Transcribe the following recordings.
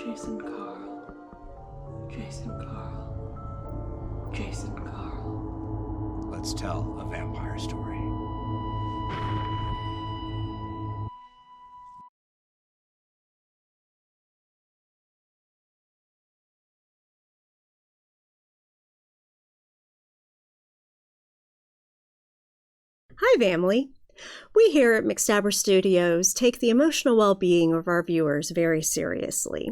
Jason Carl. Jason Carl. Jason Carl. Let's tell a vampire story. Hi, family. We here at McStabber Studios take the emotional well-being of our viewers very seriously.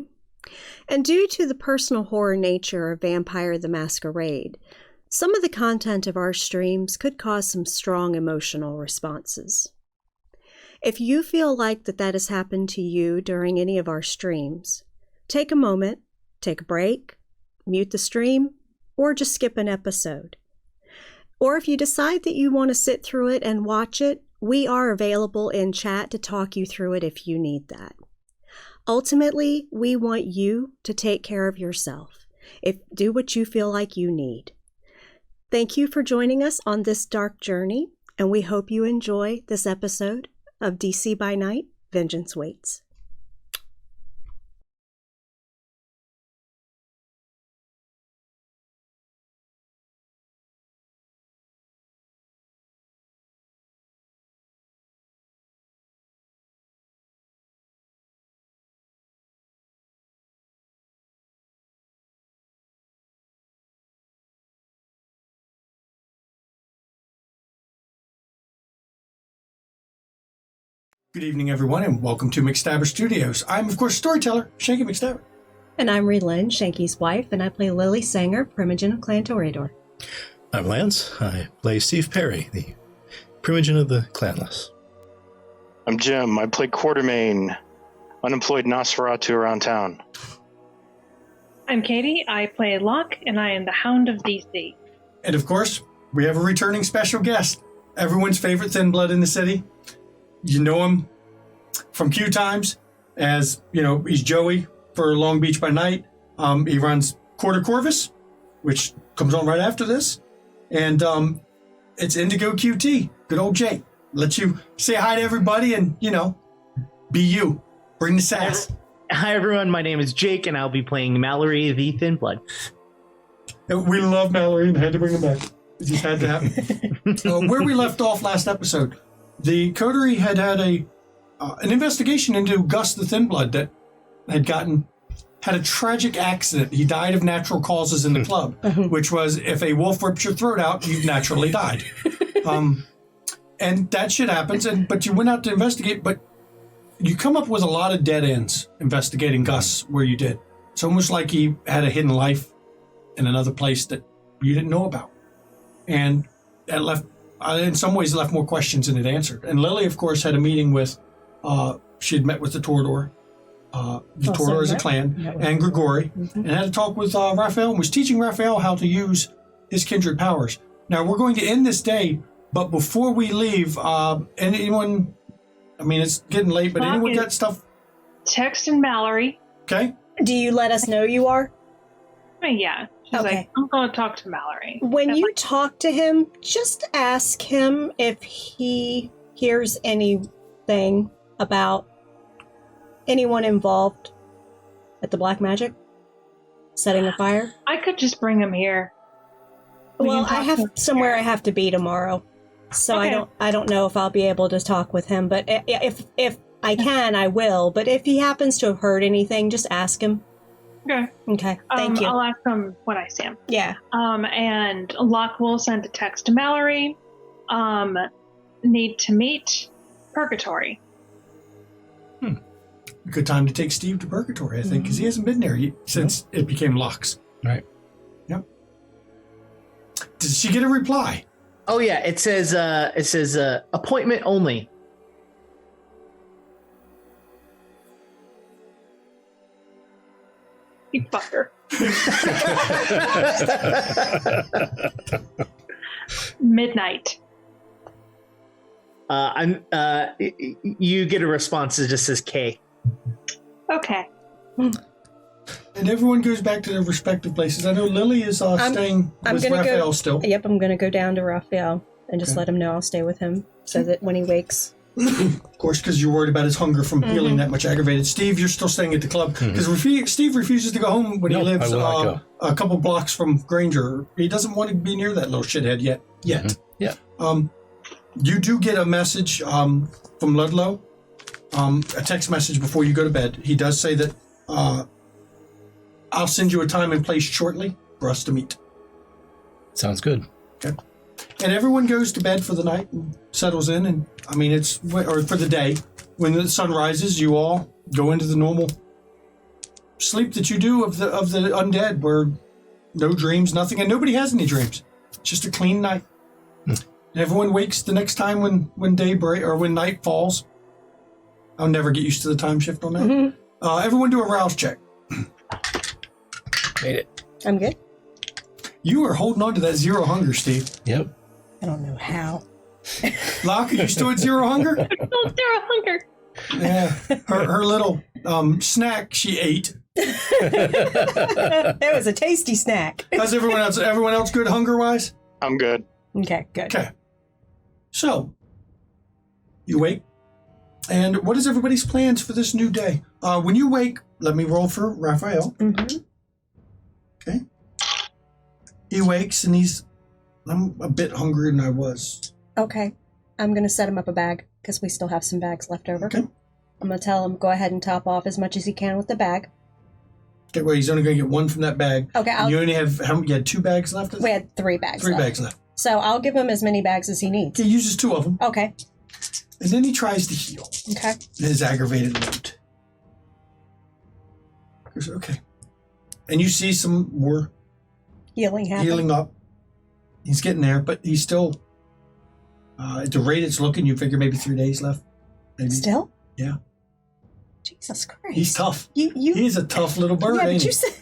And due to the personal horror nature of Vampire the Masquerade, some of the content of our streams could cause some strong emotional responses. If you feel like that has happened to you during any of our streams, take a moment, take a break, mute the stream, or just skip an episode. Or if you decide that you want to sit through it and watch it, we are available in chat to talk you through it if you need that. Ultimately, we want you to take care of yourself. Do what you feel like you need. Thank you for joining us on this dark journey, and we hope you enjoy this episode of DC by Night, Vengeance Waits. Good evening, everyone, and welcome to McStabber Studios. I'm, of course, storyteller, Shanky McStabber. And I'm Relyn, Shanky's wife, and I play Lily Sanger, Primogen of Clan Toreador. I'm Lance. I play Steve Perry, the Primogen of the Clanless. I'm Jim. I play Quartermain, unemployed Nosferatu around town. I'm Katie. I play Locke, and I am the Hound of DC. And, of course, we have a returning special guest, everyone's favorite Thin Blood in the city. You know him from Q Times as, he's Joey for Long Beach by Night. He runs Quarter Corvus, which comes on right after this. And it's Indigo QT, good old Jake. Let you say hi to everybody and, be you. Bring the sass. Hi, everyone. My name is Jake, and I'll be playing Mallory the Thin Blood. We love Mallory and had to bring him back. It just had to happen. Where we left off last episode, the Coterie had an investigation into Gus the Thin Blood that had a tragic accident. He died of natural causes in the club, which was if a wolf rips your throat out, you've naturally died. And that shit happens, but you went out to investigate, but you come up with a lot of dead ends investigating Gus where you did. It's almost like he had a hidden life in another place that you didn't know about. And that left... in some ways, it left more questions than it answered. And Lily, of course, had a meeting with, she had met with the Toreador, the Toreador as a clan, and Grigori, and had a talk with Raphael, and was teaching Raphael how to use his kindred powers. Now, we're going to end this day, but before we leave, anyone, it's getting late, but anyone got stuff? Texting Mallory. Okay. Do you let us know you are? Yeah. She's like, I'm going to talk to Mallory. When you talk to him, just ask him if he hears anything about anyone involved at the Black Magic setting a fire. I could just bring him here. Well, I have somewhere I have to be tomorrow, so okay. I don't know if I'll be able to talk with him. But if I can, I will. But if he happens to have heard anything, just ask him. Okay. Thank you. I'll ask him when I see him. Yeah. And Locke will send a text to Mallory. Need to meet Purgatory. Good time to take Steve to Purgatory, I think, because he hasn't been there since it became Locke's. Right. Yep. Did she get a reply? Oh yeah, it says appointment only. You fucker. Midnight. You get a response that just says K. Okay. And everyone goes back to their respective places. I know Lily is staying with Raphael still. Yep, I'm going to go down to Raphael and just let him know I'll stay with him so that when he wakes... Of course, because you're worried about his hunger from healing that much aggravated. Steve, you're still staying at the club because Steve refuses to go home when he lives a couple blocks from Granger. He doesn't want to be near that little shithead yet. Yeah. You do get a message from Ludlow, a text message before you go to bed. He does say that I'll send you a time and place shortly for us to meet. Sounds good. Okay. And everyone goes to bed for the night and settles in. And I mean, or for the day. When the sun rises, you all go into the normal sleep that you do of the undead, where no dreams, nothing, and nobody has any dreams. It's just a clean night. And everyone wakes the next time when daybreak or when night falls. I'll never get used to the time shift on that. Everyone do a rouse check. Made it. I'm good. You are holding on to that 0 hunger, Steve. Yep. I don't know how. Locke, are you still at 0 hunger? Still 0 hunger. Yeah. Her little snack she ate. That was a tasty snack. How's everyone else? Everyone else good hunger-wise? I'm good. Okay, good. Okay. So, you wake. And what is everybody's plans for this new day? When you wake, let me roll for Raphael. Okay. He wakes and I'm a bit hungrier than I was. Okay. I'm going to set him up a bag because we still have some bags left over. Okay. I'm going to tell him go ahead and top off as much as he can with the bag. Okay, well, he's only going to get one from that bag. Okay. You only have, you had 2 bags left? We had 3 bags Three left. bags left. So I'll give him as many bags as he needs. He uses 2 of them. Okay. And then he tries to heal. Okay. His aggravated wound. Okay. And you see some more healing up. He's getting there, but he's still, at the rate it's looking, you figure maybe 3 days left. Maybe. Still? Yeah. Jesus Christ. He's tough. You He's a tough little bird, yeah, ain't but he? you said...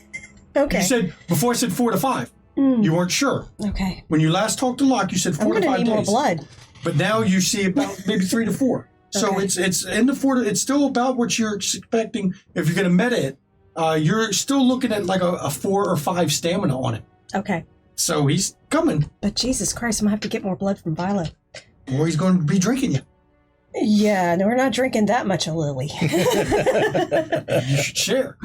Okay. You said, before I said 4 to 5. You weren't sure. Okay. When you last talked to Locke, you said 4 to 5 days. I'm going to need more blood. But now you see about maybe 3 to 4. So Okay. it's in the 4 to, it's still about what you're expecting. If you're going to meta it, you're still looking at like a 4 or 5 stamina on it. Okay. So he's coming, But Jesus Christ, I'm going to have to get more blood from Vilo. or he's going to be drinking you. Yeah, no, we're not drinking that much of Lily. You should share.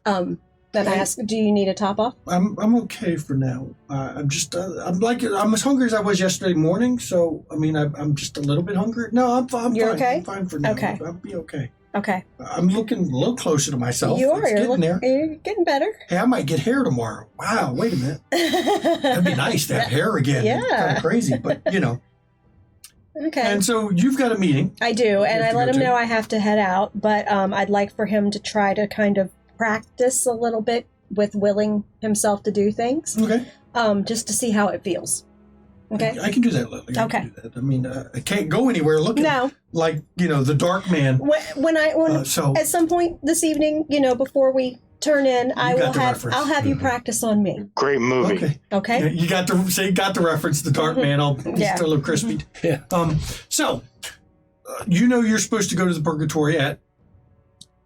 Then I ask, do you need a top off? I'm okay for now. I'm just I'm as hungry as I was yesterday morning. So I mean I'm just a little bit hungry. No, I'm fine. You're okay? I'm fine for now. Okay. I'll be okay. Okay. I'm looking a little closer to myself. You are. It's getting there. You're getting better. Hey, I might get hair tomorrow. Wow, wait a minute. That'd be nice to have hair again. Yeah. Kind of crazy, but you know. Okay. And so you've got a meeting. I do, and You have I to let go him too. know I have to head out, but I'd like for him to try to kind of practice a little bit with willing himself to do things, Okay. just to see how it feels. Okay. I can do that, Lily. I Okay. can do that. I mean, I can't go anywhere looking No. like, the dark man. When So at some point this evening, before we turn in, got the reference. I'll have you practice on me. Great movie. okay. Okay. Yeah, you got the reference, the dark man. He's Yeah. still a little crispy. Yeah. So, you're supposed to go to the purgatory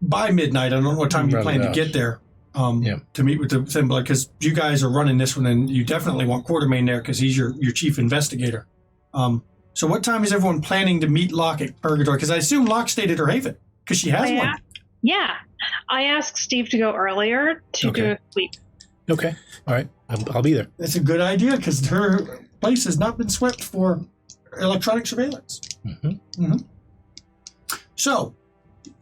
by midnight. I don't know what time you Round plan to about. get there. Yeah. To meet with the Thin Blood, because you guys are running this one, and you definitely want Quartermain there because he's your chief investigator. So what time is everyone planning to meet Locke at Purgatory? Because I assume Locke stayed at her haven because she has one. Yeah. I asked Steve to go earlier to do a sweep. Okay. All right. I'll be there. That's a good idea because her place has not been swept for electronic surveillance. So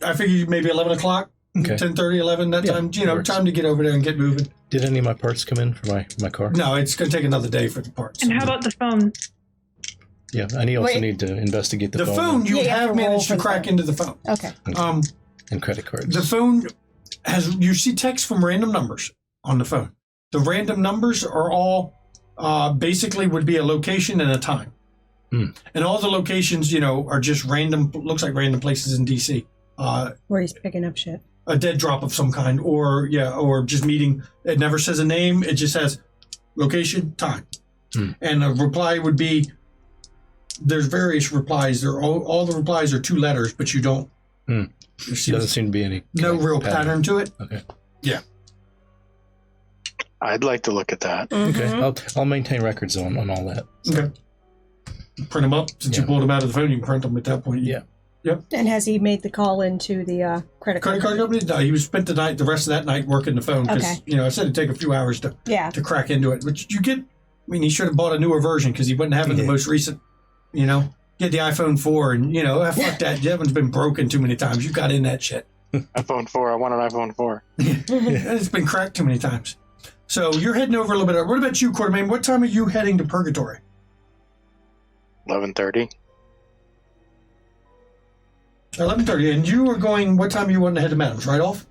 I figured maybe 11 o'clock. Okay. 10:30, 11, that Yeah, time, that works. time to get over there and get moving. Did any of my parts come in for my car? No, it's going to take another day for the parts. And how about the phone? Yeah. I also Wait. need to investigate the The phone, you Yeah, you have have to roll managed for to the crack phone. into the phone. Okay. and credit cards. The phone you see text from random numbers on the phone. The random numbers are all basically would be a location and a time. And all the locations, are just random, looks like random places in DC. Where he's picking up shit. A dead drop of some kind, or just meeting. It never says a name. It just says location, time. And a reply would be, there's various replies. All the replies are 2 letters, but you don't. There Doesn't seems seem to be any no real pattern to it. Okay. Yeah. I'd like to look at that. Okay. I'll maintain records on all that. Okay. print them up. Since you pulled them out of the phone, you can print them at that point. Yeah. Yep. And has he made the call into the credit card company? No, he was spent the rest of that night working the phone because I said it'd take a few hours to crack into it. But you get, he should have bought a newer version because he wasn't having the most recent. Get the iPhone 4 and fuck that. That one's been broken too many times. You got in that shit. iPhone 4. I want an iPhone 4. It's been cracked too many times. So you're heading over a little bit. What about you, Quartermain? What time are you heading to Purgatory? 11:30. 11:30, and you are going. What time are you wanting to head to Madam's? Right off.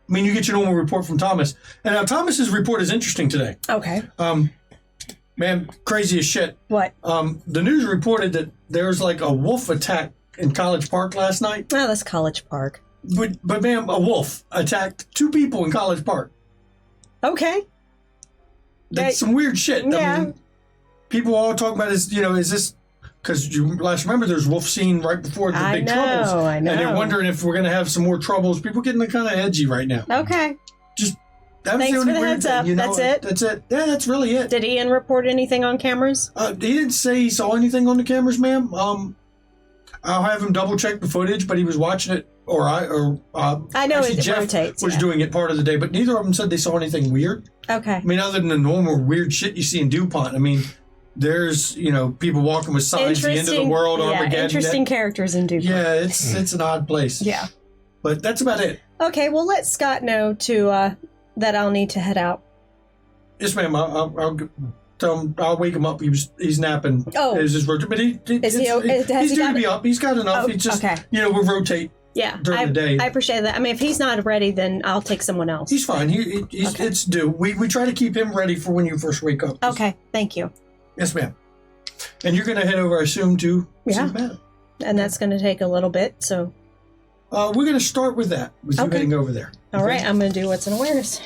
You get your normal report from Thomas, and now Thomas's report is interesting today. Okay. Man, crazy as shit. What? The news reported that there's like a wolf attack in College Park last night. Oh, that's College Park. But ma'am, a wolf attacked 2 people in College Park. Okay. That's some weird shit. Yeah. People all talk about is this. Because you last remember there's wolf scene right before the big troubles. I know. And they're wondering if we're going to have some more troubles. People getting kind of edgy right now. Okay. Thanks for the heads up. That's it? That's it. Yeah, that's really it. Did Ian report anything on cameras? He didn't say he saw anything on the cameras, ma'am. I'll have him double check the footage, but he was watching it, I know Jeff rotates. Was doing it part of the day, but neither of them said they saw anything weird. Okay. Other than the normal weird shit you see in DuPont. There's, people walking with signs, the end of the world, Armageddon. Interesting characters in DuPont. Yeah, it's an odd place. Yeah. But that's about it. Okay, well, let Scott know that I'll need to head out. Yes, ma'am. I'll tell him. I'll wake him up. He's napping. Oh. Is his rotation? But he's due to be up. He's got enough. He's just, we'll rotate. Yeah, during the day. I appreciate that. If he's not ready, then I'll take someone else. He's fine. It's due. We try to keep him ready for when you first wake up. Okay, thank you. Yes, ma'am. And you're going to head over, I assume, to see Madam. And that's going to take a little bit, so... we're going to start with that, with you heading over there. All right, I'm going to do what's in awareness.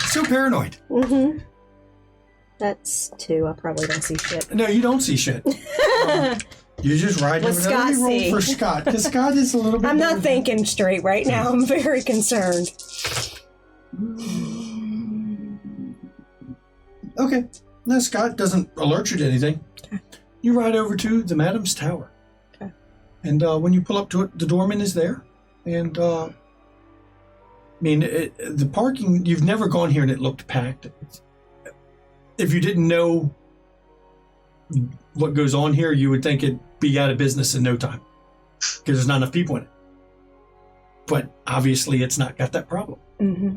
So paranoid. Mm-hmm. That's 2. I probably don't see shit. No, you don't see shit. You just ride over there. Let me roll for Scott, because Scott is a little bit... I'm not thinking straight right now. I'm very concerned. Okay. No, Scott doesn't alert you to anything. Okay. You ride over to the Madam's Tower. Okay. And when you pull up to it, the doorman is there. And, the parking, you've never gone here and it looked packed. If you didn't know what goes on here, you would think it'd be out of business in no time. Because there's not enough people in it. But obviously it's not got that problem. Mm-hmm.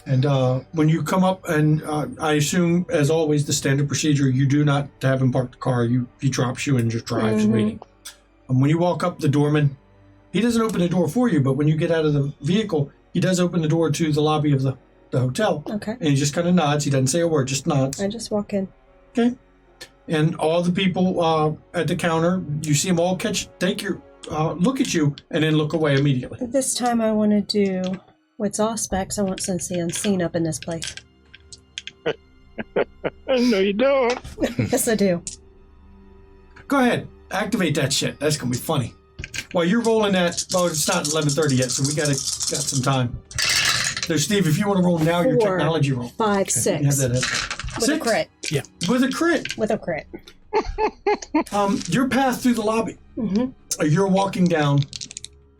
And when you come up, and I assume, as always, the standard procedure, you do not have him park the car. He drops you and just drives waiting. And when you walk up, the doorman, he doesn't open the door for you, but when you get out of the vehicle, he does open the door to the lobby of the hotel. Okay. And he just kind of nods. He doesn't say a word, just nods. I just walk in. Okay. And all the people at the counter, you see them all take your look at you and then look away immediately. This time I want to do... What's all specs? I want Sense the Unseen up in this place. No, you don't. Yes, I do. Go ahead. Activate that shit. That's going to be funny. While you're rolling that... Well, it's not 11:30 yet, so we got some time. So, Steve, if you want to roll now, 4, your technology roll. 5, Okay, 6. you have that With Six? a crit. Yeah. With a crit. With a crit. Your path through the lobby. Mm-hmm. You're walking down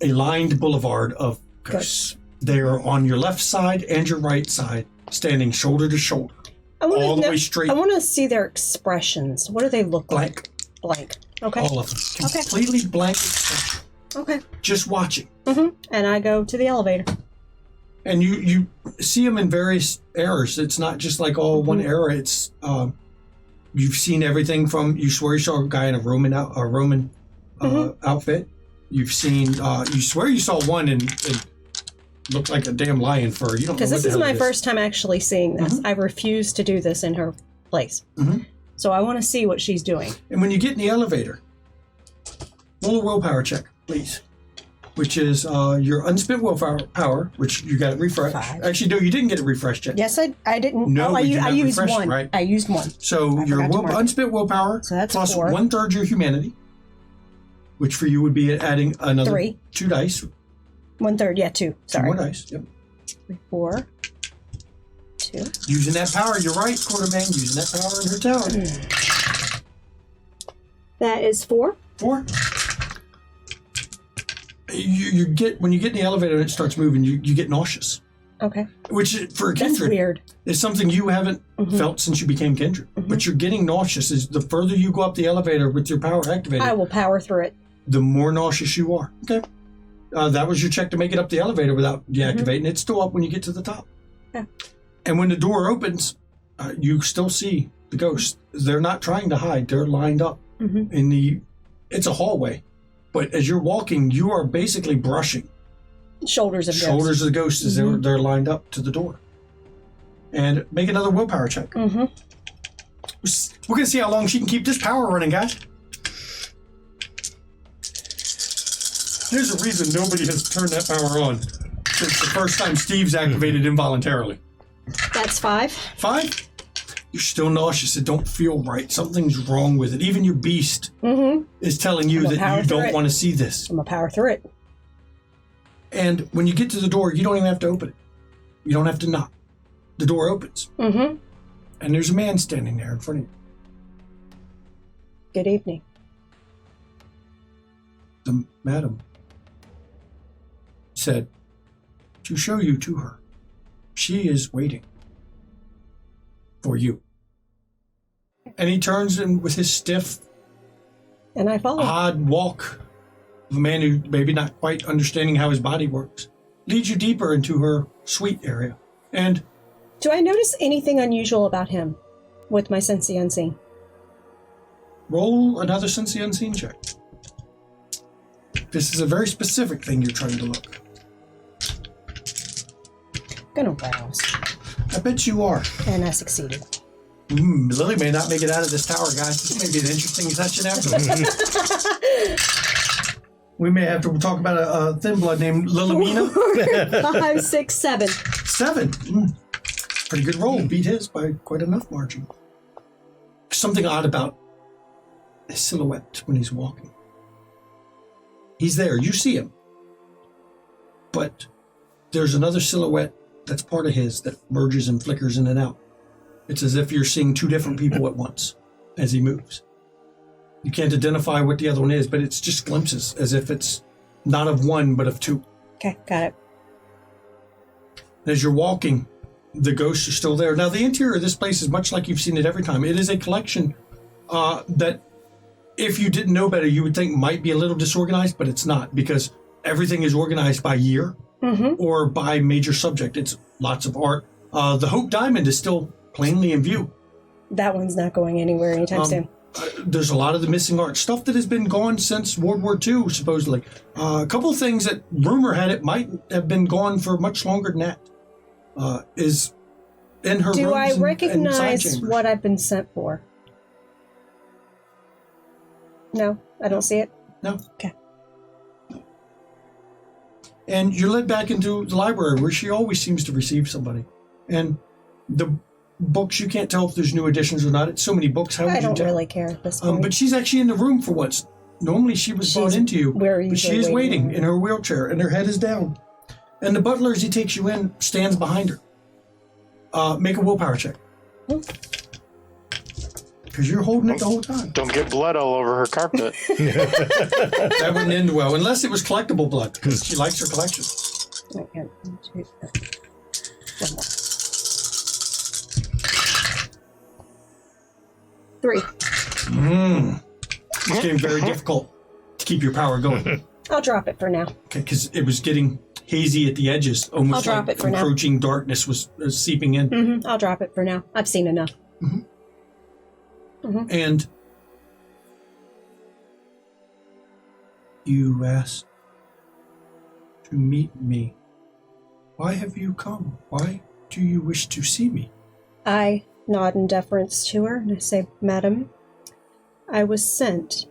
a lined boulevard of ghosts. They are on your left side and your right side, standing shoulder to shoulder, all the way straight. I want to see their expressions. What do they look Blank. like? Blank. Okay. All of them. Okay. Completely blank expression. Okay. Just watching. Mm-hmm. And I go to the elevator. And you see them in various eras. It's not just like all one era. It's you've seen everything from, you swear you saw a guy in a Roman outfit. You've seen, you swear you saw one in looked like a damn lion fur. You don't know because this is my first time actually seeing this. I refuse to do this in her place. So I want to see what she's doing. And when you get in the elevator, roll a willpower check, please. Which is your unspent willpower, which you got it refreshed. 5. Actually, no, you didn't get it refreshed yet. Yes, I didn't. No, I we do not used refresh it, one. right? I used one. So your unspent willpower So that's plus 4. 1/3 your humanity, which for you would be adding another 3. 2 dice. 1/3, yeah, 2. 2 Sorry. more dice. Yep. 3, 4, 2. Using that power, you're right, Quartermain. Using that power in her tower. That is 4. 4. You get when you get in the elevator and it starts moving, you get nauseous. Okay. Which for a That's kindred weird. is something you haven't felt since you became kindred. But you're getting nauseous. Is the further you go up the elevator with your power activated, I will power through it. the more nauseous you are. Okay. That was your check to make it up the elevator without deactivating. It's still up when you get to the top. Yeah. And when the door opens, you still see the ghosts. They're not trying to hide. They're lined up in the. It's a hallway, but as you're walking, you are basically brushing Shoulders of ghosts. shoulders of the ghosts as they're lined up to the door. And make another willpower check. We're gonna see how long she can keep this power running, guys. There's a reason nobody has turned that power on since the first time Steve's activated involuntarily. That's 5. 5? You're still nauseous. It don't feel right. Something's wrong with it. Even your beast is telling you that you don't want to see this. I'm going to power through it. And when you get to the door, you don't even have to open it. You don't have to knock. The door opens. And there's a man standing there in front of you. Good evening. The madam said to show you to her. She is waiting for you. And he turns in with his stiff, And I follow. odd walk of a man who maybe not quite understanding how his body works, leads you deeper into her suite area. And Do I notice anything unusual about him with my sense of the unseen? roll another Sense the Unseen check. This is a very specific thing you're trying to look. Gonna rouse. I bet you are. And I succeeded. Lily may not make it out of this tower, guys. This may be an interesting session after. We may have to talk about a thin blood named Lilimina. 5, 6, 7. 7. Pretty good roll. Beat his by quite enough margin. Something odd about his silhouette when he's walking. He's there. You see him. But there's another silhouette that's part of his that merges and flickers in and out. It's as if you're seeing two different people at once as he moves. You can't identify what the other one is, but it's just glimpses, as if it's not of one, but of two. Okay, got it. As you're walking, the ghosts are still there. Now, the interior of this place is much like you've seen it every time. It is a collection that, if you didn't know better, you would think might be a little disorganized, but it's not, because everything is organized by year or by major subject. It's lots of art. The Hope Diamond is still plainly in view. That one's not going anywhere anytime soon. There's a lot of the missing art stuff that has been gone since World War II, supposedly. A couple of things that rumor had it might have been gone for much longer than that. Is in her Do rooms I and recognize side chambers. what I've been sent for? No, I don't see it. No. Okay. And you're led back into the library where she always seems to receive somebody. And the books, you can't tell if there's new editions or not. It's so many books. How would I you don't tell? really care at this point. But she's actually in the room for once. Normally she was brought into you. But she is waiting in her wheelchair and her head is down. And the butler, as he takes you in, stands behind her. Make a willpower check. Because you're holding it the whole time. Don't get blood all over her carpet. That wouldn't end well, unless it was collectible blood, because she likes her collection. Okay, 1, 2, 3. One more. 3. It's getting very difficult to keep your power going. I'll drop it for now. Okay, because it was getting hazy at the edges, almost I'll drop like it for now. encroaching darkness was seeping in. I'll drop it for now. I've seen enough. And you asked to meet me. Why have you come? Why do you wish to see me? I nod in deference to her and I say, Madam, I was sent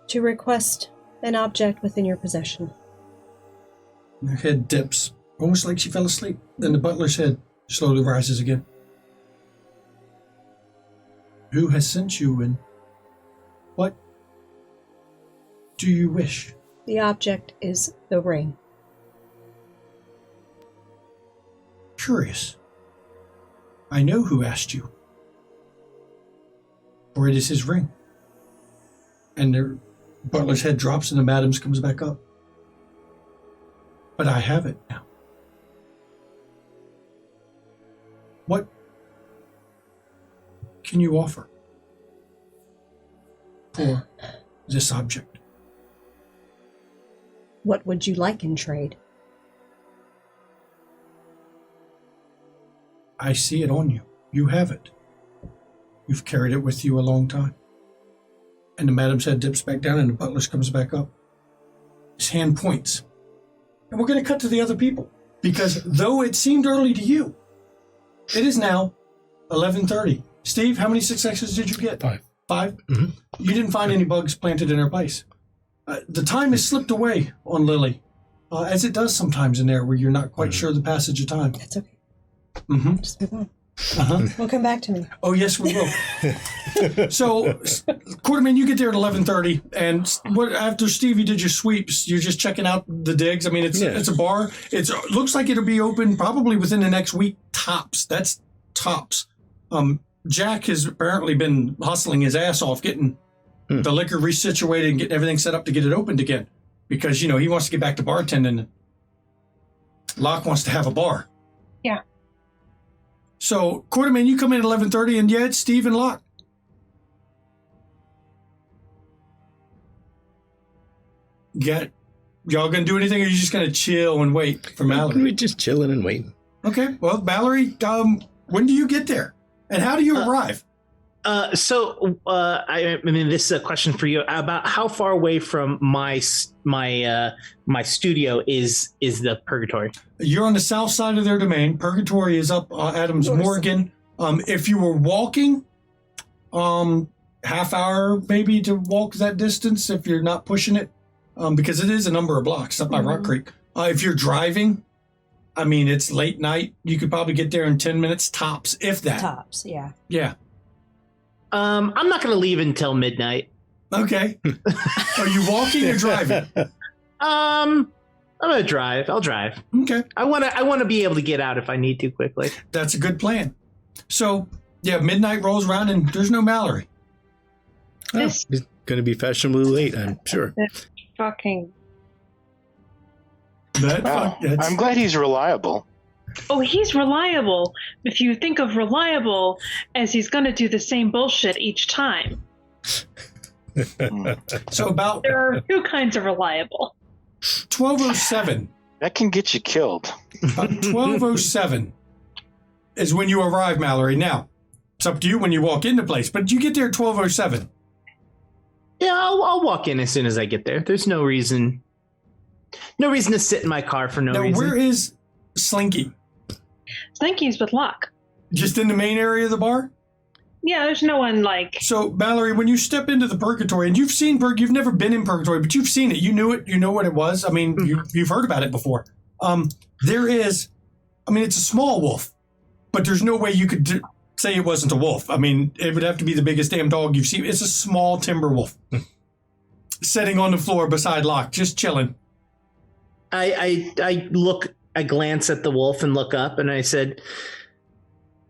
to request an object within your possession. And her head dips, almost like she fell asleep. Then the butler's head slowly rises again. Who has sent you, and what do you wish? The object is the ring. Curious. I know who asked you. For it is his ring. And the butler's head drops and the madam's comes back up. But I have it now. What can you offer for this object? What would you like in trade? I see it on you. You have it. You've carried it with you a long time. And the madam's head dips back down and the butler's comes back up. His hand points. And we're going to cut to the other people. Because though it seemed early to you, it is now 11:30. Steve, how many successes did you get? 5. 5? Mhm. You didn't find any bugs planted in her place. The time has slipped away on Lily, as it does sometimes in there where you're not quite sure the passage of time. That's okay. Mm-hmm. Just move on. Uh-huh. We'll come back to me. Oh, yes, we will. So, Quarterman, you get there at 11:30, and after Steve, you did your sweeps, you're just checking out the digs. I mean, it's a bar. It looks like it'll be open probably within the next week, tops. That's tops. Jack has apparently been hustling his ass off getting the liquor resituated and getting everything set up to get it opened again. Because, he wants to get back to bartending. Locke wants to have a bar. Yeah. So, Quarterman, you come in at 11:30, and it's Steve and Locke. Y'all gonna do anything, or are you just gonna chill and wait for Mallory? We're just chilling and waiting. Okay. Well, Mallory, when do you get there, and how do you arrive? I mean, this is a question for you about how far away from my studio is the Purgatory. You're on the south side of their domain. Purgatory is up Adams Morgan. If you were walking, half hour maybe to walk that distance if you're not pushing it, because it is a number of blocks up by Rock Creek. If you're driving, I mean, it's late night. You could probably get there in 10 minutes tops, if that. Tops, yeah. Yeah. I'm not going to leave until midnight. Okay. Are you walking or driving? I'm going to drive. I'll drive. Okay. I want to be able to get out if I need to quickly. That's a good plan. So, midnight rolls around and there's no Mallory. It's going to be fashionably late, I'm sure. Fucking. Wow. I'm glad he's reliable. Oh, he's reliable. If you think of reliable as he's going to do the same bullshit each time. So about There are two kinds of reliable. 12:07. That can get you killed. 12:07 is when you arrive, Mallory. Now, it's up to you when you walk into place, but you get there at 12:07. Yeah, I'll walk in as soon as I get there. There's no reason to sit in my car for no Now, reason. where is Slinky? Slinky's with Locke. Just in the main area of the bar? Yeah, there's no one like. So, Mallory, when you step into the Purgatory, and you've seen you've never been in Purgatory, but you've seen it. You knew it. You know what it was. I mean, you've heard about it before. There is, it's a small wolf, but there's no way you could say it wasn't a wolf. I mean, it would have to be the biggest damn dog you've seen. It's a small timber wolf sitting on the floor beside Locke, just chilling. I glance at the wolf and look up, and I said,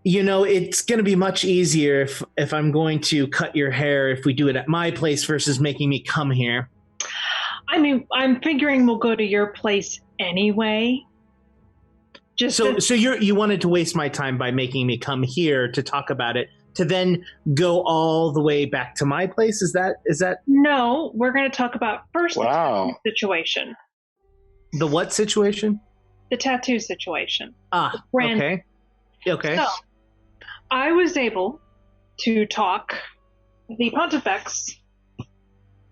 it's going to be much easier if I'm going to cut your hair if we do it at my place versus making me come here. I mean, I'm figuring we'll go to your place anyway. So you wanted to waste my time by making me come here to talk about it, to then go all the way back to my place? Is that? No, we're going to talk about first the situation. The what situation? The tattoo situation. Okay. Okay. So, I was able to talk the Pontifex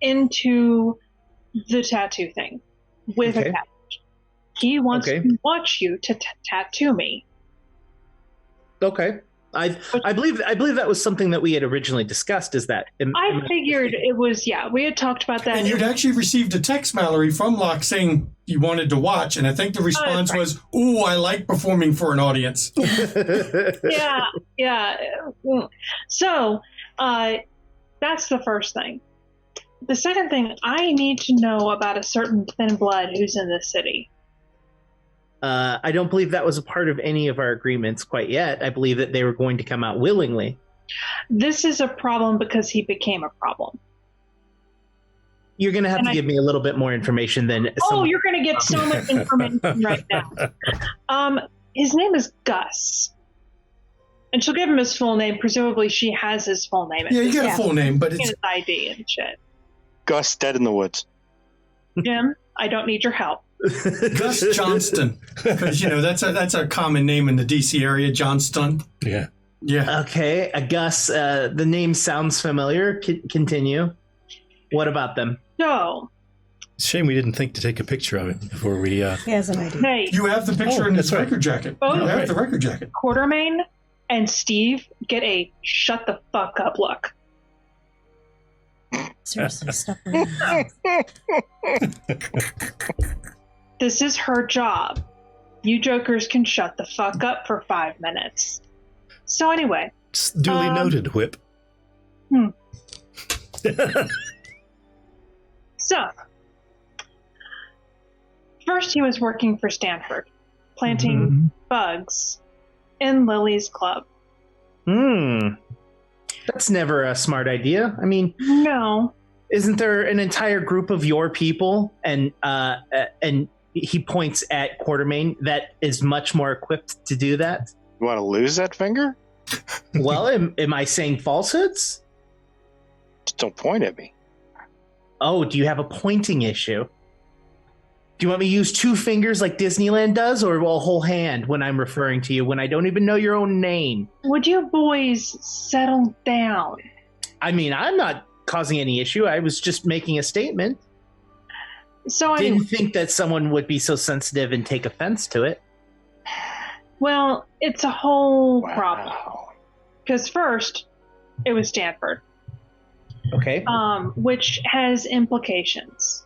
into the tattoo thing with a cat. He wants to watch you to tattoo me. Okay. I believe that was something that we had originally discussed. Is that? I figured it was. Yeah, we had talked about that. And you'd actually received a text, Mallory, from Locke saying you wanted to watch, and I think the response was, "Ooh, I like performing for an audience." Yeah. So, that's the first thing. The second thing, I need to know about a certain Thin Blood who's in this city. I don't believe that was a part of any of our agreements quite yet. I believe that they were going to come out willingly. This is a problem because he became a problem. You're going to have to give me a little bit more information than. You're going to get so much information right now. His name is Gus. And she'll give him his full name. Presumably she has his full name. Yeah, you get a full name, but it's his ID and shit. Gus dead in the woods. Jim, I don't need your help. Gus Johnston. Because, that's a common name in the D.C. area, Johnston. Yeah. Yeah. Okay, Gus, the name sounds familiar. Continue. What about them? So, Shame we didn't think to take a picture of it before we. He has an idea. hey, You have the picture in his that's right. record jacket. Oh, You have right. the record jacket. Quartermain and Steve get a shut the fuck up look. Seriously, stuff like This is her job. You jokers can shut the fuck up for 5 minutes. So anyway. Duly noted, Whip. So, first he was working for Stanford, planting bugs in Lily's club. That's never a smart idea. I mean, No. isn't there an entire group of your people, and he points at Quartermain, that is much more equipped to do that? You want to lose that finger? Well, am I saying falsehoods? Just don't point at me. Oh, do you have a pointing issue? Do you want me to use 2 fingers like Disneyland does, or a whole hand when I'm referring to you when I don't even know your own name? Would you boys settle down? I mean, I'm not causing any issue. I was just making a statement. So I Didn't think that someone would be so sensitive and take offense to it. Well, it's a whole Wow. problem. Because first, it was Stanford, Okay. which has implications.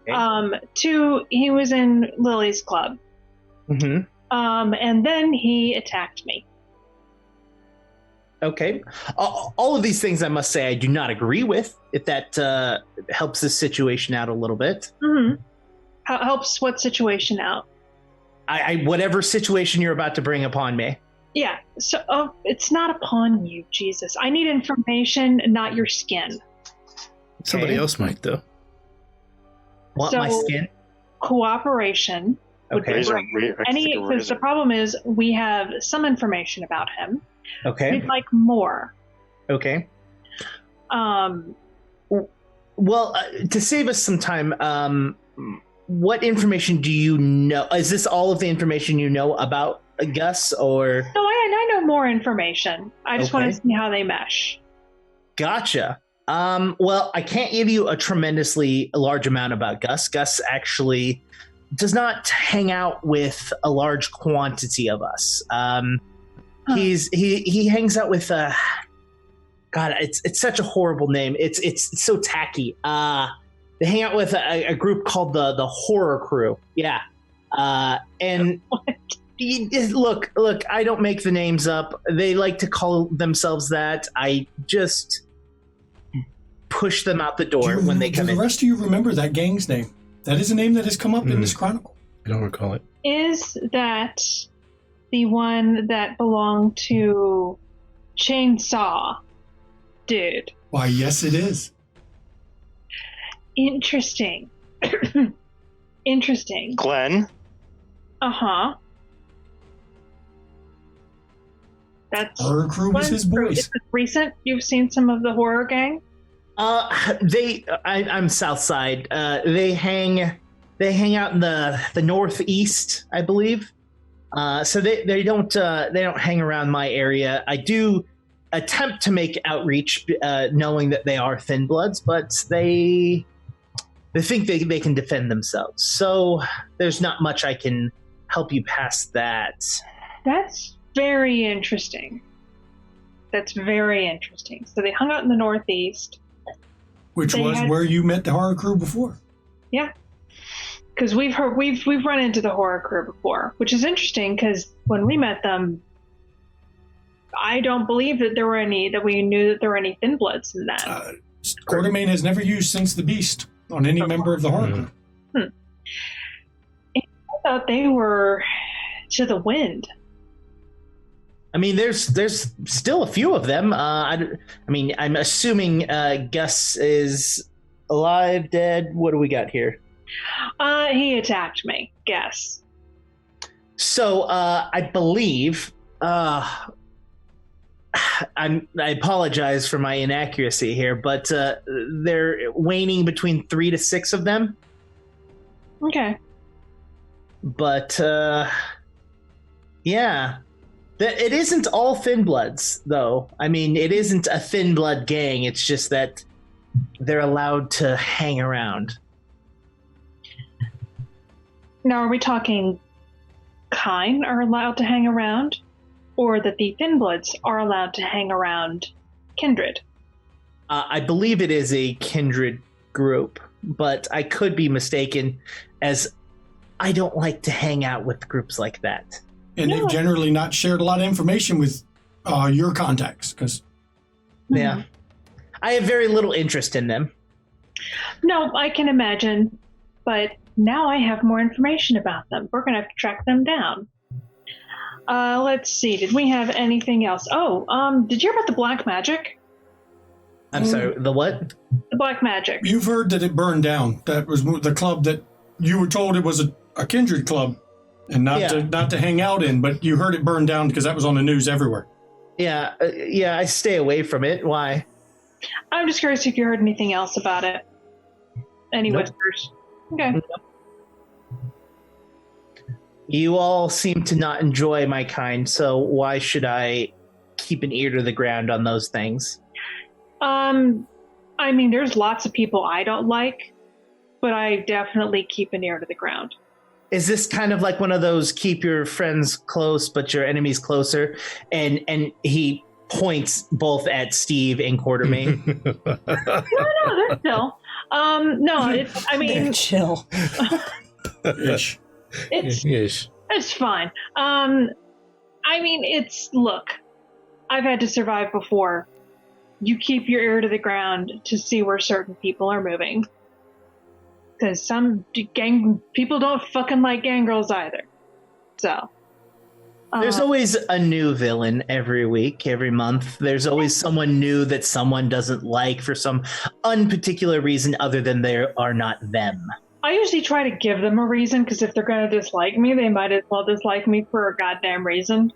Okay. 2, he was in Lily's club. Mm-hmm. And then he attacked me. Okay. All of these things, I must say, I do not agree with. If that helps this situation out a little bit. Mm-hmm. Helps what situation out? I whatever situation you're about to bring upon me. Yeah. So it's not upon you, Jesus. I need information, not your skin. Somebody else might, though. Want So- my skin? Cooperation. would be Okay. great. I think a Because razor. the problem is we have some information about him. Okay. We'd like more. Okay. Um, Well, to save us some time, what information do you know? Is this all of the information you know about Gus, or? no, I know more information. I just want Okay. to see how they mesh. Gotcha. Well, I can't give you a tremendously large amount about Gus. Gus actually does not hang out with a large quantity of us. He hangs out with God, it's such a horrible name. It's so tacky. They hang out with a group called the Horror Crew. Yeah. And look, I don't make the names up. They like to call themselves that. I just push them out the door when they come Do in. the rest of you remember that gang's name? That is a name that has come up in this chronicle. I don't recall it. Is that the one that belonged to Chainsaw Dude? Why, yes, it is. Interesting. Interesting. Glenn, Uh-huh. That's Horror Crew was his Is boys. this recent? You've seen some of the horror gang? I'm Southside. They hang out in the Northeast, I believe. So they don't hang around my area. I do attempt to make outreach, knowing that they are Thin Bloods, but they think they can defend themselves. So there's not much I can help you past that. That's very interesting. That's very interesting. So they hung out in the Northeast. Which They was had- where you met the Horror Crew before. Yeah. Because we've run into the horror crew before, which is interesting because when we met them, I don't believe that we knew that there were any Thin Bloods in that. Quartermain has never used Since the Beast on any member of the Horror Crew. I thought they were to the wind. I mean, there's still a few of them. I mean, I'm assuming Gus is alive, dead? What do we got here? He attacked me. Guess. So, I believe, I apologize for my inaccuracy here, but they're waning between 3 to 6 of them. Okay. But, yeah. It isn't all Thin Bloods, though. I mean, it isn't a Thin Blood gang. It's just that they're allowed to hang around. Now, are we talking Kine are allowed to hang around, or that the Thin Bloods are allowed to hang around Kindred? I believe it is a Kindred group, but I could be mistaken, as I don't like to hang out with groups like that. And they've generally not shared a lot of information with your contacts, because... Yeah. I have very little interest in them. No, I can imagine, but now I have more information about them. We're going to have to track them down. Let's see. Did we have anything else? Oh, did you hear about the black magic? I'm sorry, the what? The black magic. You've heard that it burned down. That was the club that you were told it was a kindred club and not to hang out in, but you heard it burn down because that was on the news everywhere. Yeah, I stay away from it. Why? I'm just curious if you heard anything else about it. Any whispers? Okay. Nope. You all seem to not enjoy my kind, so why should I keep an ear to the ground on those things? I mean, there's lots of people I don't like, but I definitely keep an ear to the ground. Is this kind of like one of those keep your friends close but your enemies closer? And he points both at Steve and Coterie. No, they're chill. No, it's, I mean... They're chill. Ish. It's fine. I mean, look, I've had to survive before. You keep your ear to the ground to see where certain people are moving. Because some gang people don't fucking like gang girls either. So. There's always a new villain every week, every month. There's always someone new that someone doesn't like for some unparticular reason other than they are not them. I usually try to give them a reason, because if they're going to dislike me, they might as well dislike me for a goddamn reason.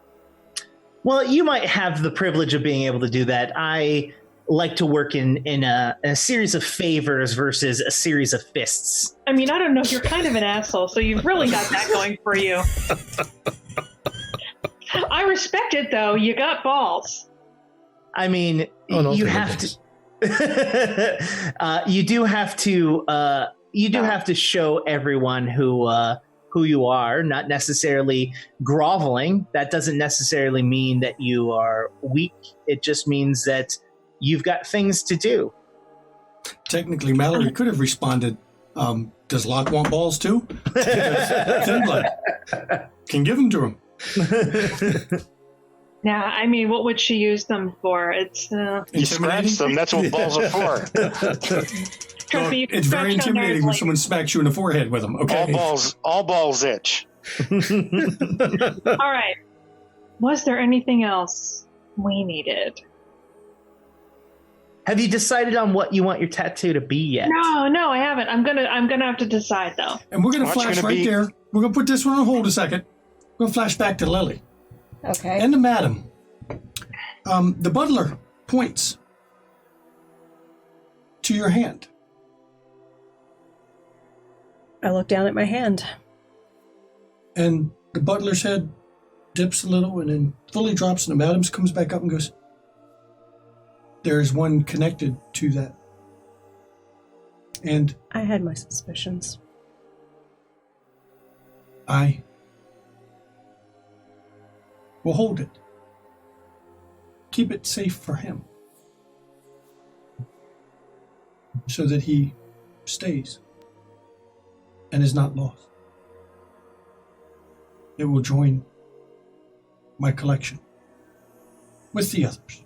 Well, you might have the privilege of being able to do that. I like to work in a series of favors versus a series of fists. I mean, I don't know. You're kind of an asshole, so you've really got that going for you. I respect it, though. You got balls. I mean, you have to. You do have to. You do have to show everyone who you are. Not necessarily groveling. That doesn't necessarily mean that you are weak. It just means that you've got things to do. Technically, Mallory could have responded, does Locke want balls too? Thin Blood can give them to him. Yeah, I mean, what would she use them for? It's you scratch them. That's what balls are for. Trust me, you can It's very scratch on intimidating when theirs someone smacks you in the forehead with them. Okay. All balls itch. All right. Was there anything else we needed? Have you decided on what you want your tattoo to be yet? No, I haven't. I'm gonna have to decide though. And we're going to What's flash gonna right be- there. We're going to put this one on hold a second. We're going to flash back to Lily. Okay. And the madam. The butler points to your hand. I look down at my hand. And the butler's head dips a little and then fully drops, and the madam's comes back up and goes, there is one connected to that. And I had my suspicions. I will hold it. Keep it safe for him. So that he stays and is not lost. It will join my collection with the others.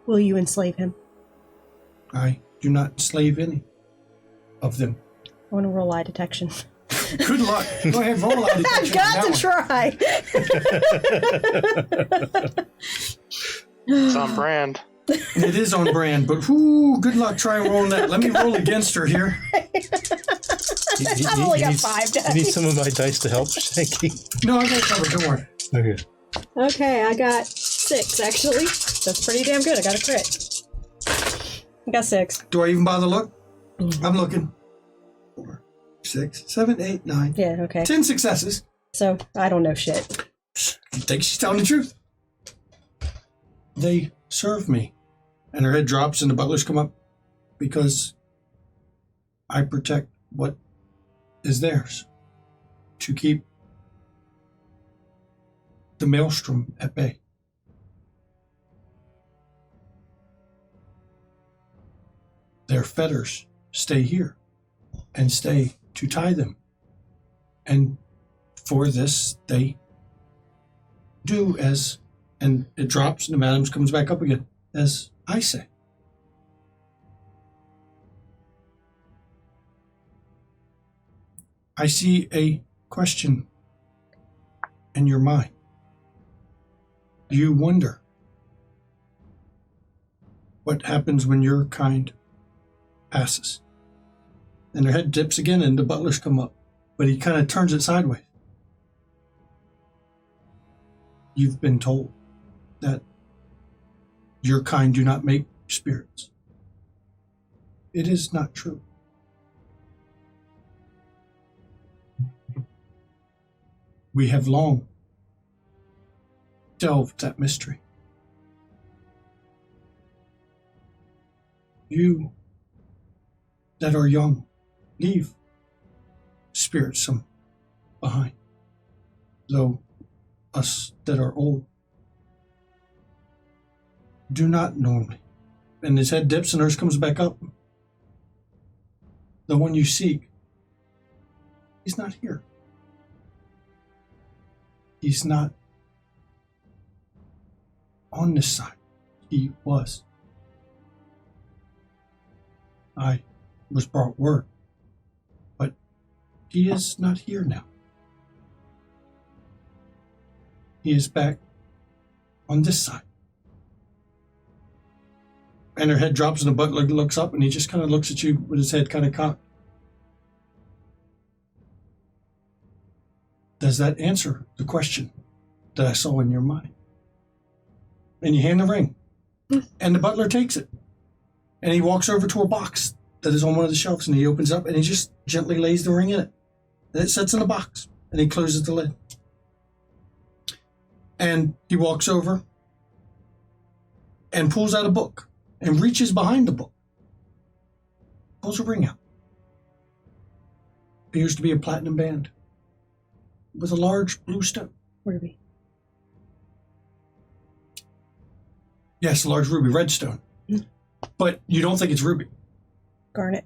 Will you enslave him? I do not enslave any of them. I want to roll lie detection. Good luck. Go ahead, roll out. I've got to try. It's on brand. It is on brand, but whoo, good luck trying rolling that. Let me roll against her here. I've only got 5 dice. You need some of my dice to help, Shanky? No, I got it covered. Don't worry. Okay. Okay, I got 6, actually. That's pretty damn good. I got a crit. I got 6. Do I even bother look? I'm looking. 4, 6, 7, 8, 9. Yeah, okay. 10 successes. So, I don't know shit. You think she's telling the truth? They serve me. And her head drops and the butlers come up because I protect what is theirs to keep the maelstrom at bay. Their fetters stay here and stay to tie them. And for this, they do as, and it drops and the madams comes back up again, as I say. I see a question in your mind. You wonder what happens when your kind passes. And her head dips again and the butlers come up, but he kind of turns it sideways. You've been told that your kind do not make spirits. It is not true. We have long delved that mystery. You that are young, leave spirits some behind, though us that are old do not normally. And his head dips and hers comes back up. The one you seek, he's not here. He's not on this side. He was. I was brought word, but he is not here now. He is back on this side. And her head drops and the butler looks up and he just kind of looks at you with his head kind of cocked. Does that answer the question that I saw in your mind? And you hand the ring. And the butler takes it. And he walks over to a box that is on one of the shelves and he opens up and he just gently lays the ring in it. And it sits in a box and he closes the lid. And he walks over and pulls out a book and reaches behind the book. Pulls a ring out. Appears to be a platinum band with a large blue stone. Ruby. Yes, a large ruby, red stone. But you don't think it's ruby. Garnet.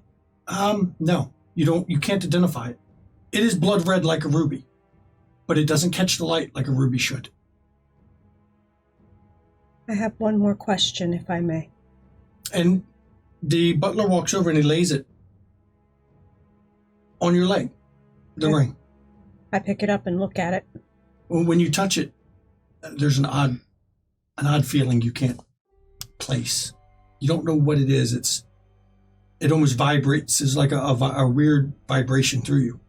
No, you don't. You can't identify it. It is blood red like a ruby, but it doesn't catch the light like a ruby should. I have one more question, if I may. And the butler walks over and he lays it on your leg, the ring. I pick it up and look at it. When you touch it, there's an odd feeling you can't place. You don't know what it is. It almost vibrates. It's like a weird vibration through you.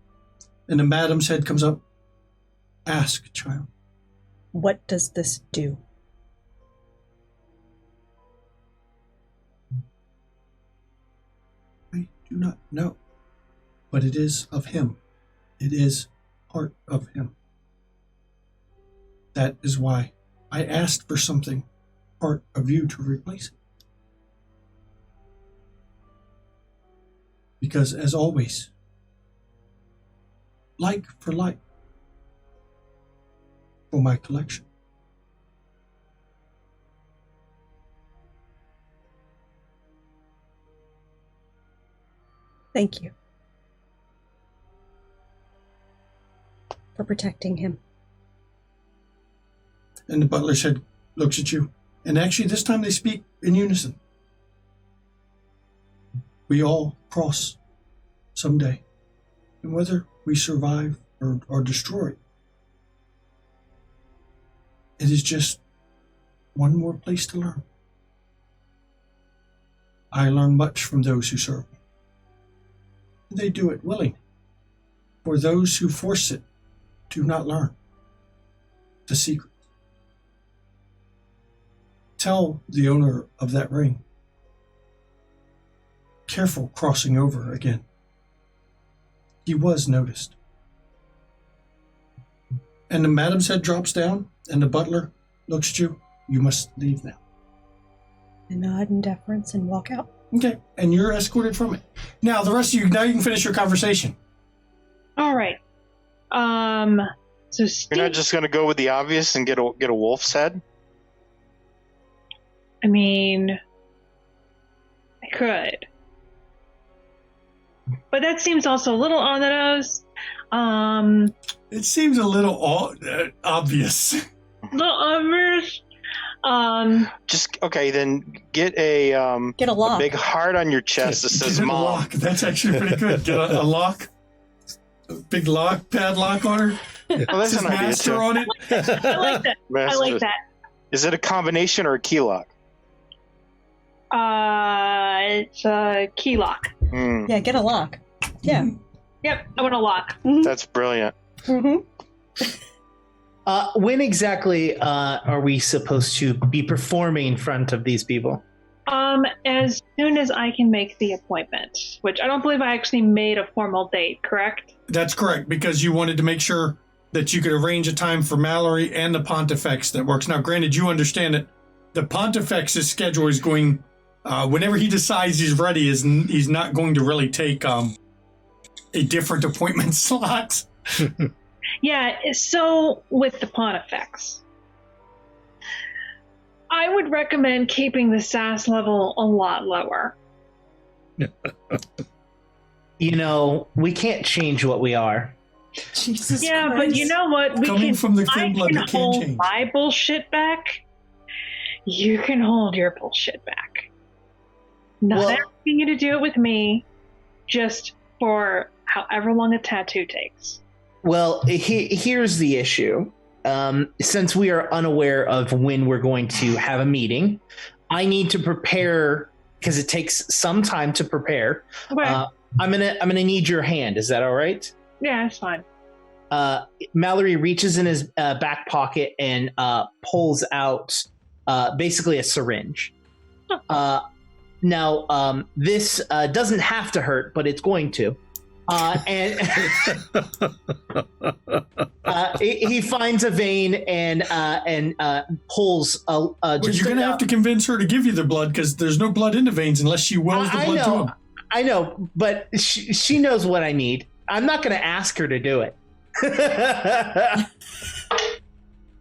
And the madam's head comes up. Ask, child. What does this do? I do not know. But it is of him. It is part of him. That is why I asked for something, part of you, to replace it. Because, as always, like for like, for my collection. Thank you for protecting him. And the butler's head looks at you. And actually, this time they speak in unison. We all cross someday. And whether we survive or are destroyed, it is just one more place to learn. I learn much from those who serve me. They do it willingly. For those who force it do not learn the secret. Tell the owner of that ring. Careful crossing over again. He was noticed. And the madam's head drops down, and the butler looks at you. You must leave now. I nod in deference and walk out. Okay, and you're escorted from it. Now, the rest of you, now you can finish your conversation. All right. So Steve, You're not just going to go with the obvious and get a wolf's head? I mean, I could. But that seems also a little on the nose. It seems a little obvious. A little obvious. Just, okay, then get a lock. a big heart on your chest that says Get a mom. lock. That's actually pretty good. Get a lock. A big lock, padlock on her. Well, that's Says an idea, master too. on it. I like that. I like that. Is it a combination or a key lock? It's a key lock. Hmm, Yeah, get a lock. Yeah. Yep, I want a lock. that's brilliant. When exactly are we supposed to be performing in front of these people? As soon as I can make the appointment, which I don't believe I actually made a formal date, correct? That's correct, because you wanted to make sure that you could arrange a time for Mallory and the Pontifex that works. Now, granted, you understand that the Pontifex's schedule is going, whenever he decides he's ready, he's not going to really take a different appointment slot. Yeah, so with the Pontifex, I would recommend keeping the sass level a lot lower. You know, we can't change what we are. Jesus Yeah, Christ. but you know what? Coming from the Thin Blood, I you can can't hold change. my bullshit back. You can hold your bullshit back. Not Well- asking you to do it with me, just for however long a tattoo takes. Well, here's the issue. Since we are unaware of when we're going to have a meeting, I need to prepare because it takes some time to prepare. Okay. I'm gonna need your hand. Is that all right? Yeah, it's fine. Mallory reaches in his back pocket and pulls out basically a syringe. Now, this doesn't have to hurt, but it's going to. And he finds a vein and pulls Well, you're going to have to convince her to give you the blood, because there's no blood in the veins unless she wills the blood to him. I know, but she knows what I need. I'm not going to ask her to do it.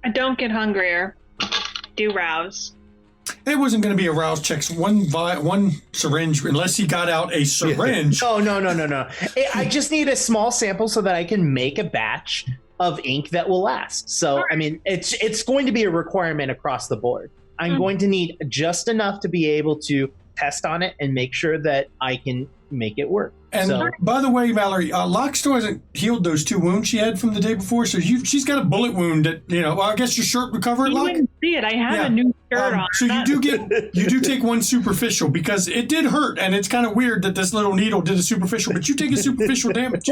I don't get hungrier. Do rouse. It wasn't going to be a rouse checks. One syringe, unless he got out a syringe. No. I just need a small sample so that I can make a batch of ink that will last. So, I mean, it's going to be a requirement across the board. I'm going to need just enough to be able to test on it and make sure that I can make it work. And by the way, Mallory, Locke still hasn't healed those 2 wounds she had from the day before. So she's got a bullet wound that, well, I guess your shirt would cover it, You Locke? wouldn't see it. I have a new shirt on. So you do take one superficial, because it did hurt, and it's kind of weird that this little needle did a superficial, but you take a superficial damage.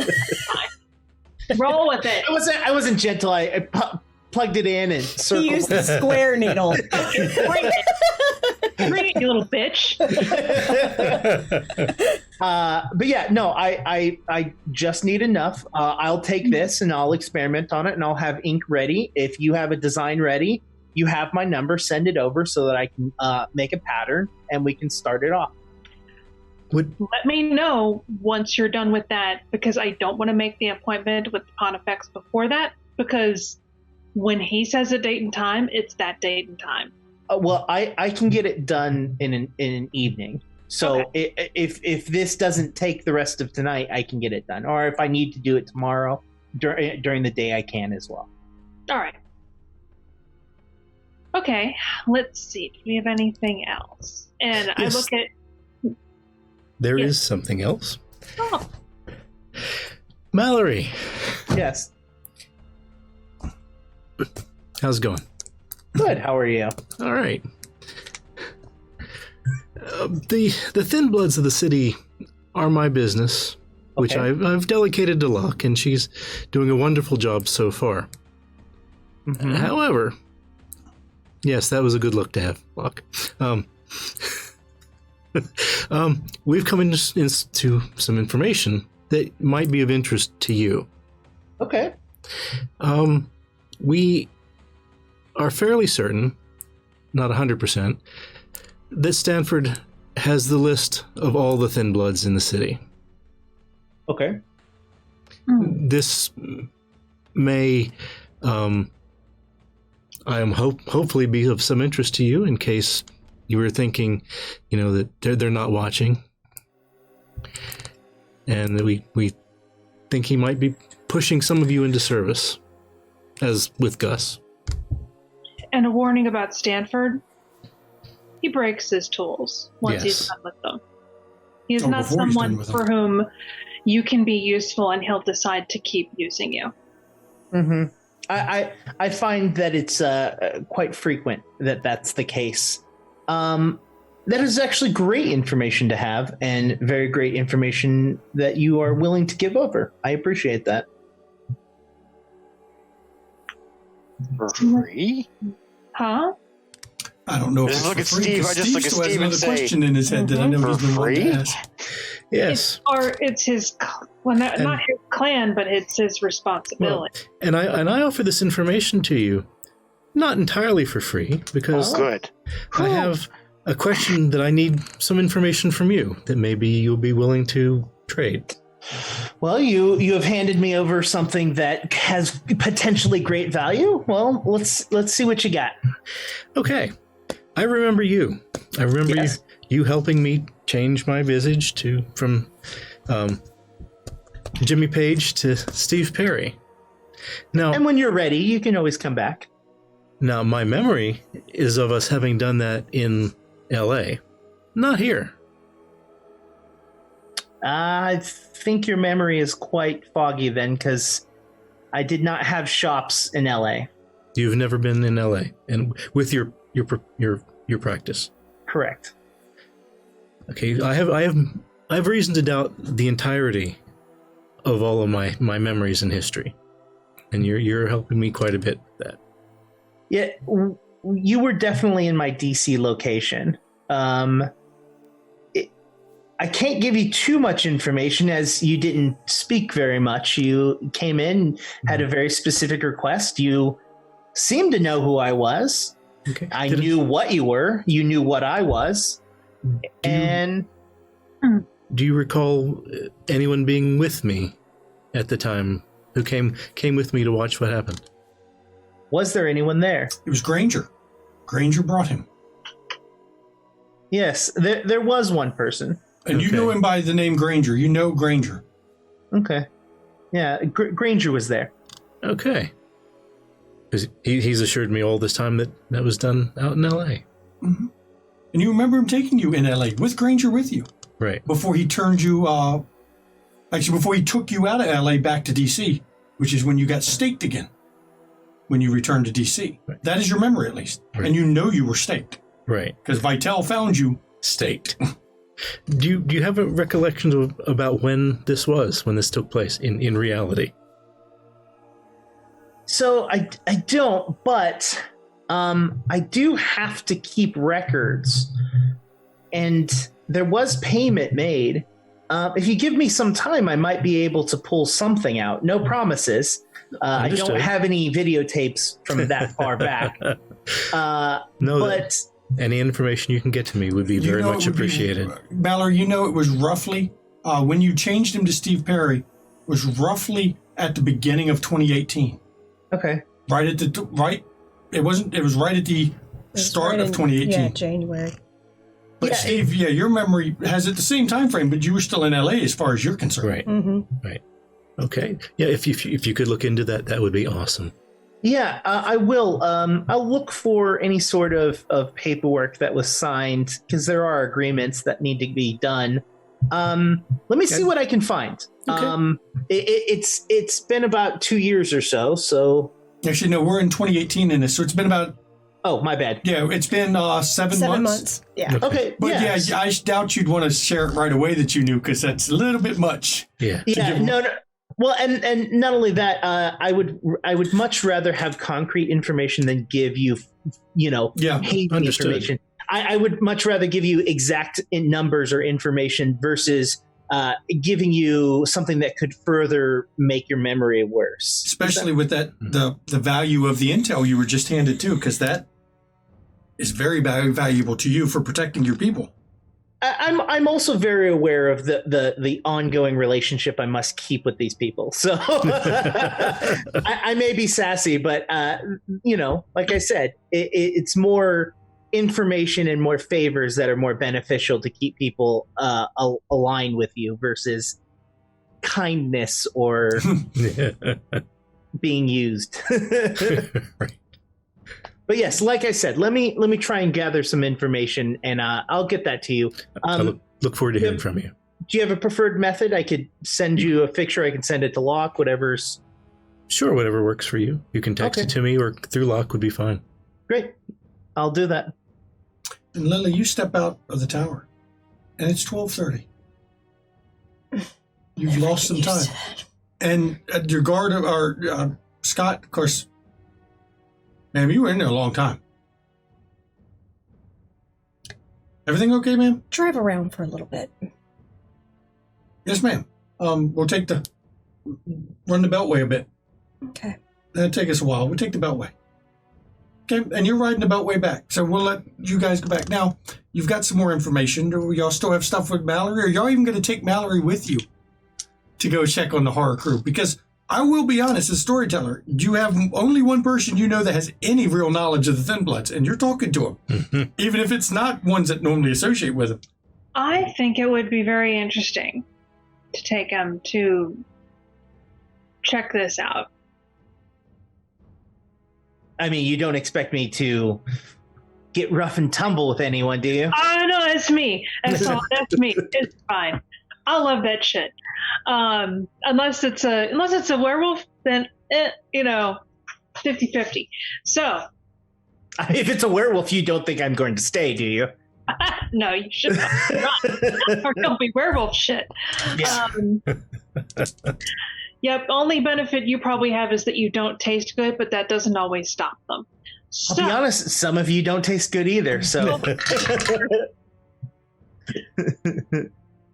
Roll with it. I wasn't gentle. I plugged it in and He circled. used the square needle. Bring it, you little bitch. But yeah, no, I just need enough. I'll take this and I'll experiment on it, and I'll have ink ready. If you have a design ready, you have my number. Send it over so that I can make a pattern and we can start it off. Let me know once you're done with that, because I don't want to make the appointment with the Pontifex before that, because when he says a date and time, it's that date and time. Well, I can get it done in an evening. So if this doesn't take the rest of tonight, I can get it done. Or if I need to do it tomorrow during the day, I can as well. All right. Okay, let's see. Do we have anything else? And Yes. I look at... There Yes. is something else. Oh, Mallory, Yes. how's it going? Good. How are you? All right. The Thin Bloods of the city are my business, which Okay. I've delegated to Locke, and she's doing a wonderful job so far. Mhm. However, yes, that was a good look to have, Locke. We've come into some information that might be of interest to you. Okay. We are fairly certain, not 100%, that Stanford has the list of all the Thin Bloods in the city. Okay. This may, hopefully be of some interest to you in case you were thinking, that they're not watching, and that we think he might be pushing some of you into service, as with Gus. And a warning about Stanford. He breaks his tools once he's Yes. done with them. He's Oh, not before he's done someone with them. for whom you can be useful and he'll decide to keep using you. Mm-hmm. I find that it's quite frequent that that's the case. That is actually great information to have, and very great information that you are willing to give over. I appreciate that. For free? Huh? I don't know if Just it's look for at free, Steve. 'cause I just look at still has Steve and another say, question in his head that I know For he's been wanting to free? ask. Yes, It's his, not his clan, but it's his responsibility. and I offer this information to you, not entirely for free, because Good. I have a question that I need some information from you that maybe you'll be willing to trade. Well, you have handed me over something that has potentially great value. Well, let's see what you got. Okay, I remember you. I remember Yes. you helping me change my visage from Jimmy Page to Steve Perry. Now, And when you're ready, you can always come back. Now, my memory is of us having done that in L.A., not here. I think your memory is quite foggy then, because I did not have shops in LA. You've never been in L.A. and with your practice. Correct. Okay, I have reason to doubt the entirety of all of my memories and history, and you're helping me quite a bit with that. Yeah, you were definitely in my DC location. I can't give you too much information as you didn't speak very much. You came in, had a very specific request. You seemed to know who I was. Okay, I knew what you were. You knew what I was. And do you recall anyone being with me at the time who came with me to watch what happened? was there anyone there? It was Granger. Granger brought him. Yes, there was one person. And you Okay. know him by the name Granger. You know Granger. Okay. Yeah, Granger was there. Okay. 'Cause he's assured me all this time that was done out in L.A. Mm-hmm. And you remember him taking you in L.A. with Granger with you Right. before he turned you, before he took you out of L.A. back to D.C., which is when you got staked again, when you returned to D.C. Right. That is your memory, at least. Right. And you know you were staked Right. because Vitale found you. Staked. Do you have a recollection about when this took place in reality? So I don't, but I do have to keep records, and there was payment made. If you give me some time, I might be able to pull something out. No promises. I Understood. don't have any videotapes from that far back. No, But any information you can get to me would be You very know much it would be- appreciated. Mallory, you know it was roughly, when you changed him to Steve Perry, was roughly at the beginning of 2018. okay. Right at the, right, it was right at the It was start right of in- 2018. Yeah, January. But Yeah, Steve, your memory has it the same time frame, but you were still in LA as far as you're concerned. Right. Mm-hmm. Okay. Yeah. If you could look into that, that would be awesome. Yeah, I will. I'll look for any sort of paperwork that was signed, because there are agreements that need to be done. Let me see what I can find. Okay. It's been about 2 years or so. So Actually, no, we're in 2018 in this, so it's been about Oh, my bad. Yeah, it's been 7 months. Yeah. Okay. But yeah, I doubt you'd want to share it right away that you knew, because that's a little bit much. Yeah. Yeah. No. Well, and not only that, I would much rather have concrete information than give you, hazy Understood. information. I would much rather give you exact numbers or information versus giving you something that could further make your memory worse. Especially with that the value of the intel you were just handed too, because that is very valuable to you for protecting your people. I'm also very aware of the ongoing relationship I must keep with these people. So I may be sassy, but like I said, it's more information and more favors that are more beneficial to keep people aligned with you versus kindness or being used. Right. But yes, like I said, let me try and gather some information, and I'll get that to you. I look forward to hearing from you. Do you have a preferred method? I could send you a picture. I can send it to Locke, whatever's... Sure, whatever works for you. You can text it to me, or through Locke would be fine. Great. I'll do that. And Lily, you step out of the tower, and it's 12:30. You've lost some time. And your guard, or Scott, of course, ma'am, you were in there a long time. Everything okay, ma'am? Drive around for a little bit. Yes, ma'am. We'll run the beltway a bit. Okay. That'll take us a while. We'll take the beltway. Okay, and you're riding the beltway back, so we'll let you guys go back. Now, you've got some more information. Do y'all still have stuff with Mallory, or y'all even going to take Mallory with you to go check on the horror crew? Because I will be honest, as a storyteller, you have only one person you know that has any real knowledge of the Thin Bloods, and you're talking to them, even if it's not ones that normally associate with them. I think it would be very interesting to take him to check this out. I mean, you don't expect me to get rough and tumble with anyone, do you? Oh, no, that's me. That's me. It's fine. I love that shit. Unless it's a werewolf, then 50-50. So if it's a werewolf, you don't think I'm going to stay, do you? No, you should not. Or don't be werewolf shit. Yeah. Yep. Only benefit you probably have is that you don't taste good, but that doesn't always stop them. I'll be honest, some of you don't taste good either. So.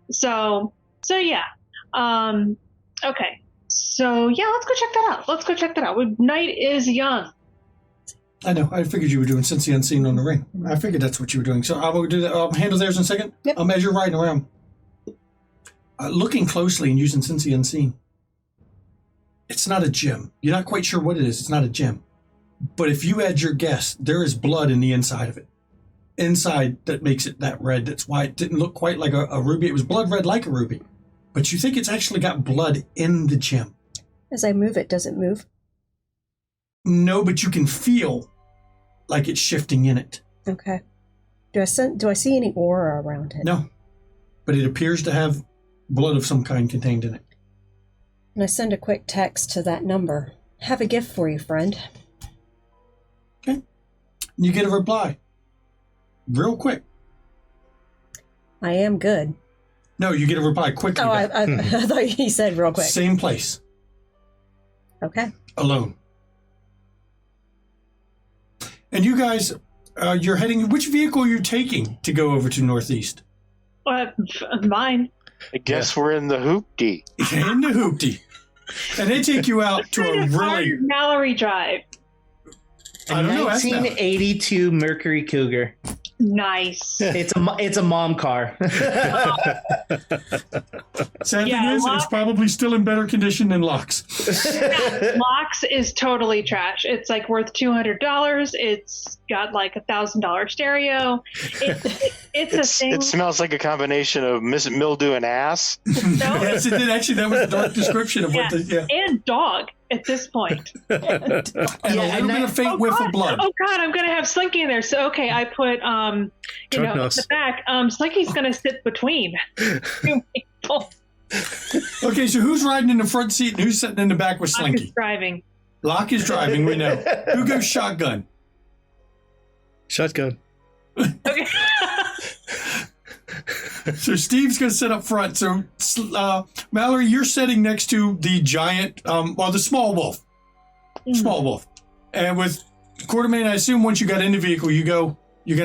So yeah. Okay. So yeah, let's go check that out. Night is young. I know. I figured you were doing Sense the Unseen on the ring. I figured that's what you were doing. So I will do that. I'll handle theirs in a second. Yep. As you're riding around, looking closely and using Sense the Unseen, it's not a gem. You're not quite sure what it is. It's not a gem. But if you had your guess, there is blood in the inside of it. Inside that makes it that red. That's why it didn't look quite like a ruby. It was blood red like a ruby. But you think it's actually got blood in the gem. As I move it, does it move? No, but you can feel like it's shifting in it. Okay. Do I see any aura around it? No, but it appears to have blood of some kind contained in it. And I send a quick text to that number. Have a gift for you, friend. Okay. You get a reply. Real quick. I am good. No, you get a reply quickly. Oh, I thought he said real quick. Same place. Okay. Alone. And you guys, you're heading, which vehicle are you taking to go over to Northeast? Mine. I guess we're in the hoopty. In the hoopty. And they take you out to a really... Mallory Drive. I don't know. Ask them. 1982 Mercury Cougar. Nice. It's a mom car. Sad thing is, it's probably still in better condition than Locke's. Locke's is totally trash. It's like worth $200. It's got like $1,000 stereo. It's a thing. It smells like a combination of mildew and ass. Yes, it did. Actually, that was a dark description of what the... Yeah. And dog at this point. And a little bit of faint whiff of blood. Oh God, I'm gonna have Slinky in there. So okay, I put in the back. Slinky's gonna sit between two people. Okay, so who's riding in the front seat and who's sitting in the back with Locke Slinky? is driving. Locke is driving, we know. Who goes shotgun? Shotgun. Okay. So Steve's going to sit up front. So, Mallory, you're sitting next to the giant, the small wolf. Small wolf. And with Quartermain, I assume once you got in the vehicle, you're going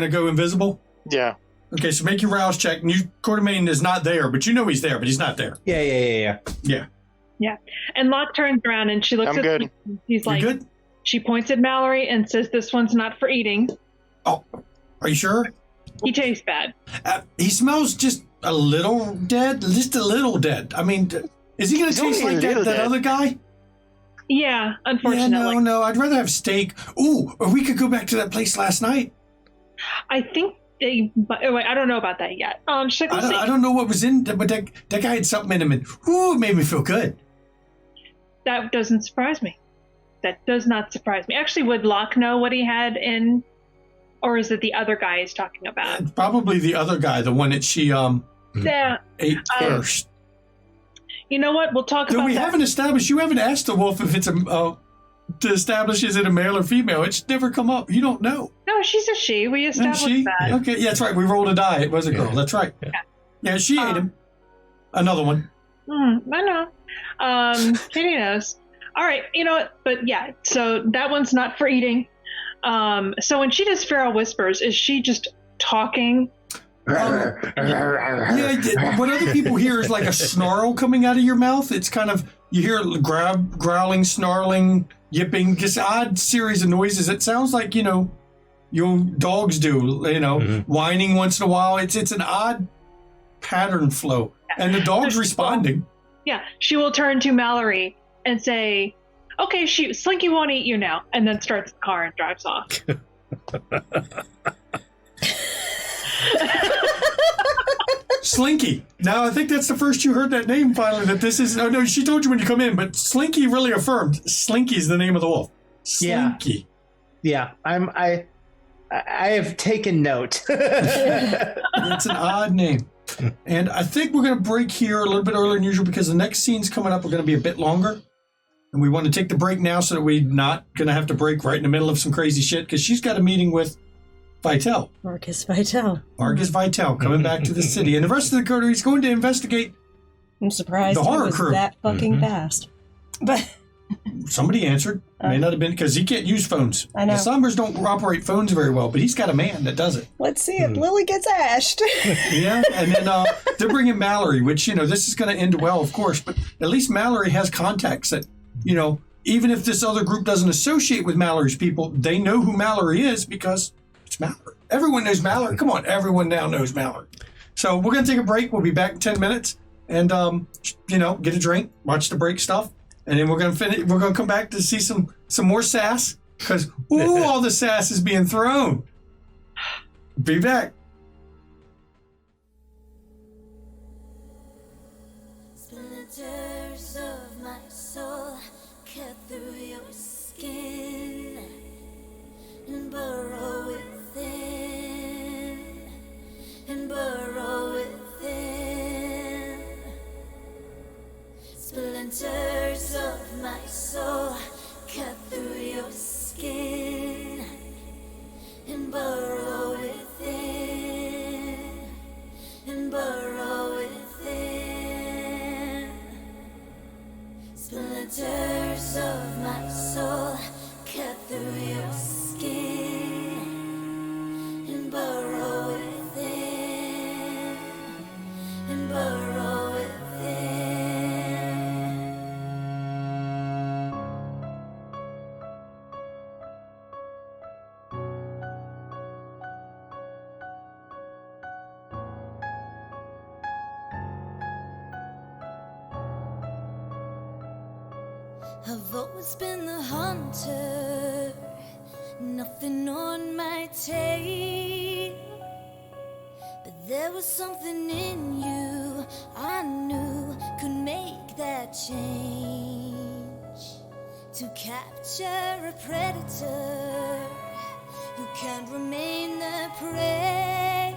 to go invisible? Yeah. Okay, so make your rouse check. And Quartermain is not there, but you know he's there, but he's not there. Yeah. Yeah. And Locke turns around and she looks I'm at good. me. He's You like, good? she points at Mallory and says, "This one's not for eating." Oh, are you sure? He tastes bad. He smells just a little dead. Just a little dead. I mean, is he going to He's only taste a like little that dead. other guy? Yeah, unfortunately. Yeah, no. I'd rather have steak. Ooh, or we could go back to that place last night. I think but wait, I don't know about that yet. She's like, we'll see. I don't know what was in, but that guy had something in him, and ooh, it made me feel good. That doesn't surprise me. That does not surprise me. Actually, would Locke know what he had in, or is it the other guy he's talking about? It's probably the other guy, the one that she Yeah. ate first. You know what? We'll talk Though about we that. haven't established. You haven't asked the wolf if it's to establish is it a male or female. It's never come up. You don't know. No, she's a she. We And established she? that. Okay, yeah, that's right. We rolled a die. It was a girl. That's right. Yeah, she ate him. Another one. I know. Katie knows. All right, you know what? But yeah, so that one's not for eating. So when she does feral whispers, is she just talking? Yeah, what other people hear is like a snarl coming out of your mouth. It's kind of, you hear growling, snarling, yipping, just odd series of noises. It sounds like, your dogs do, whining once in a while. It's an odd pattern flow. And the dog's responding. Yeah, she will turn to Mallory and say, "Okay, Slinky won't eat you now," and then starts the car and drives off. Slinky. Now, I think that's the first you heard that name finally, that this is, oh no, she told you when you come in, but Slinky really affirmed Slinky is the name of the wolf. Slinky. Yeah. I have taken note. It's an odd name. And I think we're going to break here a little bit earlier than usual because the next scenes coming up are going to be a bit longer. And we want to take the break now so that we're not going to have to break right in the middle of some crazy shit because she's got a meeting with Vitel. Marcus Vitel. Marcus Vitel coming back to the city. And the rest of the Coterie is going to investigate. I'm surprised The horror it was crew. that fucking fast. But Somebody answered. May not have been because he can't use phones. I know. The Sombers don't operate phones very well, but he's got a man that does it. let's see if Lily gets ashed. Yeah, and then they're bringing Mallory, which, this is going to end well, of course, but at least Mallory has contacts that, even if this other group doesn't associate with Mallory's people, they know who Mallory is because it's Mallory. Everyone knows Mallory. Come on, everyone now knows Mallory. So we're going to take a break. We'll be back in 10 minutes and, get a drink, watch the break stuff. And then we're going to finish. We're going to come back to see some more sass because, all the sass is being thrown. Be back. Splinters of my soul cut through your skin and burrow within, and burrow within. Splinters of my soul cut through your skin and burrow within, and burrow within. Splinters of my soul cut through your skin and burrow within, and burrow within. I've always been the hunter, nothing on my tail. But there was something in you I knew could make that change. To capture a predator, you can't remain the prey.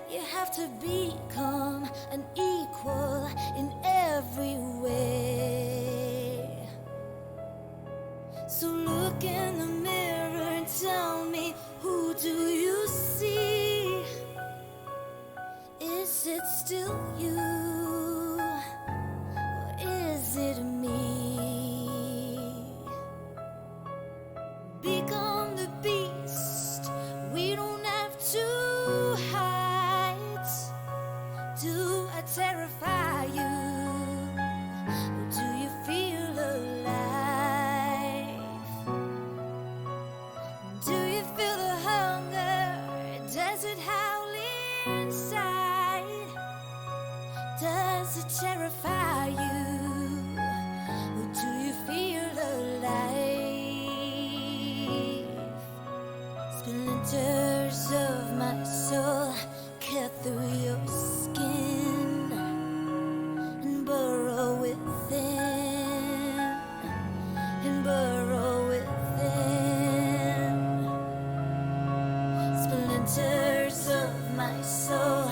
You have to become an equal in every way. So look in the mirror and tell it still you? Or is it me? Become the beast. We don't have to hide. Do I terrify you? Or do you feel alive? Do you feel the hunger? Does it howl inside? Does it terrify you? Or do you feel alive? Splinters of my soul cut through your skin and burrow within, and burrow within. Splinters of my soul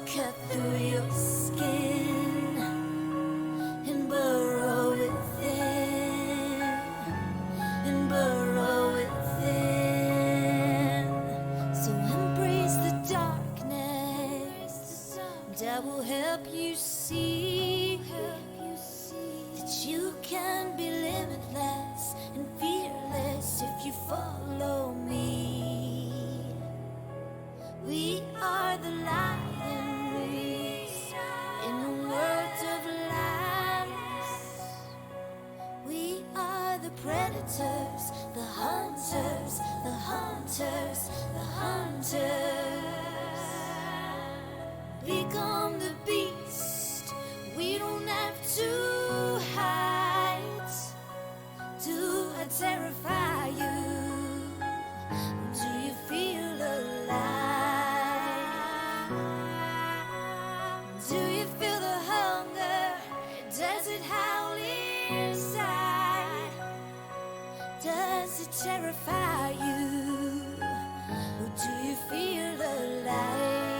cut through your skin and burrow within, and burrow within. So embrace the darkness, and I will help you see that you can be limitless and fearless if you follow me. We are the lions in a world of lies. We are the predators, the hunters, the hunters, the hunters. Become the beast. We don't have to hide. Do I terrify you? Do you feel alive? Do you feel the hunger? Does it howl inside? Does it terrify you? Or do you feel alive?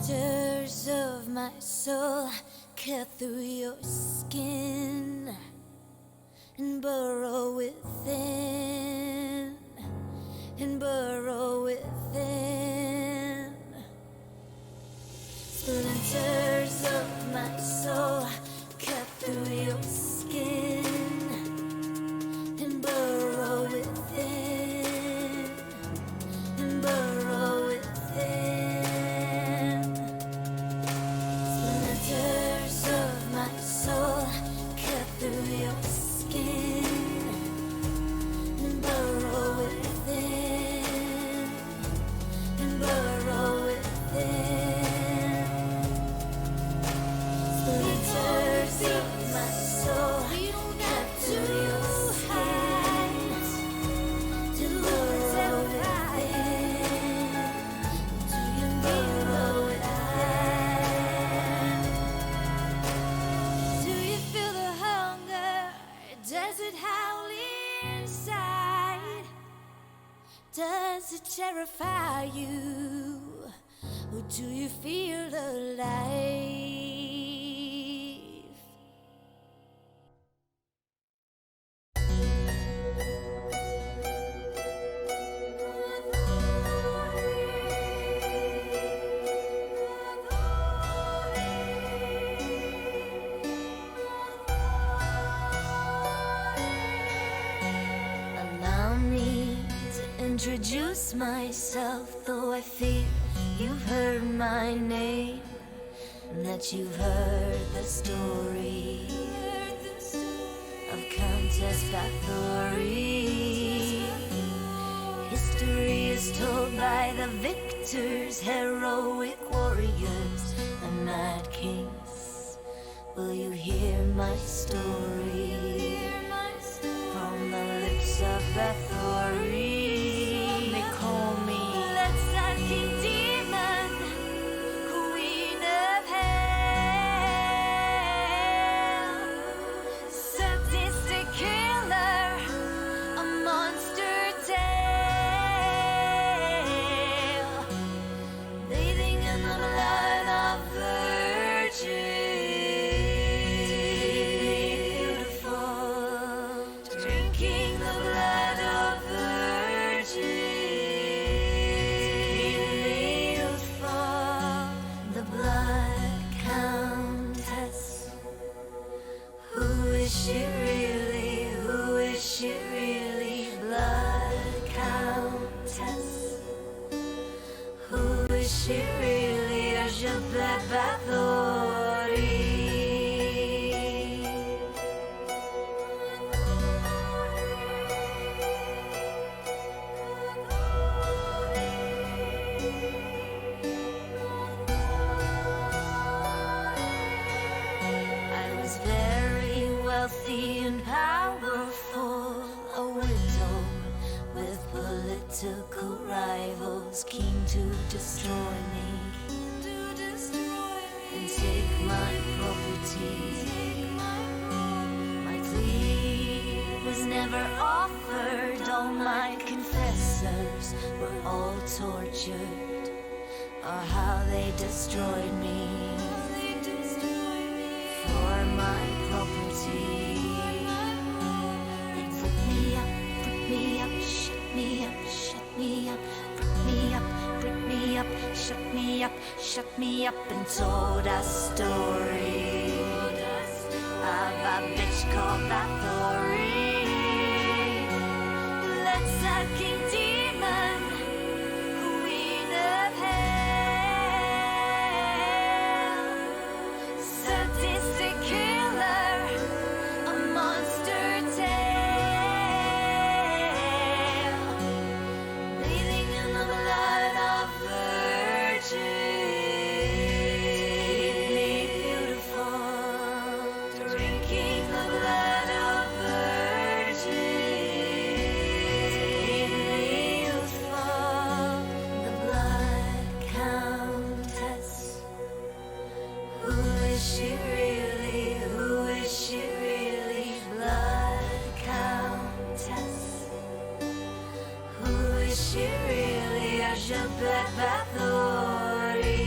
Splinters of my soul cut through your skin and burrow within, and burrow within. Splinters of my soul cut through your skin and burrow within, and burrow within. Splinters of my soul cut through your skin and burrow within, and burrow within. Splinters of my soul cut through your skin to burrow within. Do you burrow within? Do you feel the hunger? Does it howl inside? Does it terrify you? Or do you feel alive? Allow me to introduce myself, though I fear you've heard my name, and that you've heard the story of Countess Bathory. History is told by the victors, heroic warriors, and mad kings. Will you hear my story from the lips of Bathory? They call me Let's Demon, Queen of Hell, sadistic killer, a monster tale, bathing in the blood of virgins, beautiful, drinking the blood of virgins, beautiful, the blood countess. Who is she really? Who is she really? Blood countess. Who is she really? Je black Bathory. I was very wealthy and powerful, a widow with political rivals keen to destroy me and take my property. My plea was never offered, all my confessors were all tortured, or how they destroyed me for my property. They put me up, shut me up, shut me up, put me up, put me up, shut me up, shut me up, and told a story of a bitch called Bathory. Let's sucking demon, queen of hell, sadistic killer, a monster tale, bathing in the blood of virgins, beautiful, drinking the blood of virgins, beautiful, the blood countess. Who is she really? Who is she really? Blood countess. Who is she really? Je black Bathory.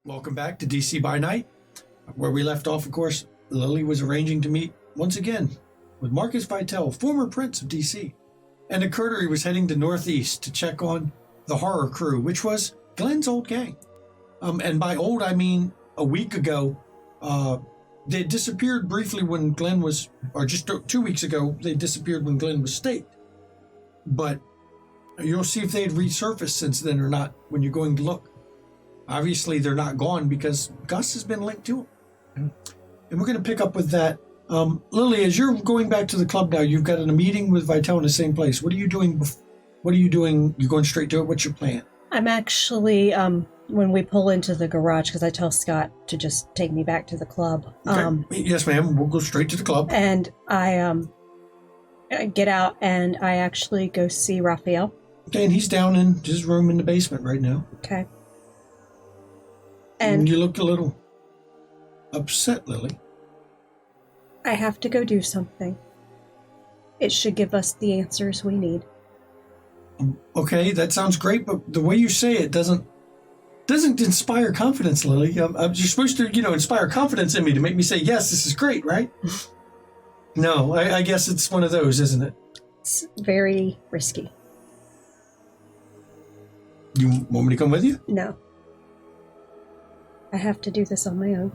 Welcome back to DC by Night. Where we left off, of course, Lily was arranging to meet once again with Marcus Vitale, former Prince of DC. And the Coterie was heading to Northeast to check on the horror crew, which was Glenn's old gang. And by old, I mean a week ago. They disappeared briefly when Glenn was, or just 2 weeks ago, they disappeared when Glenn was staked. But you'll see if they'd resurfaced since then or not when you're going to look. Obviously, they're not gone because Gus has been linked to them. And we're going to pick up with that. Lily, as you're going back to the club now, you've got a meeting with Vitale in the same place. What are you doing? What are you doing? You're going straight to it? What's your plan? I'm actually, when we pull into the garage, because I tell Scott to just take me back to the club. Okay. Yes, ma'am. We'll go straight to the club. And I get out and I actually go see Raphael. Okay, and he's down in his room in the basement right now. Okay. And And you look a little upset, Lily. I have to go do something. It should give us the answers we need. Okay, that sounds great, but the way you say it doesn't inspire confidence, Lily. You're supposed to, inspire confidence in me to make me say, yes, this is great, right? No, I guess it's one of those, isn't it? It's very risky. You want me to come with you? No. I have to do this on my own.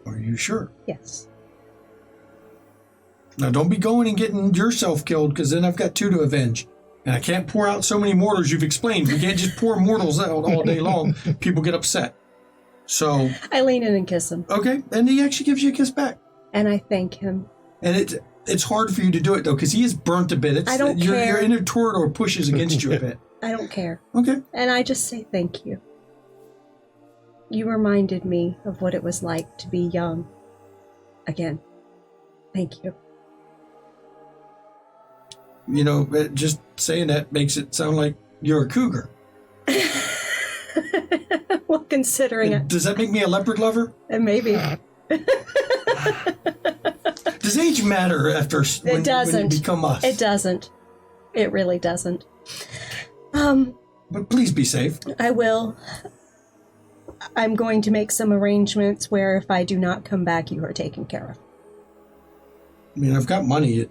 Are you sure? Yes. Now, don't be going and getting yourself killed, because then I've got 2 to avenge. And I can't pour out so many mortals you've explained. We can't just pour mortals out all day long. People get upset. So... I lean in and kiss him. Okay, and he actually gives you a kiss back. And I thank him. And it's hard for you to do it, though, because he is burnt a bit. I don't care. Your inner corridor pushes against you a bit. I don't care. Okay. And I just say thank you. You reminded me of what it was like to be young. Again. Thank you. Just saying that makes it sound like you're a cougar. Well, considering it. Does that make me a leopard lover? Maybe. Does age matter after when you become us? It doesn't. It really doesn't. But please be safe. I will. I'm going to make some arrangements where if I do not come back, you are taken care of. I mean, I've got money.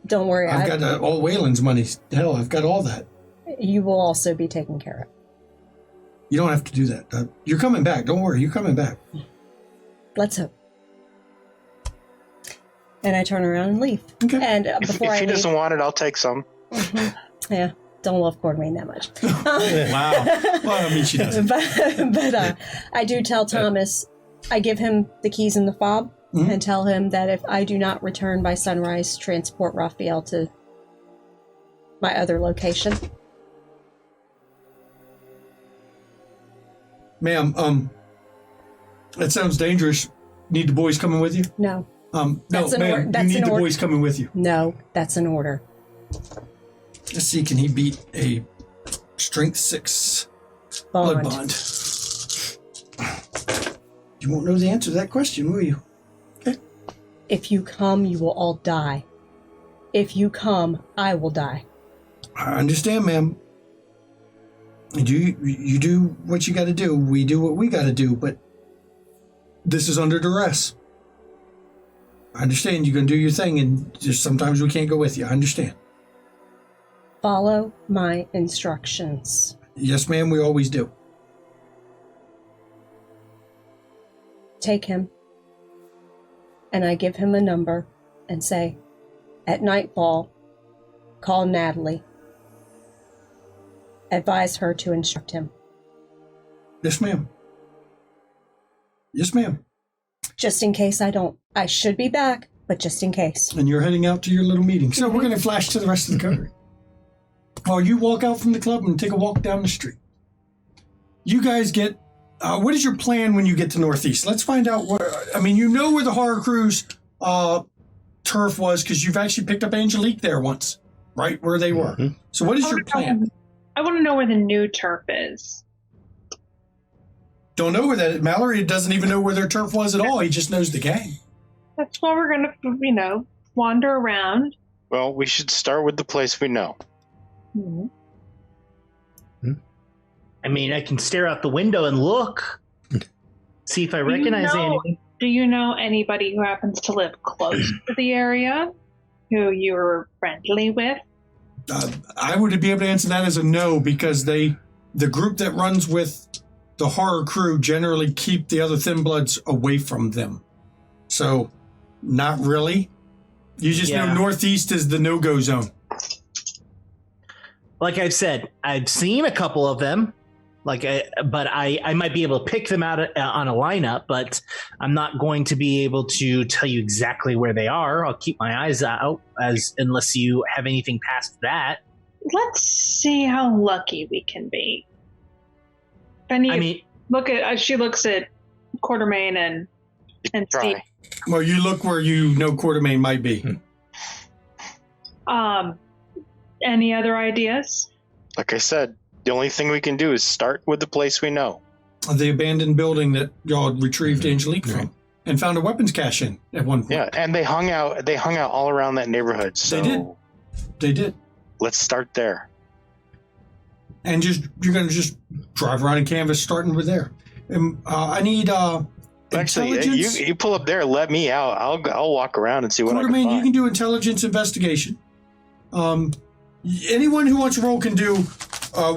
Don't worry. I've got all Waylon's money. Hell, I've got all that. You will also be taken care of. You don't have to do that. You're coming back. Don't worry. You're coming back. Let's hope. And I turn around and leave. Okay. And If he doesn't want it, I'll take some. Mm-hmm. Yeah. Don't love Coterie that much. Wow. Well, I mean, she doesn't. But I do tell Thomas, I give him the keys and the fob, and tell him that if I do not return by sunrise, transport Raphael to my other location. Ma'am, that sounds dangerous. Need the boys coming with you? No. No, ma'am, you need the boys coming with you. No, that's an order. Let's see, can he beat a strength 6 blood bond? You won't know the answer to that question, will you? Okay. If you come, you will all die. If you come, I will die. I understand, ma'am. You do what you got to do. We do what we got to do, but this is under duress. I understand you're going to do your thing, and just sometimes we can't go with you. I understand. Follow my instructions. Yes, ma'am, we always do. Take him, and I give him a number and say, at nightfall, call Natalie. Advise her to instruct him. Yes, ma'am. Yes, ma'am. Just in case I don't. I should be back, but just in case. And you're heading out to your little meeting. So we're going to flash to the rest of the coterie. While you walk out from the club and take a walk down the street. You guys get... what is your plan when you get to Northeast? Let's find out where... I mean, you know where the Horror Crew's turf was because you've actually picked up Angelique there once. Right where they were. Mm-hmm. So what is your plan? I want to know where the new turf is. Don't know where that is. Mallory doesn't even know where their turf was at all. He just knows the gang. That's why we're going to, wander around. Well, we should start with the place we know. Mm-hmm. I mean, I can stare out the window and look. See if I recognize anything. Do you know anybody who happens to live close to the area? Who you were friendly with? I would be able to answer that as a no, because the group that runs with the Horror Crew generally keep the other Thin Bloods away from them. So, not really. You just know Northeast is the no-go zone. Like I've said, I've seen a couple of them. But I might be able to pick them out on a lineup, but I'm not going to be able to tell you exactly where they are. I'll keep my eyes out unless you have anything past that. Let's see how lucky we can be. She looks at Quartermain and Steve. Well, you look where you know Quartermain might be. Any other ideas? Like I said, the only thing we can do is start with the place we know. The abandoned building that y'all retrieved Angelique from and found a weapons cache in at one point. Yeah, and they hung out all around that neighborhood. So They did. Let's start there. And you're going to just drive around and canvas starting with there. I need Actually, intelligence. you pull up there, let me out. I'll walk around and see what I can Quartermain, find. you can do intelligence investigation. Anyone who wants to roll can do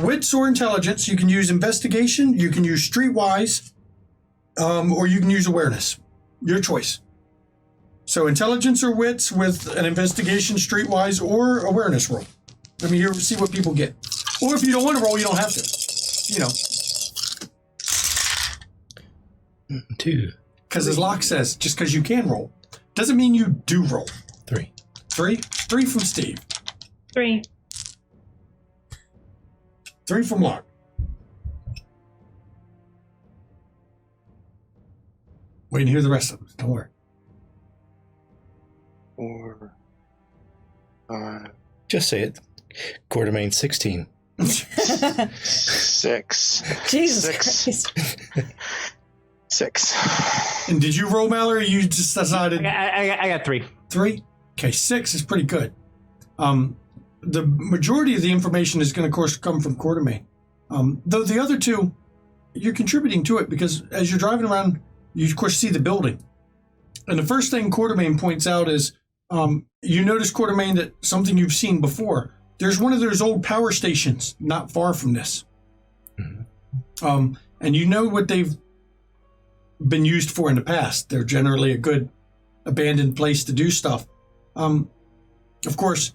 wits or intelligence. You can use investigation, you can use streetwise, or you can use awareness. Your choice. So intelligence or wits with an investigation, streetwise, or awareness roll. I mean, you see what people get. Or if you don't want to roll, you don't have to. You know. 2. Because as Locke says, just because you can roll, doesn't mean you do roll. 3. 3? 3 from Steve. 3. 3 from Locke. Wait to hear the rest of them. Don't worry. 4, 5, Just say it. Quartermain 16. 6. Jesus 6. Christ. 6. And did you roll, Mallory? Or you just decided I got 3. 3? Okay, 6 is pretty good. The majority of the information is going to, of course, come from Quartermain. Though the other two, you're contributing to it because as you're driving around, you, of course, see the building. And the first thing Quartermain points out is you notice, Quartermain, that something you've seen before. There's one of those old power stations not far from this. Mm-hmm. And you know what they've been used for in the past. They're generally a good abandoned place to do stuff. Of course,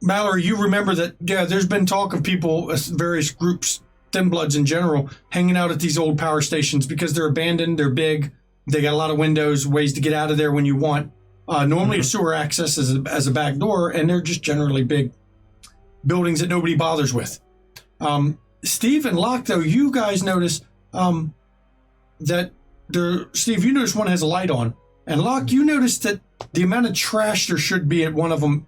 Mallory, you remember that, there's been talk of people, various groups, Thin Bloods in general, hanging out at these old power stations because they're abandoned, they're big, they got a lot of windows, ways to get out of there when you want. Normally, a sewer access as a back door, and they're just generally big buildings that nobody bothers with. Steve and Locke, though, you guys notice that Steve, you notice one has a light on, and Locke, you notice that the amount of trash there should be at one of them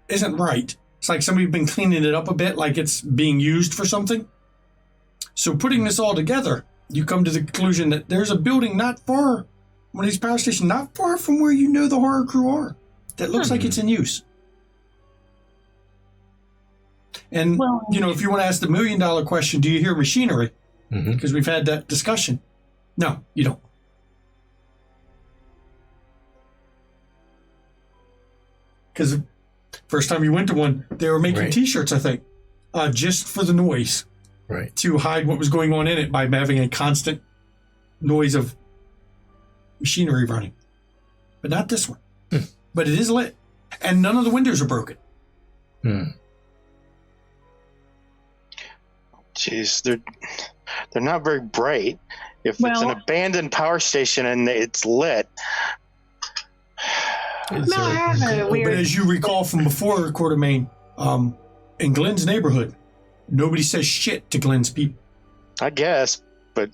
isn't right. It's like somebody's been cleaning it up a bit, like it's being used for something. So putting this all together, you come to the conclusion that there's a building not far, one of these power stations, not far from where you know the horror crew are, that looks like it's in use. And, if you want to ask the $1 million question, do you hear machinery? Because we've had that discussion. No, you don't. Because first time you went to one, they were making T-shirts, I think, just for the noise. Right. To hide what was going on in it by having a constant noise of machinery running. But not this one. But it is lit. And none of the windows are broken. Jeez, they're not very bright. If it's an abandoned power station and it's lit. No, I have a weird. But as you recall from before, Quartermain, in Glenn's neighborhood, nobody says shit to Glenn's people. I guess, but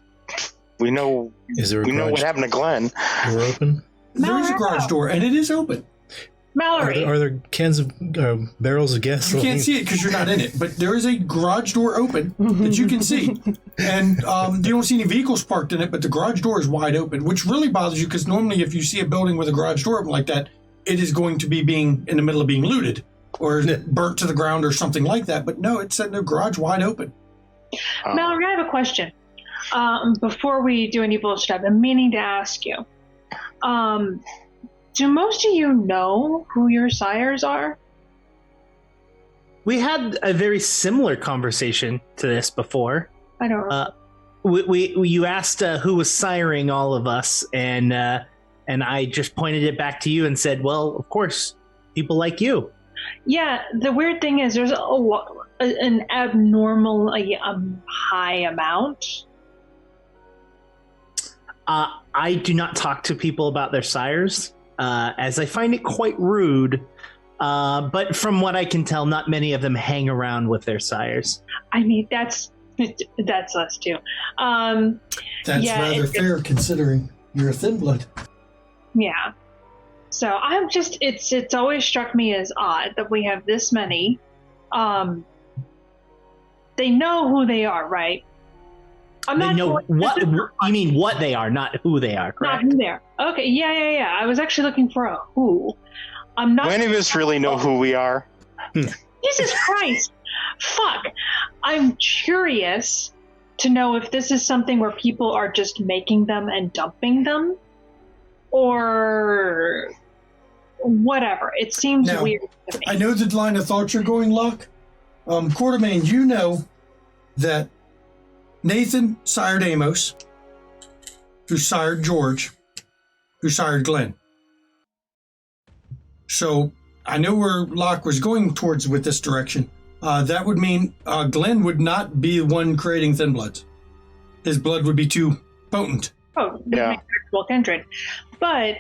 we know what happened to Glenn. Door open? There is a garage door, and it is open. Mallory. Are there cans of barrels of gas? You can't see it because you're not in it, but there is a garage door open that you can see. And you don't see any vehicles parked in it, but the garage door is wide open, which really bothers you because normally if you see a building with a garage door open like that, it is going to be in the middle of being looted or burnt to the ground or something like that. But no, it's in the garage wide open. Mallory, I have a question. Before we do any bullshit, I've been meaning to ask you. Do most of you know who your sires are? We had a very similar conversation to this before. I don't know. You asked who was siring all of us, and I just pointed it back to you and said, well, of course, people like you. Yeah, the weird thing is there's an abnormally high amount. I do not talk to people about their sires, as I find it quite rude. But from what I can tell, not many of them hang around with their sires. I mean, that's us too. That's rather fair considering you're a Thin Blood. Yeah. So I'm just, it's always struck me as odd that we have this many They know who they are, right? I'm They not know sure- what you mean. What they are, not who they are. Not Correct. who they are. Okay, yeah. I was actually looking for a who. I'm not. Do any of us really know who we are? Jesus Christ! Fuck! I'm curious to know if this is something where people are just making them and dumping them, or whatever. It seems Now, weird to me. I know the line of thought you're going, Locke. Quartermain, you know that Nathan sired Amos, who sired George, who sired Glenn. So I know where Locke was going towards with this direction. That would mean Glenn would not be the one creating Thin Bloods. His blood would be too potent. Oh, Yeah. actual kindred. But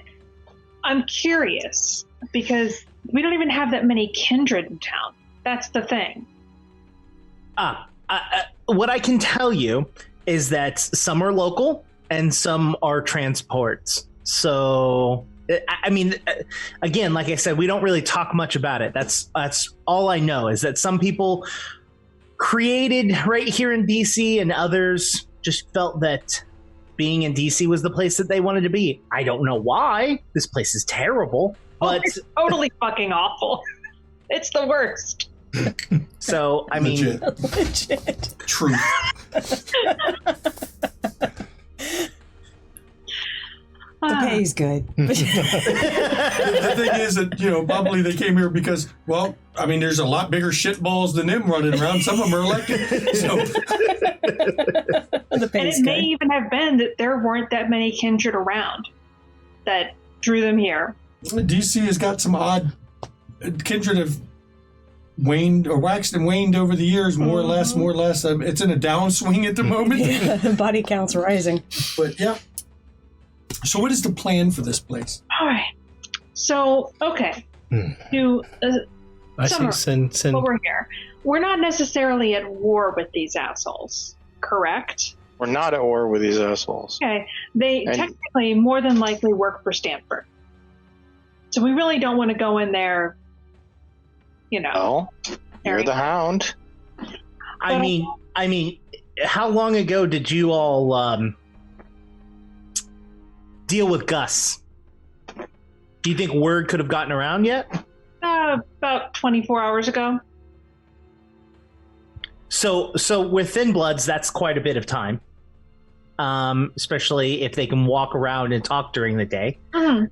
I'm curious because we don't even have that many kindred in town. That's the thing. What I can tell you is that some are local and some are transports. So, I mean, again, like I said, we don't really talk much about it. That's all I know is that some people created right here in DC and others just felt that being in DC was the place that they wanted to be. I don't know why. This place is terrible, but it's totally fucking awful. It's the worst. So, I mean, Legit. Truth. The pay's good. The thing is that, probably they came here because, well, I mean, there's a lot bigger shitballs than them running around. Some of them are elected. So. The And pay's it may good. even have been that there weren't that many kindred around that drew them here. DC has got some odd kindred have waned or waxed and waned over the years, more or less. It's in a downswing at the moment. Yeah, body count's rising. But yeah. So what is the plan for this place? All right. So, okay. To I Summer, think send. over here, we're not necessarily at war with these assholes, correct? We're not at war with these assholes. Okay. They And- technically more than likely work for Stanford. So we really don't want to go in there, Well, you're the Hound. I mean, how long ago did you all deal with Gus? Do you think word could have gotten around yet? About 24 hours ago. So with Thin Bloods, that's quite a bit of time, especially if they can walk around and talk during the day. Mhm.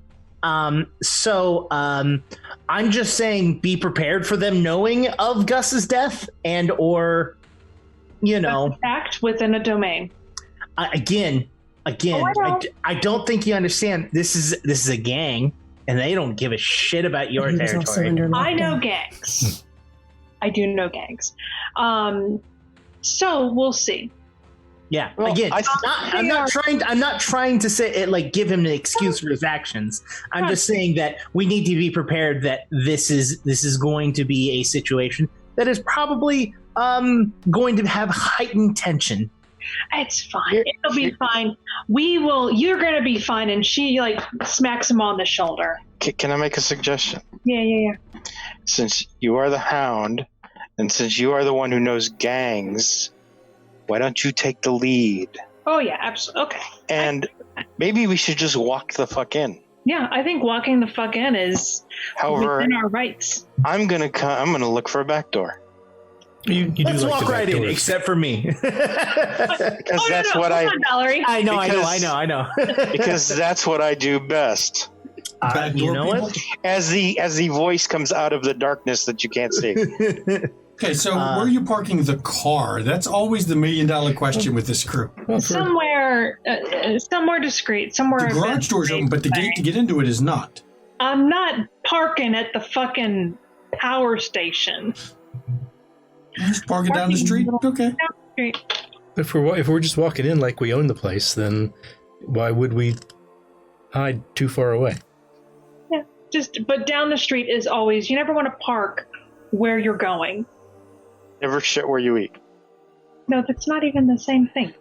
I'm just saying, be prepared for them knowing of Gus's death, and or, Act within a domain. Again, I don't think you understand. This is a gang, and they don't give a shit about your He was also territory. under I know lockdown. gangs. I do know gangs. So we'll see. Yeah. Well, Again, I- I'm not trying to say it like give him an excuse for his actions. I'm just saying that we need to be prepared that this is going to be a situation that is probably going to have heightened tension. It's fine. It'll be fine. You're going to be fine. And she smacks him on the shoulder. Can I make a suggestion? Yeah. Since you are the Hound, and since you are the one who knows gangs, why don't you take the lead? Oh yeah, absolutely. Okay. And maybe we should just walk the fuck in. Yeah, I think walking the fuck in is However, within our rights. I'm gonna look for a back door. You do Let's like walk the right back in, doors. except for me. Because that's what Come on, Valerie. I know. Because- Because that's what I do best. Back You door know people? what? As the voice comes out of the darkness that you can't see. Okay, so where are you parking the car? That's always the $1 million question with this crew. Well, Somewhere discreet. Somewhere. The garage door's open, but the gate to get into it is not. I'm not parking at the fucking power station. Just park it down the street? Okay. if we're just walking in like we own the place, then why would we hide too far away? Yeah, but down the street is always. You never want to park where you're going. Never shit where you eat. No, that's not even the same thing.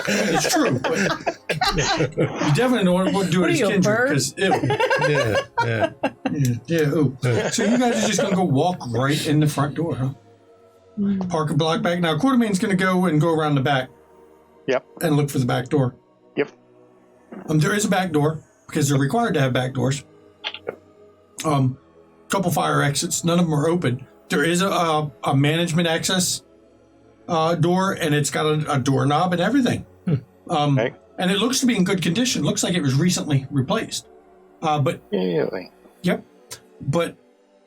It's true. But you definitely don't want to do What it are as you, a Kendrick bird? because ew. Ooh. So you guys are just gonna go walk right in the front door, huh? Park a block back. Now Quartermain's gonna go around the back. Yep. And look for the back door. Yep. There is a back door because they're required to have back doors. Couple fire exits. None of them are open. There is a management access door, and it's got a doorknob and everything. Okay. And it looks to be in good condition. Looks like it was recently replaced. But Really? Yep. But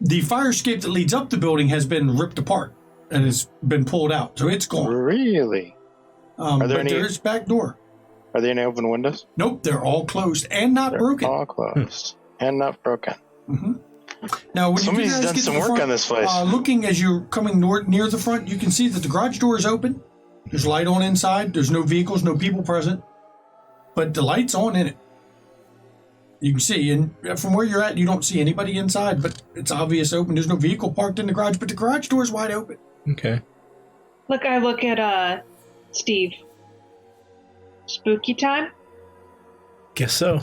the fire escape that leads up the building has been ripped apart and has been pulled out, so it's gone. Really? Are there But any- there's back door. Are there any open windows? Nope, they're all closed and not They're broken. all closed and not broken. Now, when Somebody's you guys done get to some the work front, on this place. looking as you're coming near the front, you can see that the garage door is open. There's light on inside. There's no vehicles, no people present, but the light's on in it. You can see, and from where you're at, you don't see anybody inside, but it's obvious open. There's no vehicle parked in the garage, but the garage door is wide open. Okay. I look at Steve. Spooky time? Guess so.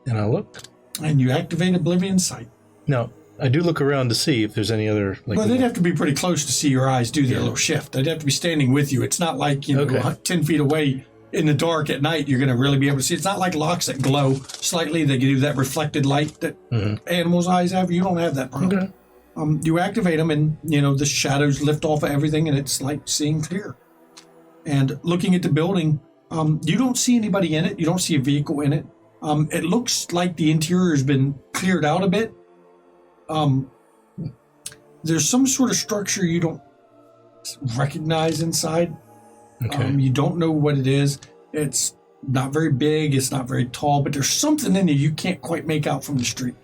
And I look. And you activate Oblivion Sight. No, I do look around to see if there's any other. Well, they'd have to be pretty close to see your eyes do their little shift. They'd have to be standing with you. It's not like, 10 feet away in the dark at night, you're going to really be able to see. It's not like locks that glow slightly. They give you that reflected light that animals' eyes have. You don't have that problem. Okay. You activate them and, the shadows lift off of everything and it's like seeing clear. And looking at the building, you don't see anybody in it. You don't see a vehicle in it. It looks like the interior has been cleared out a bit. There's some sort of structure you don't recognize inside. Okay. You don't know what it is. It's not very big. It's not very tall, but there's something in there you can't quite make out from the street.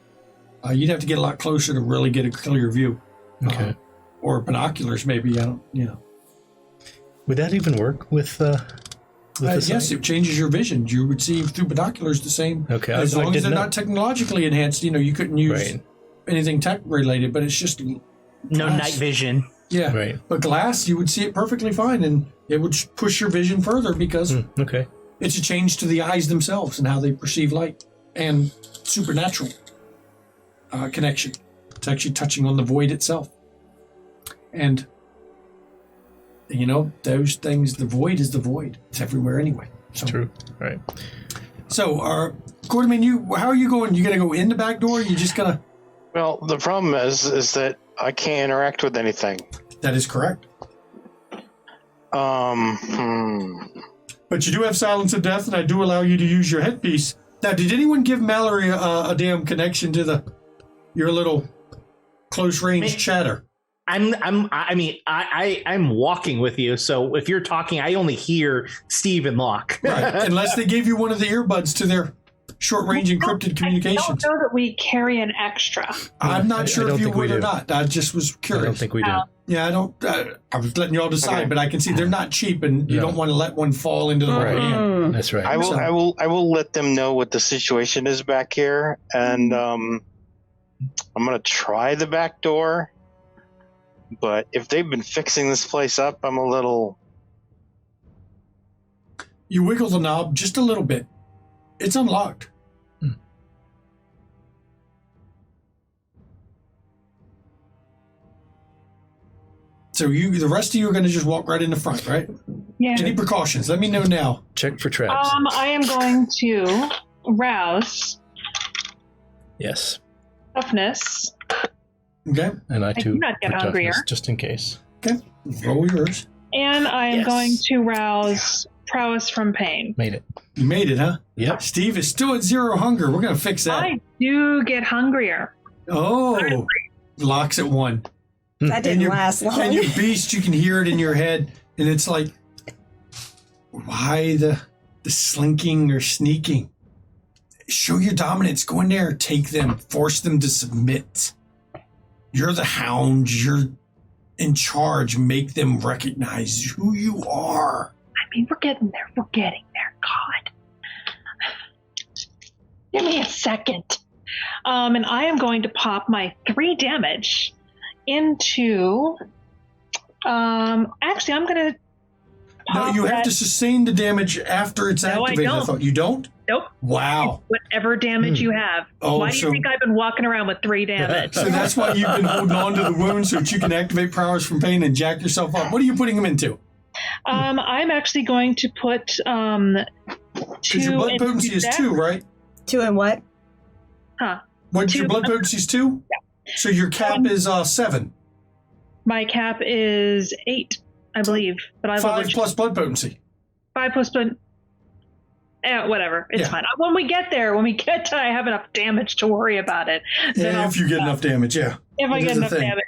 You'd have to get a lot closer to really get a clear view. Okay. Or binoculars, maybe. I don't. Would that even work with the Yes, sight? it changes your vision. You would see through binoculars the same. Okay, As I long as didn't they're know. not technologically enhanced, you couldn't use anything tech related, but it's just No glass. night vision. Yeah. Right. But glass, you would see it perfectly fine, and it would push your vision further because Okay. it's a change to the eyes themselves and how they perceive light and supernatural connection. It's actually touching on the void itself. And, those things, the void is the void. It's everywhere anyway. So, True. Right. So, Quartermain, how are you going? You going to go in the back door? Or you just going to... Well, the problem is that I can't interact with anything. That is correct. But you do have Silence of Death, and I do allow you to use your headpiece. Now, did anyone give Mallory a damn connection to your little close range chatter? I'm walking with you, so if you're talking, I only hear Steve and Locke. Right, unless they gave you one of the earbuds to their short range encrypted communications. I don't know that we carry an extra. I'm not sure don't if you think we would or do. not. I just was curious. I don't think we do. Yeah, I don't. I was letting you all decide, Okay. but I can see they're not cheap, and you No. don't want to let one fall into the wrong Right. hand. That's right. I will let them know what the situation is back here, and I'm gonna try the back door. But if they've been fixing this place up, I'm a little. You wiggle the knob just a little bit. It's unlocked. So the rest of you are going to just walk right in the front, right? Yeah. Any precautions? Let me know now. Check for traps. I am going to rouse Yes. toughness. Okay. And I too. do not get for hungrier. toughness, just in case. Okay. Roll yours. And I am Yes. going to rouse prowess from pain. Made it. You made it, huh? Yep. Steve is still at 0 hunger. We're going to fix that. I do get hungrier. Oh. Locks at 1. That didn't your- last long. And your beast, you can hear it in your head, and it's like, why the slinking or sneaking? Show your dominance. Go in there, take them, force them to submit. You're the hound. You're in charge. Make them recognize who you are. I mean, we're getting there. We're getting there. God. Give me a second. And I am going to pop my 3 damage into. Actually, I'm going to. No, you have to sustain the damage after it's activated. I thought you don't. Nope. Wow. Whatever damage you have. Oh, Why do you think I've been walking around with 3 damage? So that's why you've been holding on to the wound so that you can activate powers from pain and jack yourself up. What are you putting them into? I'm actually going to put 2. Because your blood potency is 2, right? 2 and what? Huh. What's your blood potency is 2? Yeah. So your cap is 7. My cap is 8, I believe. But I've 5 plus blood potency. 5 plus blood. Whatever. It's fine. When we get to I have enough damage to worry about it. Yeah, if you get enough damage, yeah. If I get enough damage.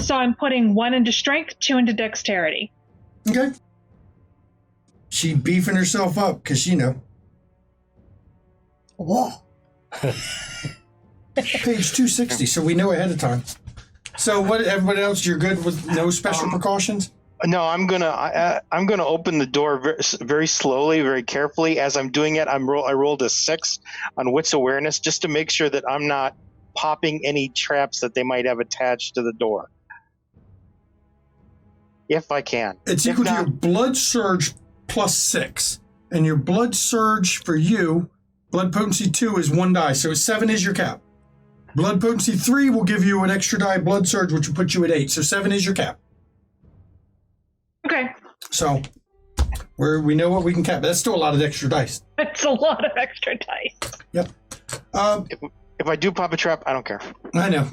So I'm putting 1 into strength, 2 into dexterity. Okay. She beefing herself up because, Whoa. Page 260, so we know ahead of time. So what? Everybody else, you're good with no special precautions? No, I'm gonna open the door very, very slowly, very carefully. As I'm doing it, I rolled a 6 on wits awareness just to make sure that I'm not popping any traps that they might have attached to the door. If I can, it's equal to your blood surge plus 6, and your blood surge for you, blood potency 2 is 1 die, so 7 is your cap. Blood potency 3 will give you an extra die blood surge, which will put you at 8, so 7 is your cap. Okay. So we know what we can cap. That's still a lot of extra dice. It's a lot of extra dice. Yep. If I do pop a trap, I don't care. I know.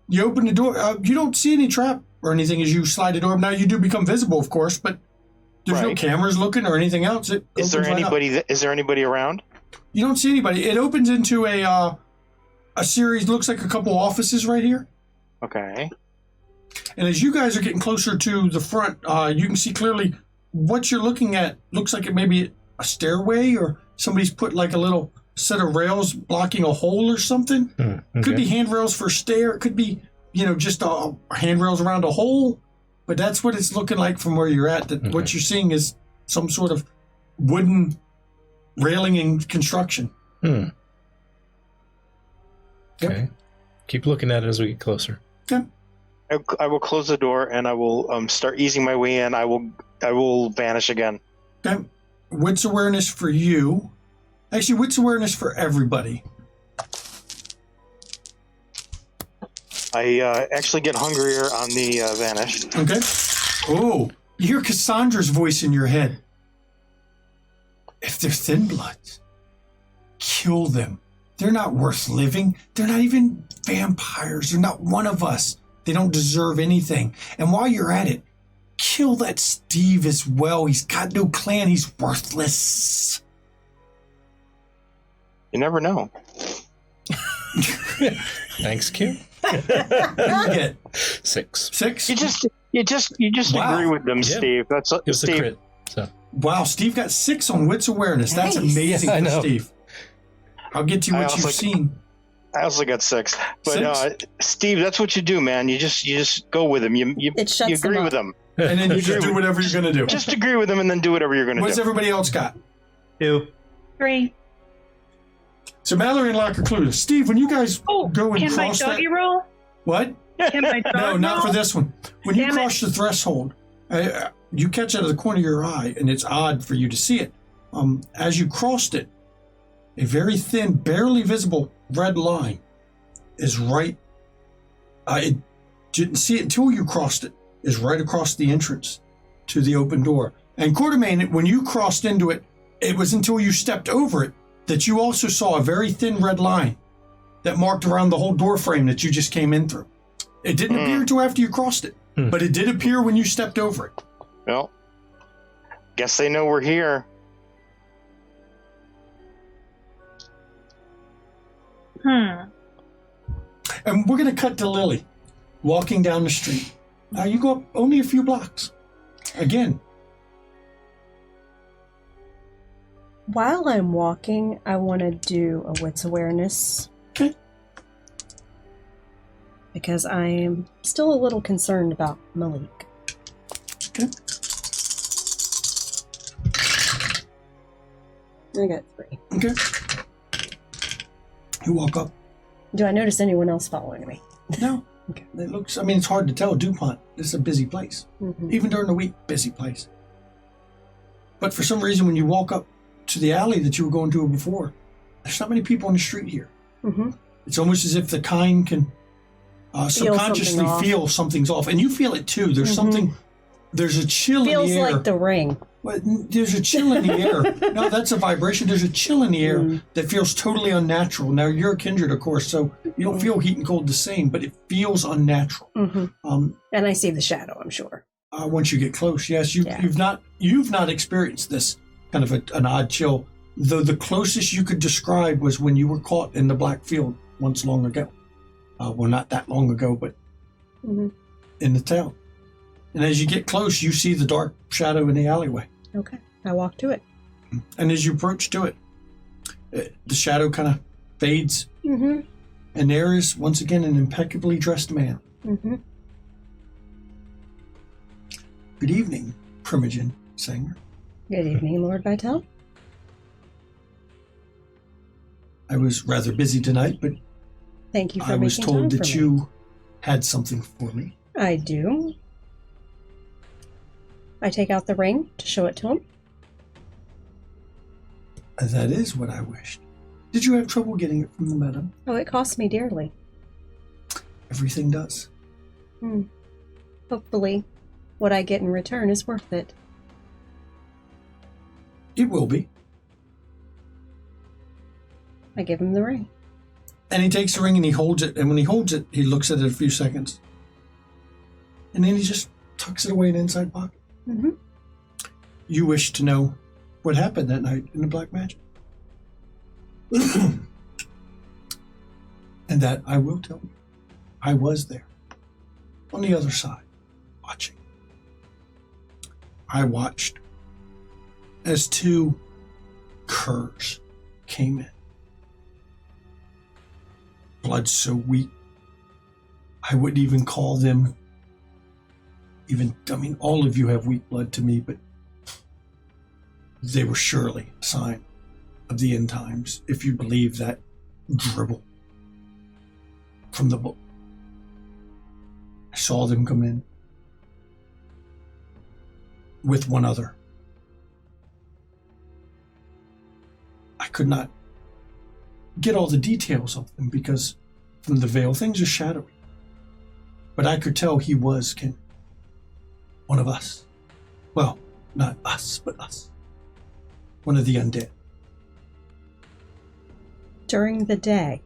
You open the door. You don't see any trap or anything as you slide the door. Now you do become visible, of course, but there's no cameras looking or anything else. Is there anybody around? You don't see anybody. It opens into a series. Looks like a couple offices right here. Okay. And as you guys are getting closer to the front, you can see clearly what you're looking at. Looks like it may be a stairway, or somebody's put like a little set of rails blocking a hole or something. Okay. Could be handrails for stair. It could be, just handrails around a hole. But that's what it's looking like from where you're at. That what you're seeing is some sort of wooden railing and construction. Okay. Yep. Keep looking at it as we get closer. Okay. I will close the door and I will start easing my way in. I will vanish again. Okay. Wits awareness for you. Actually, wits awareness for everybody. I actually get hungrier on the vanish. Okay. Oh, you hear Cassandra's voice in your head. If they're Thin Bloods, kill them. They're not worth living. They're not even vampires. They're not one of us. They don't deserve anything. And while you're at it, kill that Steve as well. He's got no clan. He's worthless. You never know. Thanks, Q. What do you get? 6. 6? You just Wow. agree with them, Steve. That's It was a Steve. crit. So. Wow, Steve got 6 on wits awareness. That's Nice. amazing Yeah, I for know. Steve. I'll get to I what you've also- seen. I also got 6. But 6? Steve, that's what you do, man. You just go with him. You It shuts you agree them with up. them. And then you just Agree do with- whatever you're going to do. Just agree with them and then do whatever you're going to What's do. everybody else got? 2. 3. So Mallory and Locke are clueless. Steve, when you guys Oh, go and can my cross that... doggy roll? What? Can my dog No, not for roll? this one. When you Damn it. cross the threshold, you catch it out of the corner of your eye, and it's odd for you to see it. As you crossed it, a very thin, barely visible red line is right. It didn't see it until you crossed it. Is right across the entrance to the open door. And Quartermain, when you crossed into it, it was until you stepped over it that you also saw a very thin red line that marked around the whole door frame that you just came in through. It didn't appear until after you crossed it, but it did appear when you stepped over it. Well, guess they know we're here. And we're going to cut to Lily walking down the street. Now you go up only a few blocks. Again. While I'm walking, I want to do a wits awareness. Okay. Because I am still a little concerned about Malik. Okay. I got 3. Okay. You walk up. Do I notice anyone else following me? No. It looks, I mean, it's hard to tell. DuPont is a busy place. Even during the week, busy place. But for some reason, when you walk up to the alley that you were going to before, there's not many people on the street here. It's almost as if the kind can subconsciously feel something's off. And you feel it too. There's something, there's a chill in the air. Feels like the ring. Well, there's a chill in the air. No, that's a vibration. There's a chill in the air that feels totally unnatural. Now, you're a kindred, of course, so you don't feel heat and cold the same, but it feels unnatural. And I see the shadow, I'm sure. Once you get close, yes, you've not experienced this kind of an odd chill. Though the closest you could describe was when you were caught in the black field once long ago. Well, not that long ago, but in the town. And as you get close, you see the dark shadow in the alleyway. Okay, I walk to it. And as you approach to it, the shadow kind of fades. And there is, once again, an impeccably dressed man. Good evening, Primogen Sanger. Good evening, Lord Vitel. I was rather busy tonight, but Thank you for I was making time told that for me. you had something for me. I do. I take out the ring to show it to him. That is what I wished. Did you have trouble getting it from the meadow? Oh, it cost me dearly. Everything does. Hopefully, what I get in return is worth it. It will be. I give him the ring. And he takes the ring and he holds it. And when he holds it, he looks at it a few seconds. And then he just tucks it away in an inside pocket. You wish to know what happened that night in the Black Magic. And that I will tell you. I was there. On the other side. Watching. I watched as two curs came in. Blood so weak, I wouldn't even call them all of you have weak blood to me, but they were surely a sign of the end times, if you believe that dribble from the book. I saw them come in with one other. I could not get all the details of them because from the veil things are shadowy. But I could tell he was one of us. Well, not us, but us. One of the undead. During the day.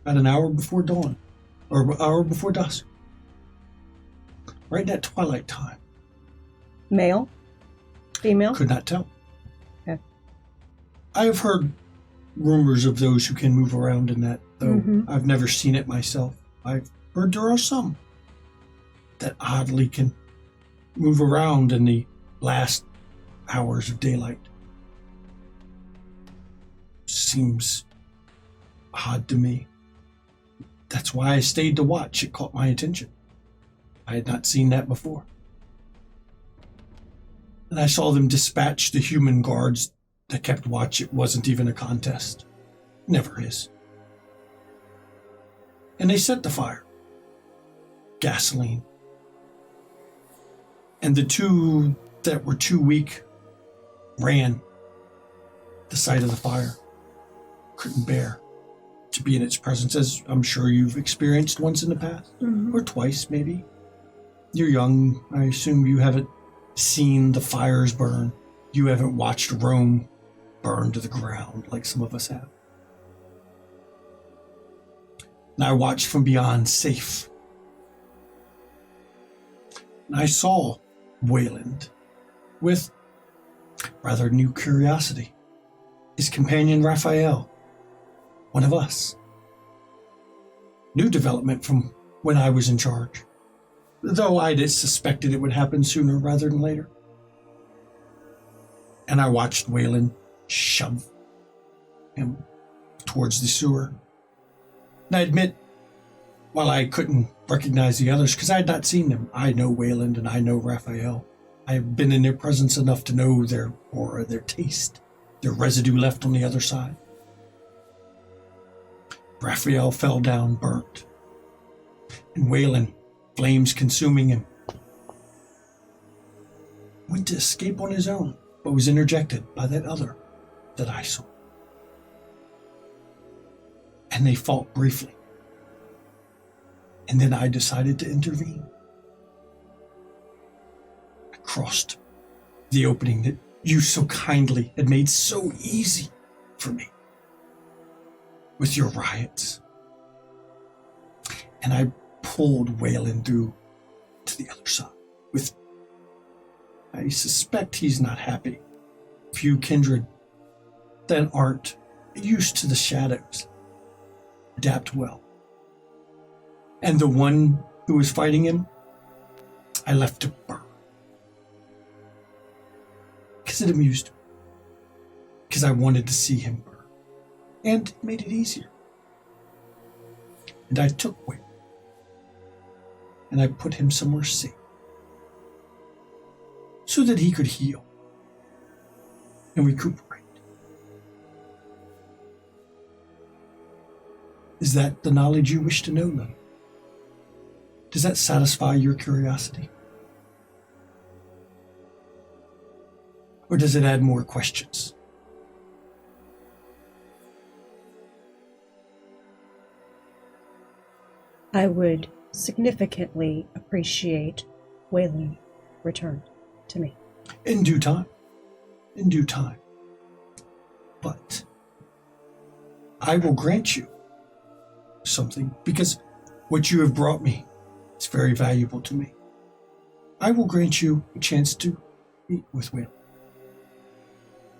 About an hour before dawn. Or an hour before dusk. Right in that twilight time. Male? Female? Could not tell. Okay. I have heard rumors of those who can move around in that, though I've never seen it myself. I've heard there are some that oddly can move around in the last hours of daylight. Seems odd to me. That's why I stayed to watch. It caught my attention. I had not seen that before. And I saw them dispatch the human guards that kept watch. It wasn't even a contest. Never is. And they set the fire. Gasoline. And the two that were too weak ran the sight of the fire. Couldn't bear to be in its presence, as I'm sure you've experienced once in the past. Or twice, maybe. You're young. I assume you haven't seen the fires burn. You haven't watched Rome burn to the ground like some of us have. And I watched from beyond, safe. And I saw Wayland with rather new curiosity. His companion Raphael, one of us. New development from when I was in charge. Though I'd suspected it would happen sooner rather than later. And I watched Wayland shove him towards the sewer. And I admit, while I couldn't recognize the others, because I had not seen them, I know Wayland and I know Raphael. I have been in their presence enough to know their aura, their taste, their residue left on the other side. Raphael fell down burnt. and Waylon, flames consuming him, went to escape on his own, but was interjected by that other that I saw. And they fought briefly. And then I decided to intervene. I crossed the opening that you so kindly had made so easy for me with your riots. And I pulled Waylon through to the other side with, I suspect he's not happy. Few kindred that aren't used to the shadows adapt well. And the one who was fighting him, I left to burn. Because it amused me. Because I wanted to see him burn. And it made it easier. And I took Waylon. And I put him somewhere safe. So that he could heal. And recuperate. Is that the knowledge you wish to know, Lily? Does that satisfy your curiosity? Or does it add more questions? I would significantly appreciate Waylon returned to me. In due time. In due time. But I will grant you something, because what you have brought me is very valuable to me. I will grant you a chance to meet with Waylon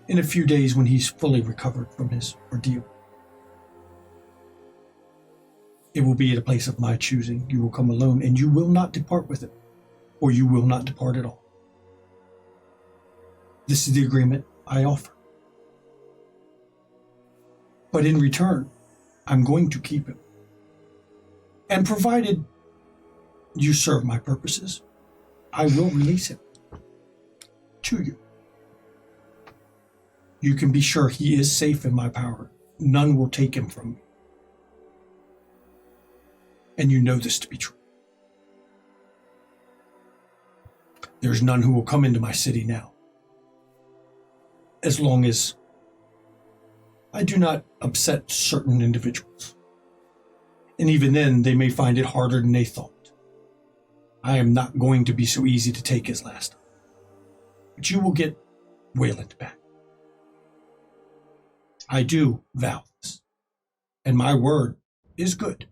in a few days when he's fully recovered from his ordeal. It will be at a place of my choosing. You will come alone, and you will not depart with it, or you will not depart at all. This is the agreement I offer. But in return, I'm going to keep him. And provided you serve my purposes, I will release him to you. You can be sure he is safe in my power. None will take him from me. And you know this to be true. There's none who will come into my city now, as long as I do not upset certain individuals. And even then, they may find it harder than they thought. I am not going to be so easy to take as last time. But you will get Waylon back. I do vow this, and my word is good.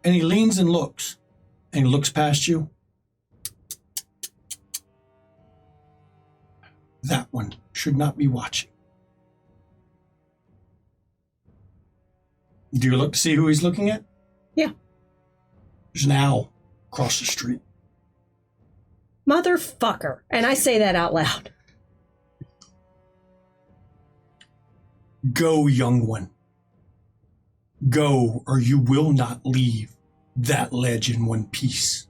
And he leans and looks past you. That one should not be watching. Do you look to see who he's looking at? Yeah. There's an owl across the street. Motherfucker. And I say that out loud. Go, young one. Go, or you will not leave that ledge in one piece.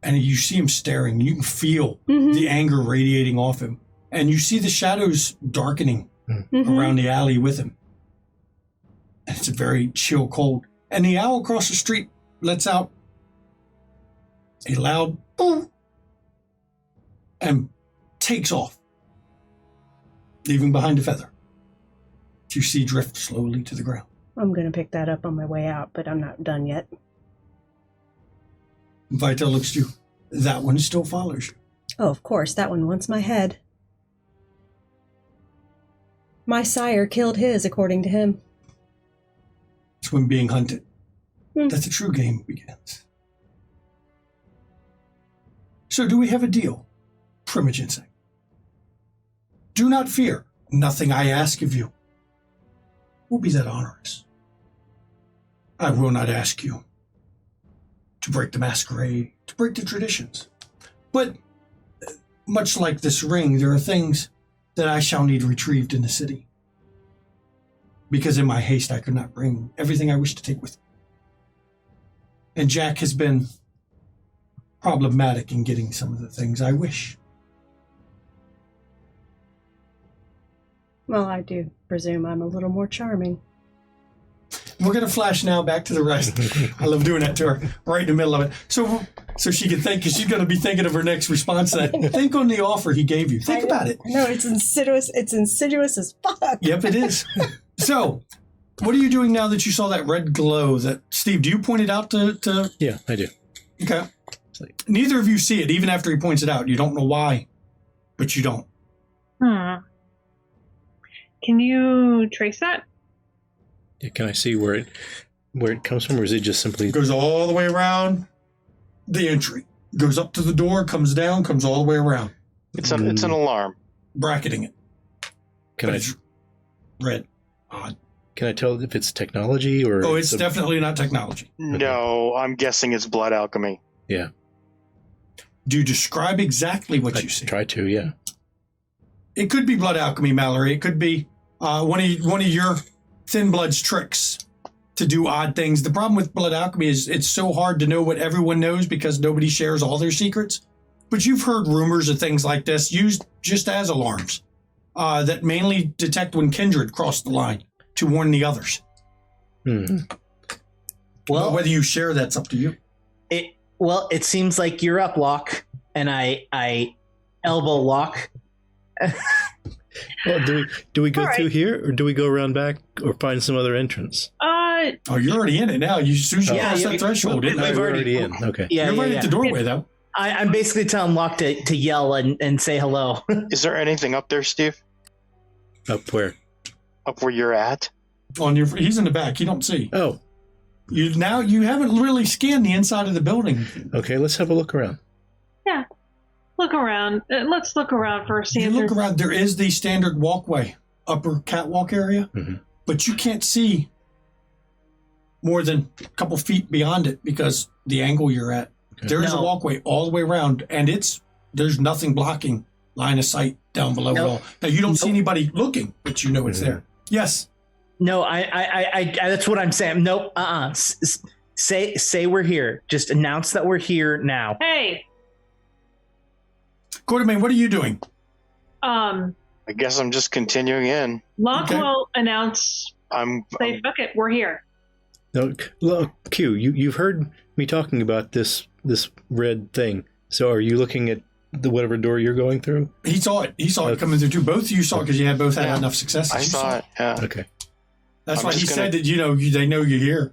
And you see him staring. You can feel the anger radiating off him. And you see the shadows darkening around the alley with him. And it's a very chill cold. And the owl across the street lets out a loud boom and takes off, leaving behind a feather you see drift slowly to the ground. I'm going to pick that up on my way out, but I'm not done yet. Vita looks to you. That one still follows you. Oh, of course, that one wants my head. My sire killed his, according to him. It's when being hunted that the true game begins. So do we have a deal, Primogen? Do not fear. Nothing I ask of you will be that onerous. I will not ask you to break the masquerade, to break the traditions. But much like this ring, there are things that I shall need retrieved in the city. Because in my haste, I could not bring everything I wish to take with me. And Jack has been problematic in getting some of the things I wish. Well, I do presume I'm a little more charming. We're going to flash now back to the rest. I love doing that to her, right in the middle of it. So she can think, because she's going to be thinking of her next response to that. Think on the offer he gave you. Think about it. No, it's insidious. It's insidious as fuck. Yep, it is. So, what are you doing now that you saw that red glow? That Steve, do you point it out to? Yeah, I do. Okay. Neither of you see it, even after he points it out. You don't know why, but you don't. Can you trace that? Yeah, can I see where it comes from, or is it just simply? It goes all the way around the entry. Goes up to the door, comes down, comes all the way around. It's an alarm. Bracketing it. Can It's red. Odd. Can I tell if it's technology or? Oh, it's definitely not technology. No, I'm guessing it's blood alchemy. Yeah. Do you describe exactly what you see? Try to, yeah. It could be blood alchemy, Mallory. It could be one of your Thin Blood's tricks to do odd things. The problem with blood alchemy is it's so hard to know what everyone knows because nobody shares all their secrets. But you've heard rumors of things like this used just as alarms that mainly detect when kindred cross the line to warn the others. Well, but whether you share, that's up to you. It seems like you're up, Locke, and I elbow Locke. Well, do we go All through right. here, or do we go around back, or find some other entrance? Oh, you're already in it now. You as soon as you cross that threshold, We're already in. Okay. Yeah, you're right at the doorway, though. I'm basically telling Locke to yell and say hello. Is there anything up there, Steve? Up where? Up where you're at? He's in the back. You don't see. Oh. You haven't really scanned the inside of the building. Okay, let's have a look around. Yeah. Look around. Let's look around first. You look around. There is the standard walkway, upper catwalk area, but you can't see more than a couple feet beyond it because the angle you're at. Okay. There is a walkway all the way around, and there's nothing blocking line of sight down below at all. Now you don't see anybody looking, but you know it's there. Yes. No, I that's what I'm saying. Nope. Say we're here. Just announce that we're here now. Hey. Coterie, what are you doing? I guess I'm just continuing in. Locke will announce. Say, fuck it, we're here. No, look, Q, you've heard me talking about this red thing. So are you looking at the whatever door you're going through? He saw it. He saw it coming through too. Both of you saw it because you had both had enough success. I saw it. Yeah. Okay. That's why he said that. They know you're here.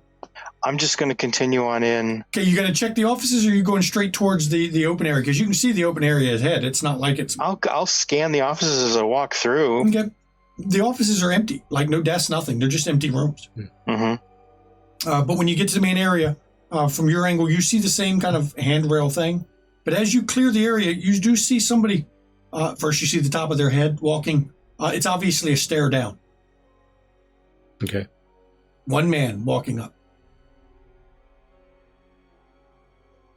I'm just going to continue on in. Okay, you going to check the offices, or are you going straight towards the open area? Because you can see the open area ahead. It's not like it's. I'll scan the offices as I walk through. Okay. The offices are empty, like no desks, nothing. They're just empty rooms. But when you get to the main area, from your angle, you see the same kind of handrail thing. But as you clear the area, you do see somebody. First, you see the top of their head walking. It's obviously a stair down. Okay. One man walking up.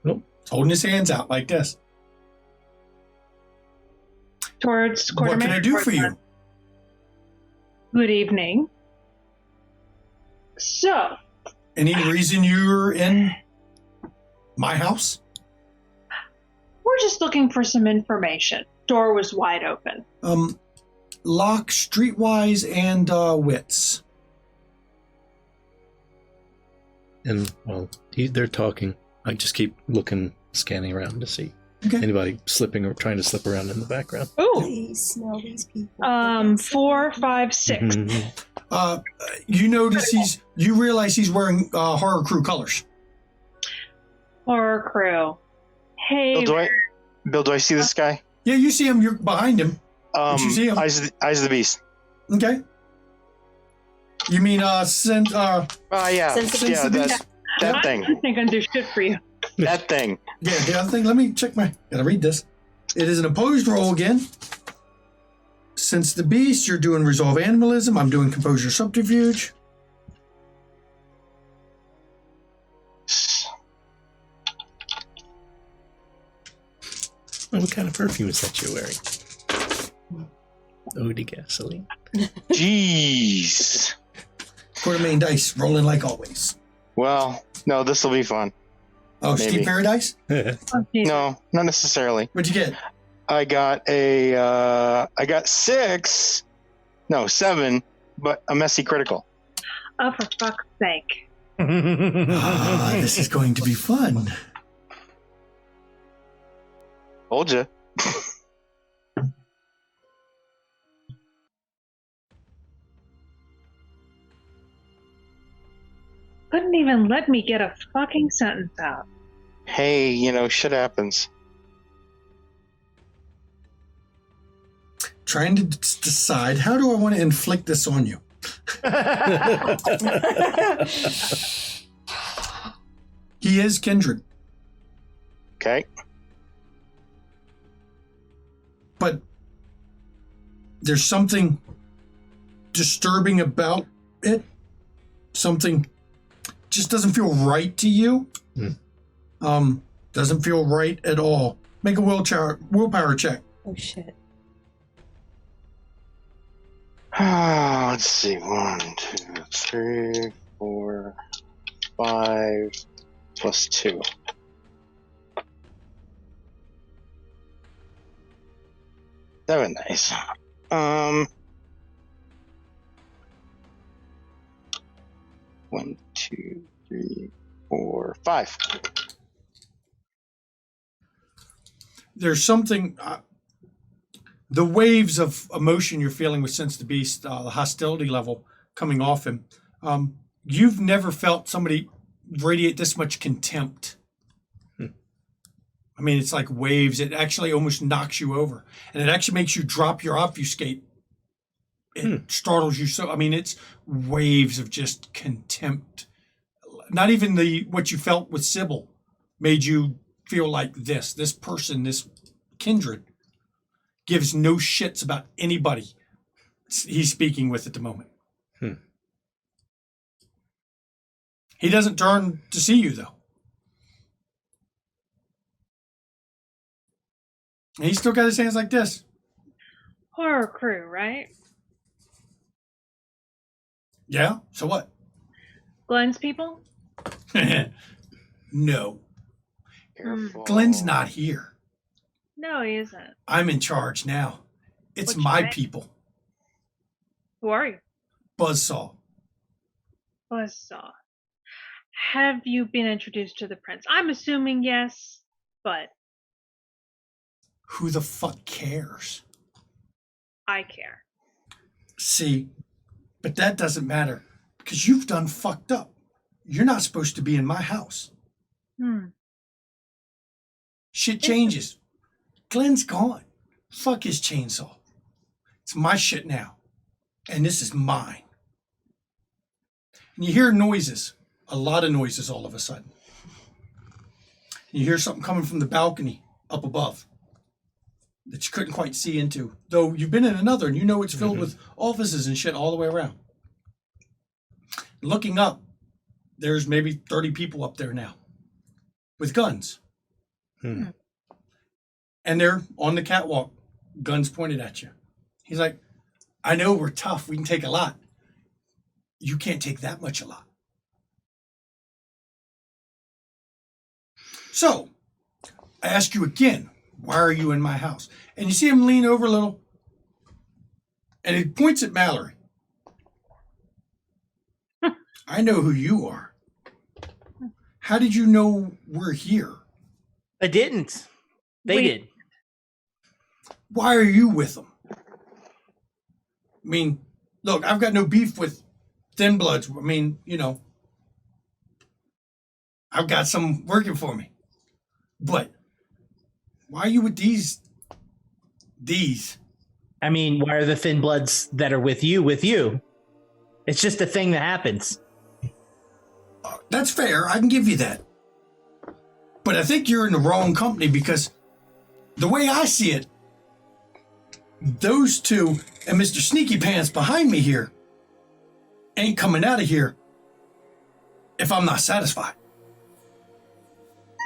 Nope. Holding his hands out like this. Towards What can I do for you? Good evening. So. Any reason you're in my house? We're just looking for some information. Door was wide open. Lock, streetwise, and wits. And well, they're talking. I just keep scanning around to see anybody slipping or trying to slip around in the background. Ooh. Please smell these people. 4, 5, 6. You realize he's wearing horror crew colors. Horror crew. Hey. Bill, do I see this guy? Yeah, you see him. You're behind him. You see him. Eyes of the Beast. Okay. You mean yeah. Sense Yeah, that thing. I think I do shit for you. That thing. Yeah, the other thing. Let me check gotta read this. It is an opposed roll again. Since the Beast, you're doing resolve animalism. I'm doing composure subterfuge. What kind of perfume is that you're wearing? Eau de gasoline. Jeez. Quarter dice, rolling like always. Well, no, this will be fun. Oh, Maybe. Steve Paradise? No, not necessarily. What'd you get? I got 6 No, 7, but a messy critical. Oh, for fuck's sake. This is going to be fun. Told ya. Couldn't even let me get a fucking sentence out. Hey, shit happens. Trying to decide, how do I want to inflict this on you? He is kindred. Okay. But there's something disturbing about it. Something just doesn't feel right to you. Doesn't feel right at all. Make a willpower check. Oh shit. Let's see. 1, 2, 3, 4, 5, plus 2. That was nice. 1, 2, 3, 4, 5. There's something, the waves of emotion you're feeling with Sense the Beast, the hostility level coming off him. You've never felt somebody radiate this much contempt. I mean, it's like waves. It actually almost knocks you over, and it actually makes you drop your obfuscate. It startles you so. I mean, it's waves of just contempt. Not even what you felt with Sybil made you feel like this person, this kindred, gives no shits about anybody he's speaking with at the moment. He doesn't turn to see you, though. And he's still got his hands like this. Horror crew, right? Yeah? So what? Glenn's people? No. Careful. Glenn's not here. No, he isn't. I'm in charge now. It's What's your my name? people. Who are you? Buzzsaw. Buzzsaw. Have you been introduced to the prince? I'm assuming yes, but Who the fuck cares? I care. See, but that doesn't matter because you've done fucked up. You're not supposed to be in my house. Shit changes. Glenn's gone. Fuck his chainsaw. It's my shit now. And this is mine. And you hear noises, a lot of noises all of a sudden. You hear something coming from the balcony up above that you couldn't quite see into. Though you've been in another and you know it's filled with offices and shit all the way around. Looking up, there's maybe 30 people up there now with guns. And they're on the catwalk, guns pointed at you. He's like, I know we're tough. We can take a lot. You can't take that much a lot. So, I ask you again, why are you in my house? And you see him lean over a little, and he points at Mallory. I know who you are. How did you know we're here? I didn't. They did. Why are you with them? I mean, look, I've got no beef with Thin Bloods. I mean, I've got some working for me. But why are you with these? I mean, why are the Thin Bloods that are with you? It's just a thing that happens. That's fair. I can give you that. But I think you're in the wrong company because the way I see it, those two and Mr. Sneaky Pants behind me here ain't coming out of here if I'm not satisfied.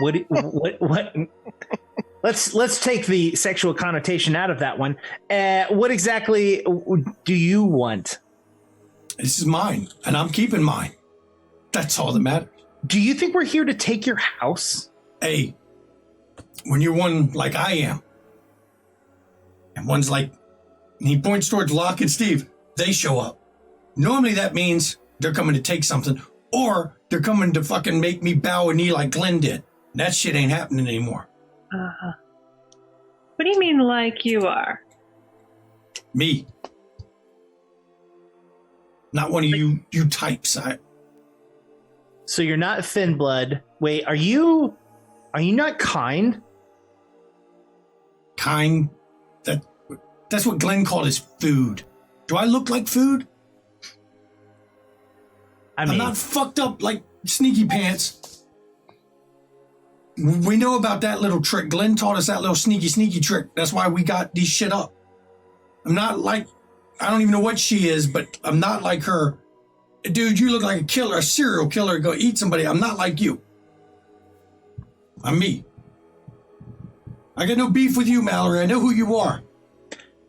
What? Let's take the sexual connotation out of that one. What exactly do you want? This is mine, and I'm keeping mine. That's all that matters. Do you think we're here to take your house? Hey, when you're one like I am, and one's like, and he points towards Locke and Steve, they show up. Normally that means they're coming to take something, or they're coming to fucking make me bow a knee like Glenn did. That shit ain't happening anymore. Uh-huh. What do you mean like you are? Me. Not one of you types. So you're not Thin Blood. Wait, are you not kind? Kind? That's what Glenn called his food. Do I look like food? I'm not fucked up like Sneaky Pants. We know about that little trick. Glenn taught us that little sneaky trick. That's why we got these shit up. I'm not like, I don't even know what she is, but I'm not like her. Dude, you look like a killer, a serial killer. Go eat somebody. I'm not like you. I'm me. I got no beef with you, Mallory. I know who you are.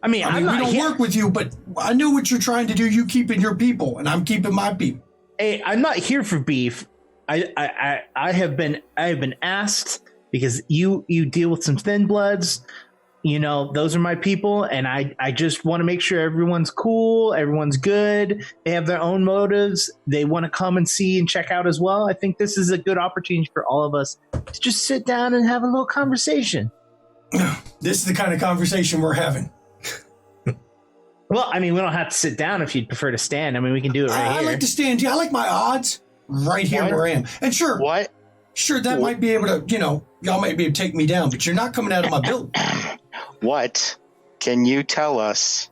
I mean, we don't work with you, but I know what you're trying to do. You keeping your people, and I'm keeping my people. Hey, I'm not here for beef. I have been asked because you deal with some Thin Bloods. You know, those are my people, and I just want to make sure everyone's cool, everyone's good. They have their own motives. They want to come and see and check out as well. I think this is a good opportunity for all of us to just sit down and have a little conversation. This is the kind of conversation we're having. Well, I mean, we don't have to sit down if you'd prefer to stand. I mean, we can do it right here. I like to stand. Yeah, I like my odds right here where I am. And sure, that might be able to, y'all might be able to take me down, but you're not coming out of my building. What can you tell us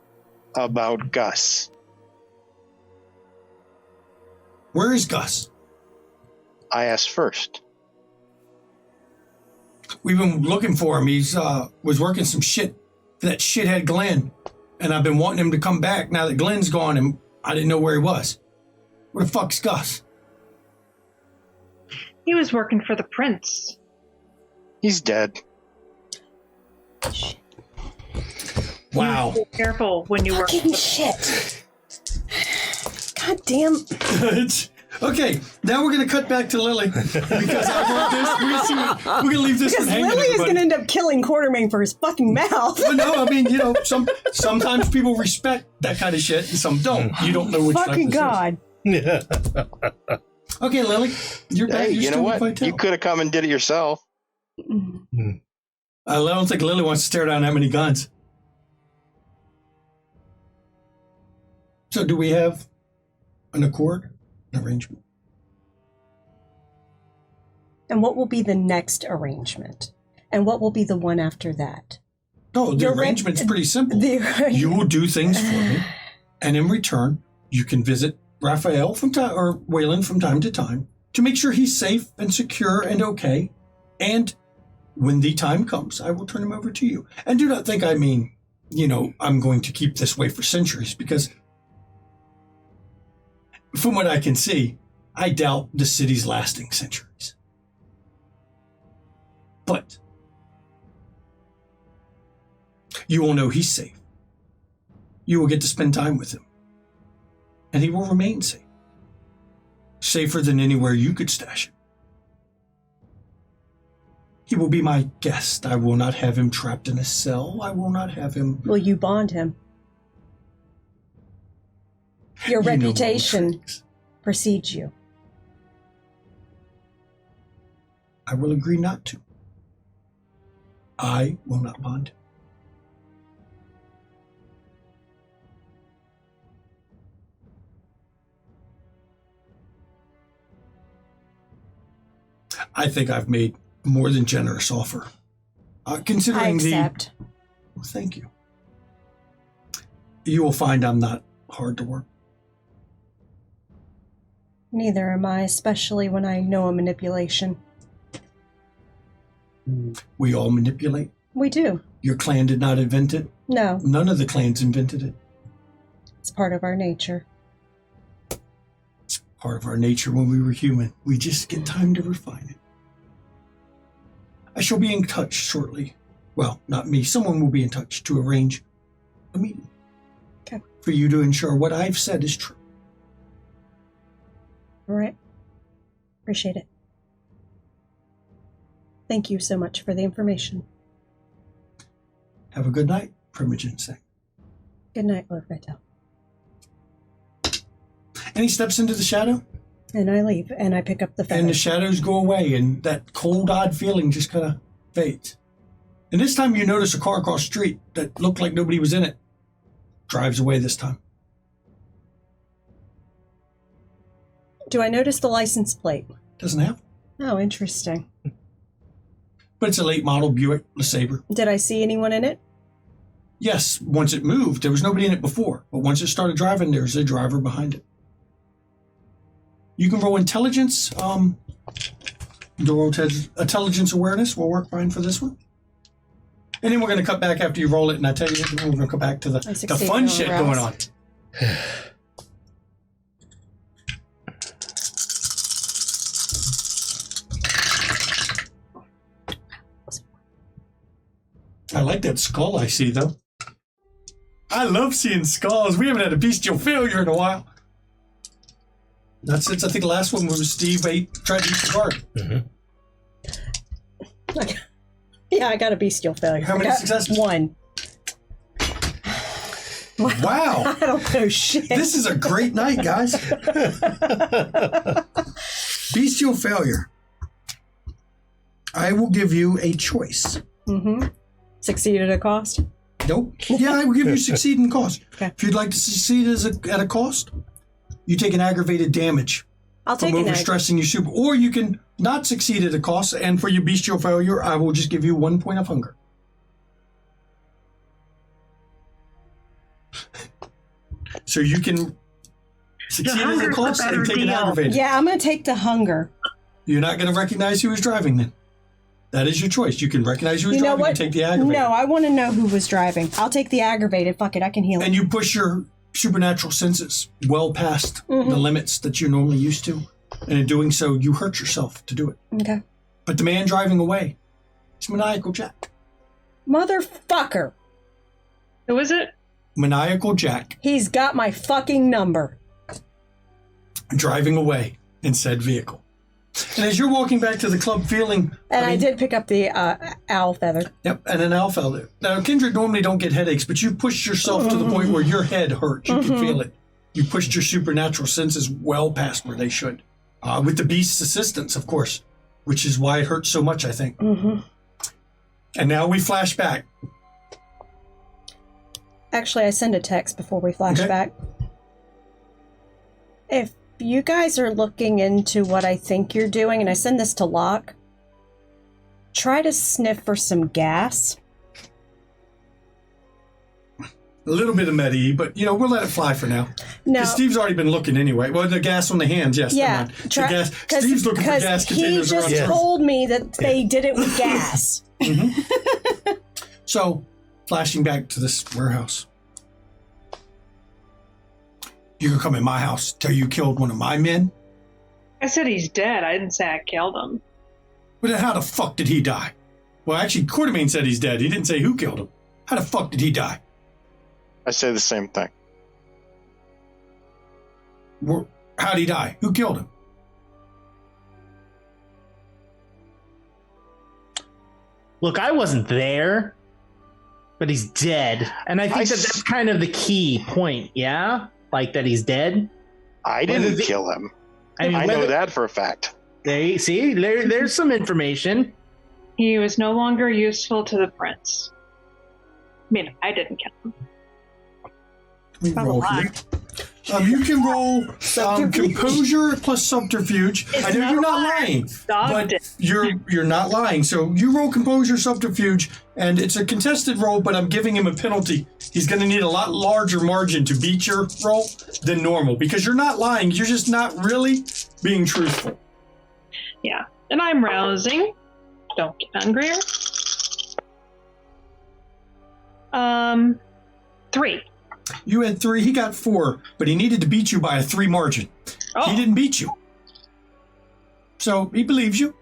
about Gus? Where is Gus? I asked first. We've been looking for him. He's was working some shit for that shithead Glenn. And I've been wanting him to come back now that Glenn's gone and I didn't know where he was. Where the fuck's Gus? He was working for the prince. He's dead. Wow. Be careful when you work. Fucking shit. God damn. Okay, now we're going to cut back to Lily because we're going to leave this Because one hanging. Lily is going to end up killing Quartermain for his fucking mouth. Well, no, I mean, sometimes people respect that kind of shit and some don't. You don't know which fucking God. Okay, Lily, you're back. Hey, You're you know what? You could have come and did it yourself. I don't think Lily wants to stare down that many guns. So do we have an accord? Arrangement. And what will be the next arrangement? And what will be the one after that? Oh, the arrangement's pretty simple. You will do things for me, and in return, you can visit Raphael or Waylon from time to make sure he's safe and secure and okay. And when the time comes, I will turn him over to you. And do not think I mean, I'm going to keep this way for centuries, because from what I can see, I doubt the city's lasting centuries. But you will know he's safe. You will get to spend time with him. And he will remain safe. Safer than anywhere you could stash him. He will be my guest. I will not have him trapped in a cell. I will not have him... Will you bond him? Your reputation precedes you. I will agree not to. I will not bond him. I think I've made a more than generous offer. Considering I accept. Well, thank you. You will find I'm not hard to work. Neither am I, especially when I know a manipulation. We all manipulate. We do. Your clan did not invent it. No. None of the clans invented it. It's part of our nature. It's part of our nature when we were human. We just get time to refine it. I shall be in touch shortly. Well, not me. Someone will be in touch to arrange a meeting. Okay. For you to ensure what I've said is true. All right. Appreciate it. Thank you so much for the information. Have a good night, Primogen said. Good night, Lord Vital. And he steps into the shadow. And I leave, and I pick up the feather. And the shadows go away, and that cold, odd feeling just kind of fades. And this time you notice a car across the street that looked like nobody was in it. Drives away this time. Do I notice the license plate? Doesn't have. Oh, interesting. But it's a late model Buick LeSabre. Did I see anyone in it? Yes, once it moved, there was nobody in it before. But once it started driving, there's a driver behind it. You can roll intelligence. Intelligence awareness will work fine for this one. And then we're going to cut back after you roll it, and I tell you, we're going to come back to the fun shit going on. I like that skull I see, though. I love seeing skulls. We haven't had a bestial failure in a while. Not since I think the last one was Steve tried to eat the guard. Mm-hmm. Yeah, I got a bestial failure. How many successes? 1. Wow. I don't know shit. This is a great night, guys. Bestial failure. I will give you a choice. Mm-hmm. Succeed at a cost? Nope. Yeah, I will give you succeed in cost. Okay. If you'd like to succeed at a cost, you take an aggravated damage. I'll take from overstressing your super. Or you can not succeed at a cost, and for your bestial failure, I will just give you 1 point of hunger. So you can succeed at a cost and take an aggravated. Yeah, I'm going to take the hunger. You're not going to recognize who was driving then. That is your choice. You can recognize who was driving and take the aggravated. No, I want to know who was driving. I'll take the aggravated. Fuck it, I can heal it. And you push your supernatural senses well past the limits that you're normally used to. And in doing so, you hurt yourself to do it. Okay. But the man driving away is Maniacal Jack. Motherfucker. Who is it? Maniacal Jack. He's got my fucking number. Driving away in said vehicle. And as you're walking back to the club feeling... And I did pick up the owl feather. Yep, and an owl feather. Now, Kindred normally don't get headaches, but you pushed yourself to the point where your head hurts. You can feel it. You pushed your supernatural senses well past where they should. With the beast's assistance, of course, which is why it hurts so much, I think. And now we flash back. Actually, I send a text before we flash back. If you guys are looking into what I think you're doing, and I send this to Locke, try to sniff for some gas. A little bit of med-E, but, we'll let it fly for now. No. Because Steve's already been looking anyway. Well, the gas on the hands, yes. Yeah. Steve's looking for gas containers around. He just told me that they did it with gas. So, flashing back to this warehouse. You can come in my house, tell you killed one of my men? I said he's dead. I didn't say I killed him. But then how the fuck did he die? Well, actually, Coterie said he's dead. He didn't say who killed him. How the fuck did he die? I say the same thing. How'd he die? Who killed him? Look, I wasn't there, but he's dead. And I think that's kind of the key point, yeah? Like that he's dead. I didn't kill him. I know that for a fact. There's some information. He was no longer useful to the prince. I mean, I didn't kill him. Roll here. You can roll composure plus subterfuge. I know you're not lying, but you're not lying. So you roll composure, subterfuge, and it's a contested roll, but I'm giving him a penalty. He's going to need a lot larger margin to beat your roll than normal because you're not lying. You're just not really being truthful. Yeah, and I'm rousing. Don't get hungrier. 3. You had 3, he got 4, but he needed to beat you by a 3 margin. Oh. He didn't beat you. So he believes you.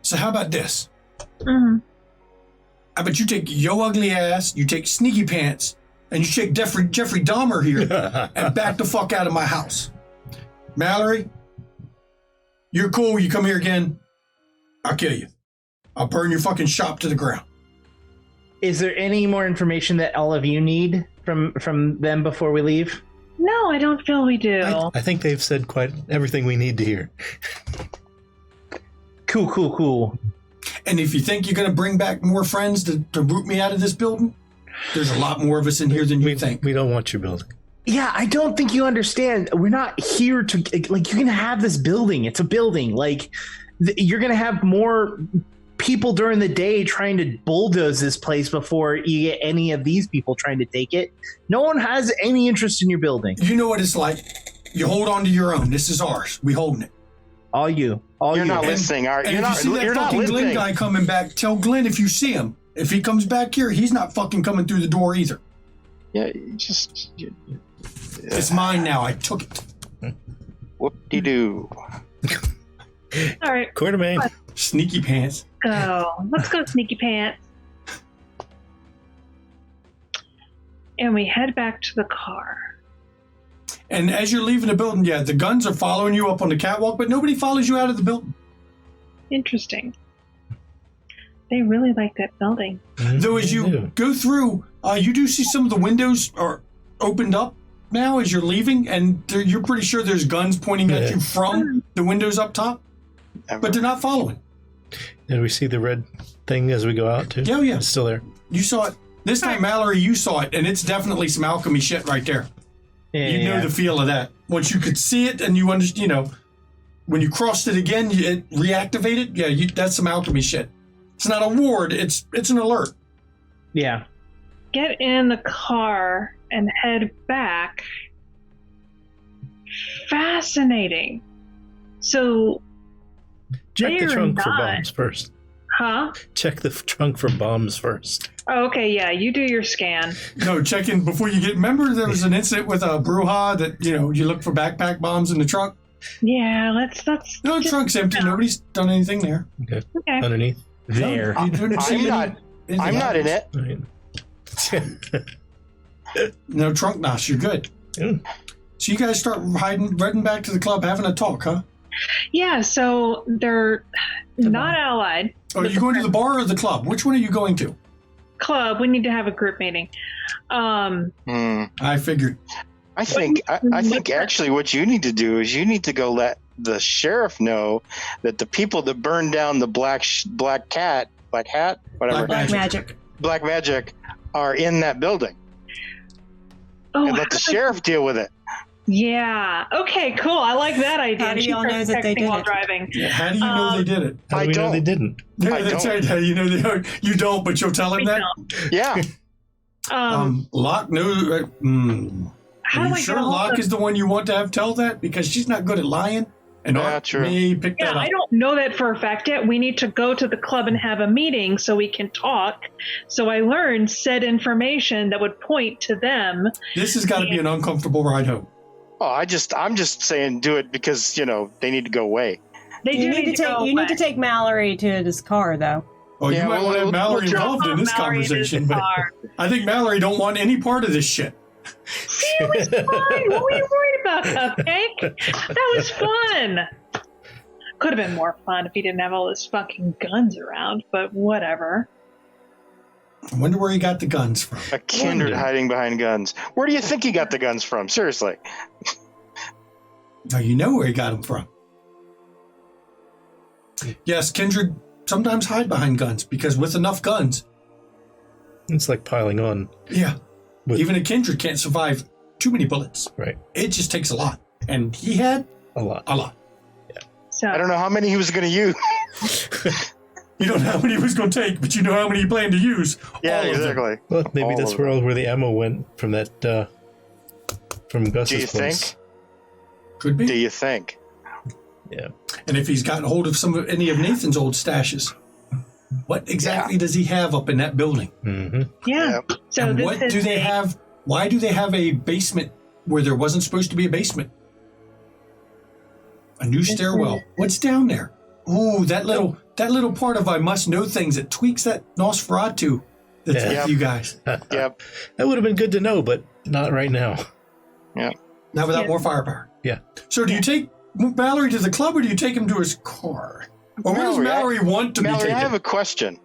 So how about this? How about you take yo ugly ass, you take sneaky pants, and you take Jeffrey Dahmer here and back the fuck out of my house. Mallory, you're cool. You come here again, I'll kill you. I'll burn your fucking shop to the ground. Is there any more information that all of you need from them before we leave? No, I don't feel we do. I think they've said quite everything we need to hear. Cool. And if you think you're going to bring back more friends to root me out of this building, there's a lot more of us in here than you think. We don't want your building. Yeah, I don't think you understand. We're not here to, like, you can have this building. It's a building. Like, you're going to have more people during the day trying to bulldoze this place before you get any of these people trying to take it. No one has any interest in your building. You know what it's like. You hold on to your own. This is ours. We holding it. All you. You're not listening. And if you see that fucking Glenn guy coming back, tell Glenn if you see him. If he comes back here, he's not fucking coming through the door either. Yeah, it's mine now. I took it. Whoop-de-doo. All right. Quartermain. Sneaky pants. Let's go, sneaky pants. And we head back to the car. And as you're leaving the building, yeah, the guns are following you up on the catwalk, but nobody follows you out of the building. Interesting. They really like that building. Though as you go through, you do see some of the windows are opened up now as you're leaving, and you're pretty sure there's guns pointing at you from the windows up top, but they're not following. Did we see the red thing as we go out too? Yeah. It's still there. You saw it. This time, Mallory, you saw it, and it's definitely some alchemy shit right there. Yeah. You know the feel of that. Once you could see it and you understand, when you crossed it again, it reactivated. Yeah, that's some alchemy shit. It's not a ward. It's an alert. Yeah. Get in the car and head back. Fascinating. So, Check the they're trunk for not- bombs first. Huh? Check the trunk for bombs first. Oh, okay, yeah, you do your scan. No, check in before you get. Remember, there was an incident with a Bruja that you look for backpack bombs in the trunk. Yeah, let's. No, the trunk's empty. Nobody's done anything there. Okay. Okay. Underneath. There. You didn't see I'm not in it. Right. No trunk knots. You're good. Yeah. So you guys start heading back to the club, having a talk, huh? Yeah, so they're not allied. Oh, are you going to the bar or the club? Which one are you going to? Club. We need to have a group meeting. I figured. I think actually what you need to do is you need to go let the sheriff know that the people that burned down the black hat, whatever, black magic are in that building. Oh, And let the sheriff deal with it. Yeah. Okay. Cool. I like that idea. How do y'all know that they did while it? driving? Yeah, how do you know they did it? How do we know they didn't? Yeah, I that's don't. right. How do you know they are? You don't, but you'll tell him We that? don't. Yeah. Locke knows. How Are do you I sure get a hold Locke of- is the one you want to have tell that? Because she's not good at lying. And Yeah, Art true. may pick Yeah, that up. I don't know that for a fact yet. We need to go to the club and have a meeting so we can talk. So I learned said information that would point to them. This has got to be an uncomfortable ride home. Oh, I'm just saying do it because, they need to go away. They You do need to take. go You need away. to take Mallory to this car, though. Oh, Yeah, you might well, want to have we'll Mallory drop involved in this Mallory into the conversation, but car. I think Mallory don't want any part of this shit. See, it was fun. What were you worried about, Cupcake? That was fun. Could have been more fun if he didn't have all those fucking guns around, but whatever. I wonder where he got the guns from. A kindred hiding behind guns. Where do you think he got the guns from? Seriously. Now you know where he got them from. Yes, kindred sometimes hide behind guns because with enough guns, It's like piling on. yeah, With- even a kindred can't survive too many bullets. Right. It just takes a lot, and he had A lot. a lot. So I don't know how many he was going to use. You don't know how many he was going to take, but you know how many he planned to use. Yeah, All of them. exactly. Well, maybe All that's of them. where the ammo went from that from Gus's Do you place. think? Could be. Do you think? Yeah. And if he's gotten hold of any of Nathan's old stashes, what exactly does he have up in that building? Mm-hmm. yeah. Yep. So And this what is do they have? Why do they have a basement where there wasn't supposed to be a basement? A new stairwell. What's down there? Ooh, that little part of I must know things that tweaks that Nosferatu that's Yeah. with Yep. you guys. Yep. That would have been good to know, but not right now. Yep. Now without Yeah. more firepower. Yeah. So do you take Mallory to the club or do you take him to his car? Or where does Mallory, Mallory want to be Mallory, taken? I have a question.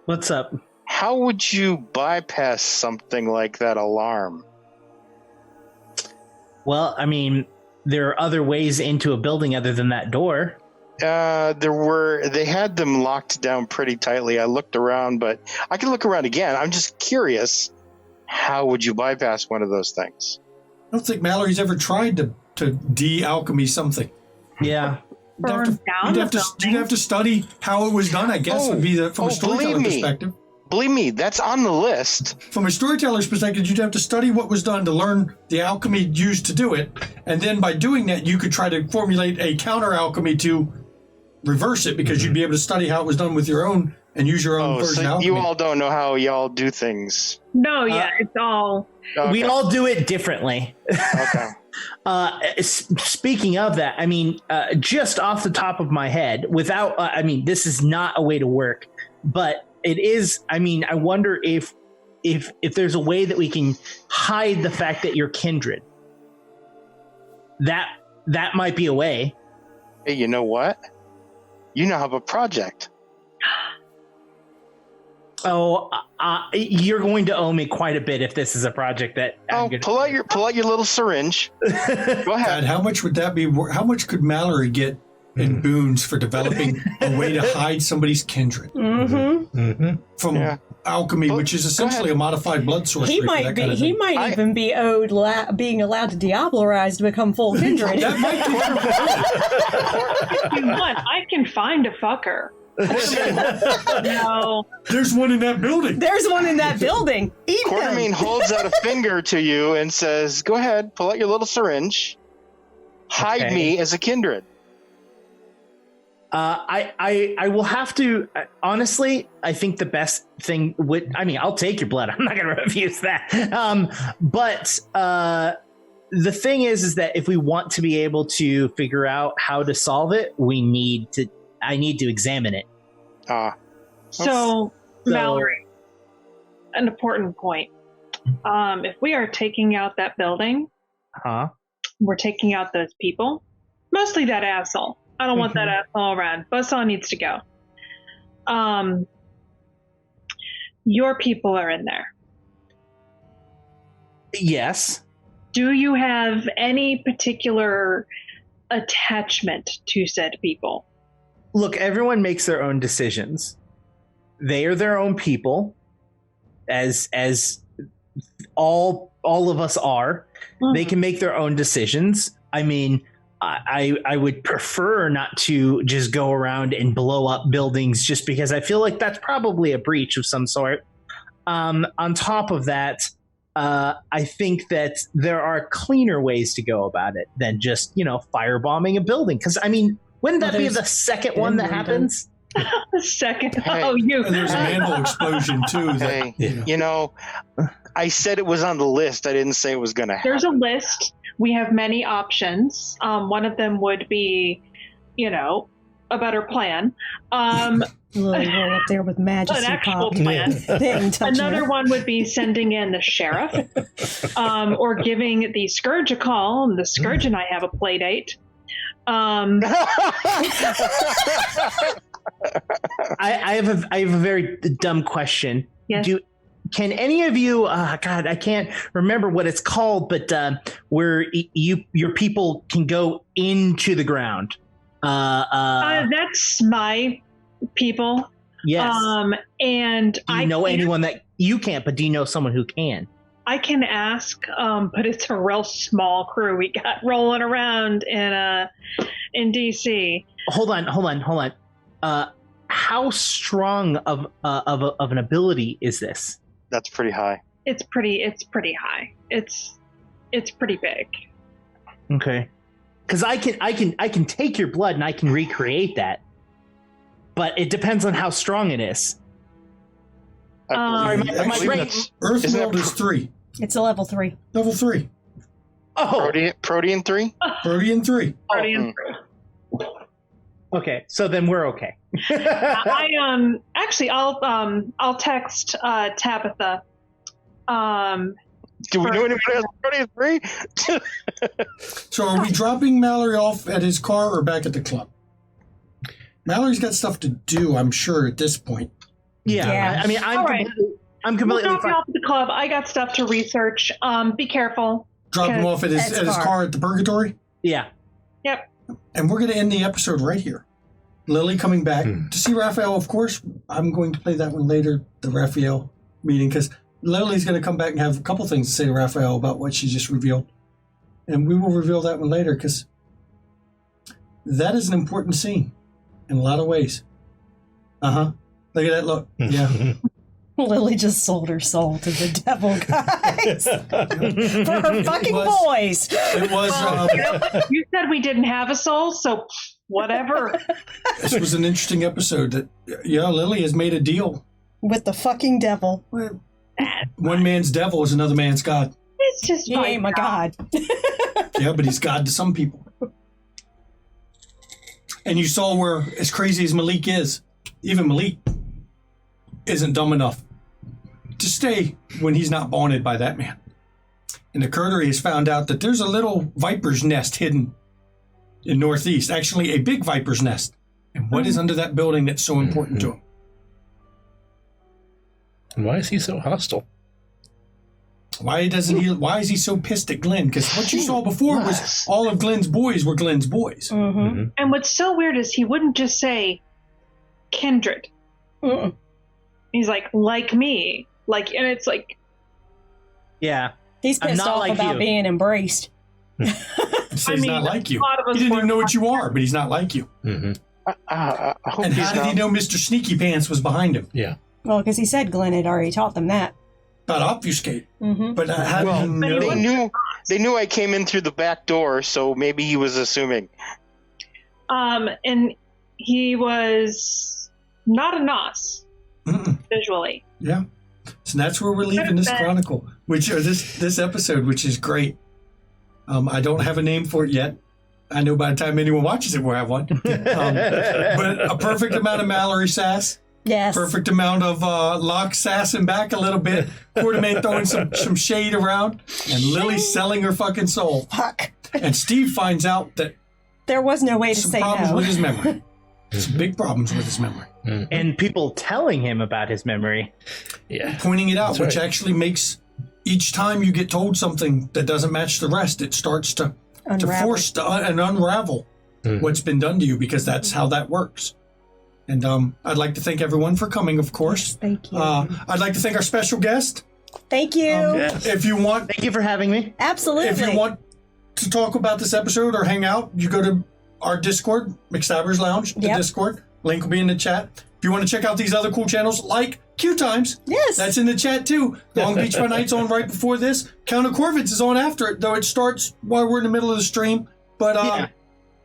What's up? How would you bypass something like that alarm? Well, I mean, there are other ways into a building other than that door. They had them locked down pretty tightly. I looked around, but I can look around again. I'm just curious. How would you bypass one of those things? I don't think Mallory's ever tried to de-alchemy something. Yeah. You'd have to study how it was done, I guess, would be from a storyteller perspective. Believe me, that's on the list. From a storyteller's perspective, you'd have to study what was done to learn the alchemy used to do it. And then by doing that, you could try to formulate a counter alchemy to reverse it, because you'd be able to study how it was done with your own and use your own version of alchemy. You all don't know how y'all do things. No, it's all... Okay. We all do it differently. Okay. Speaking of that, I mean, just off the top of my head, without, this is not a way to work, but it is. I mean, I wonder if there's a way that we can hide the fact that you're kindred. That might be a way. Hey, you know what? You now have a project. Oh, you're going to owe me quite a bit if this is a project that. Pull out your little syringe. Go ahead. God, how much would that be? How much could Mallory get in boons for developing a way to hide somebody's kindred from alchemy, which is essentially a modified blood source? He might be. He might even be owed being allowed to diablerize to become full kindred. That might If you want, I can find a fucker. No. There's one in that building. There's one in that building. Eat Quartermain holds out a finger to you and says, "Go ahead, pull out your little syringe. Hide me as a kindred." I will have to, honestly, I think the best thing I'll take your blood. I'm not going to refuse that. But the thing is that if we want to be able to figure out how to solve it, I need to examine it. So, Mallory, an important point. If we are taking out that building, we're taking out those people, mostly that asshole. I don't want that asshole around. Buzzsaw needs to go. Your people are in there. Yes. Do you have any particular attachment to said people? Look, everyone makes their own decisions. They are their own people, as all of us are. They can make their own decisions. I mean, I would prefer not to just go around and blow up buildings, just because I feel like that's probably a breach of some sort. On top of that, I think that there are cleaner ways to go about it than just, firebombing a building. Because, I mean, wouldn't that be the second one that happens? The second. Hey, And there's a manhole explosion, too. Hey, I said it was on the list. I didn't say it was going to happen. There's a list. We have many options. One of them would be, a better plan. Really roll up there with Majesty An actual Pop. plan. They ain't touching Another it. one would be sending in the sheriff, or giving the Scourge a call. And the Scourge and I have a play date. I have a very dumb question. Yes. Can any of you? God, I can't remember what it's called, but where your people can go into the ground. That's my people. Yes. And do you know anyone that you can't? But do you know someone who can? I can ask, but it's a real small crew we got rolling around in DC. Hold on. How strong of an ability is this? That's pretty high. It's pretty high. It's pretty big. Okay. Because I can take your blood and I can recreate that, but it depends on how strong it is. Earth meld is 3. It's a level 3. Level 3. Oh, Protean 3. Protean 3. Protean 3. Okay, so then we're okay. I'll text Tabitha. Do we know anybody else Protean 3? So are we dropping Mallory off at his car or back at the club? Mallory's got stuff to do, I'm sure, at this point. Yeah. I mean, I'm All right. I'm We'll completely drop you fine. off at the club. I got stuff to research. Be careful. Drop him off at his car at the Purgatory. Yeah. Yep. And we're going to end the episode right here. Lily coming back to see Raphael, of course. I'm going to play that one later, the Raphael meeting, because Lily's going to come back and have a couple things to say to Raphael about what she just revealed. And we will reveal that one later, because that is an important scene in a lot of ways. Uh-huh. Look at that look. Yeah. Lily just sold her soul to the devil, guys. For her fucking boys. It was... You said we didn't have a soul, so whatever. This was an interesting episode that, Lily has made a deal. With the fucking devil. One man's devil is another man's God. It's just He ain't my God. Yeah, but he's God to some people. And you saw where, as crazy as Malik is, even Malik isn't dumb enough to stay when he's not bonded by that man. And the Coterie has found out that there's a little viper's nest hidden in Northeast, actually a big viper's nest. And what is under that building that's so important to him? And why is he so hostile? Why is he so pissed at Glenn? Because what you saw before was all of Glenn's boys were Glenn's boys. And what's so weird is he wouldn't just say kindred. He's like me. And it's like... Yeah. He's pissed off like about you. being embraced. He says he's not like you. He didn't even know what you are, but he's not like you. I hope And how did he know Mr. Sneaky Pants was behind him? Yeah. Well, because he said Glenn had already taught them that. About obfuscate. But how did he know? They knew I came in through the back door, so maybe he was assuming. And he was not a nos visually. Yeah. So that's where we're leaving this chronicle, this episode, which is great. I don't have a name for it yet. I know by the time anyone watches it, we'll have one. But a perfect amount of Mallory sass. Yes. Perfect amount of Locke sassing back a little bit. Quartermain throwing some shade around. And Lily selling her fucking soul. Fuck. And Steve finds out that there was no way to some say problems no. with his memory. Some big problems with his memory. And people telling him about his memory. Yeah. Pointing it out, That's which right. actually makes each time you get told something that doesn't match the rest, it starts to force and unravel what's been done to you, because that's how that works. And I'd like to thank everyone for coming, of course. Thank you. I'd like to thank our special guest. Thank you. If you want, Thank you for having me. Absolutely. if you want to talk about this episode or hang out, you go to our Discord, McStabber's Lounge, the Discord. Link will be in the chat. If you want to check out these other cool channels like Q Times, that's in the chat too. Long Beach by Night's on right before this. Count of Corvids is on after it, though it starts while we're in the middle of the stream. But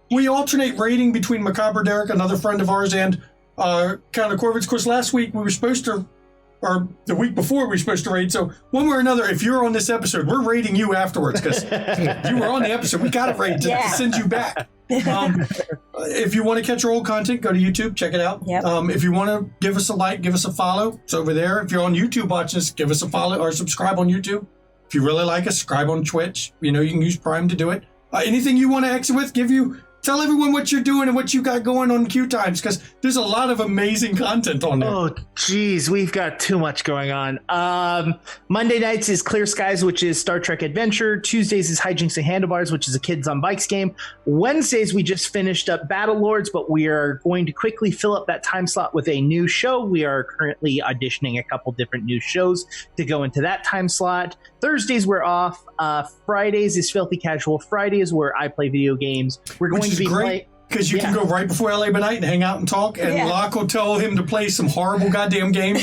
we alternate rating between Macabre Derek, another friend of ours, and Count of Corvids. Of course, last week we were supposed to, or the week before we were supposed to raid. So one way or another, if you're on this episode, we're raiding you afterwards, because you were on the episode. We got to raid to send you back. If you want to catch our old content, go to YouTube, check it out. If you want to give us a like, give us a follow. It's over there. If you're on YouTube watching us, give us a follow or subscribe on YouTube. If you really like us, subscribe on Twitch. You can use Prime to do it. Anything you want to exit with, tell everyone what you're doing and what you got going on Q Times, because there's a lot of amazing content on there. Oh, geez, we've got too much going on. Monday nights is Clear Skies, which is Star Trek Adventure. Tuesdays is Hijinks and Handlebars, which is a Kids on Bikes game. Wednesdays, we just finished up Battle Lords, but we are going to quickly fill up that time slot with a new show. We are currently auditioning a couple different new shows to go into that time slot. Thursdays, we're off. Fridays is Filthy Casual Fridays, where I play video games. We're going to be great, because you can go right before LA by Night and hang out and talk, and Locke will tell him to play some horrible goddamn game.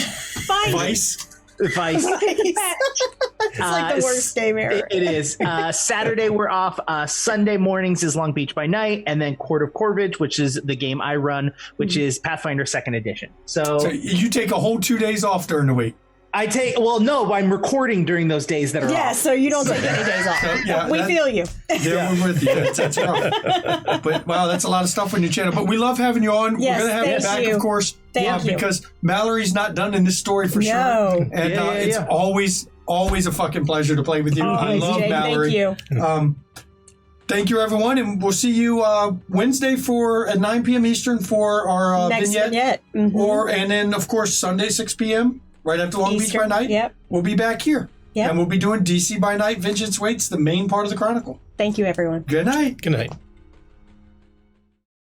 Vice. It's like the worst game ever. It is. Saturday we're off. Sunday mornings is Long Beach by Night, and then Court of Corvidge, which is the game I run, which is Pathfinder 2nd Edition. So you take a whole 2 days off during the week. I'm recording during those days that are off. So you don't take any days off. We feel you. We're with you. That's rough. But wow, that's a lot of stuff on your channel. But we love having you on. Yes, we're going to have you back, of course. Thank you. Because Mallory's not done in this story for sure. And it's always a fucking pleasure to play with you. I love Jay, Mallory. Thank you. Thank you, everyone, and we'll see you Wednesday at 9 p.m. Eastern for our Next vignette. Mm-hmm. And then, of course, Sunday, 6 p.m., right after Long Beach by Night. Yep. We'll be back here. Yep. And we'll be doing DC by Night, Vengeance Waits, the main part of the Chronicle. Thank you, everyone. Good night. Good night.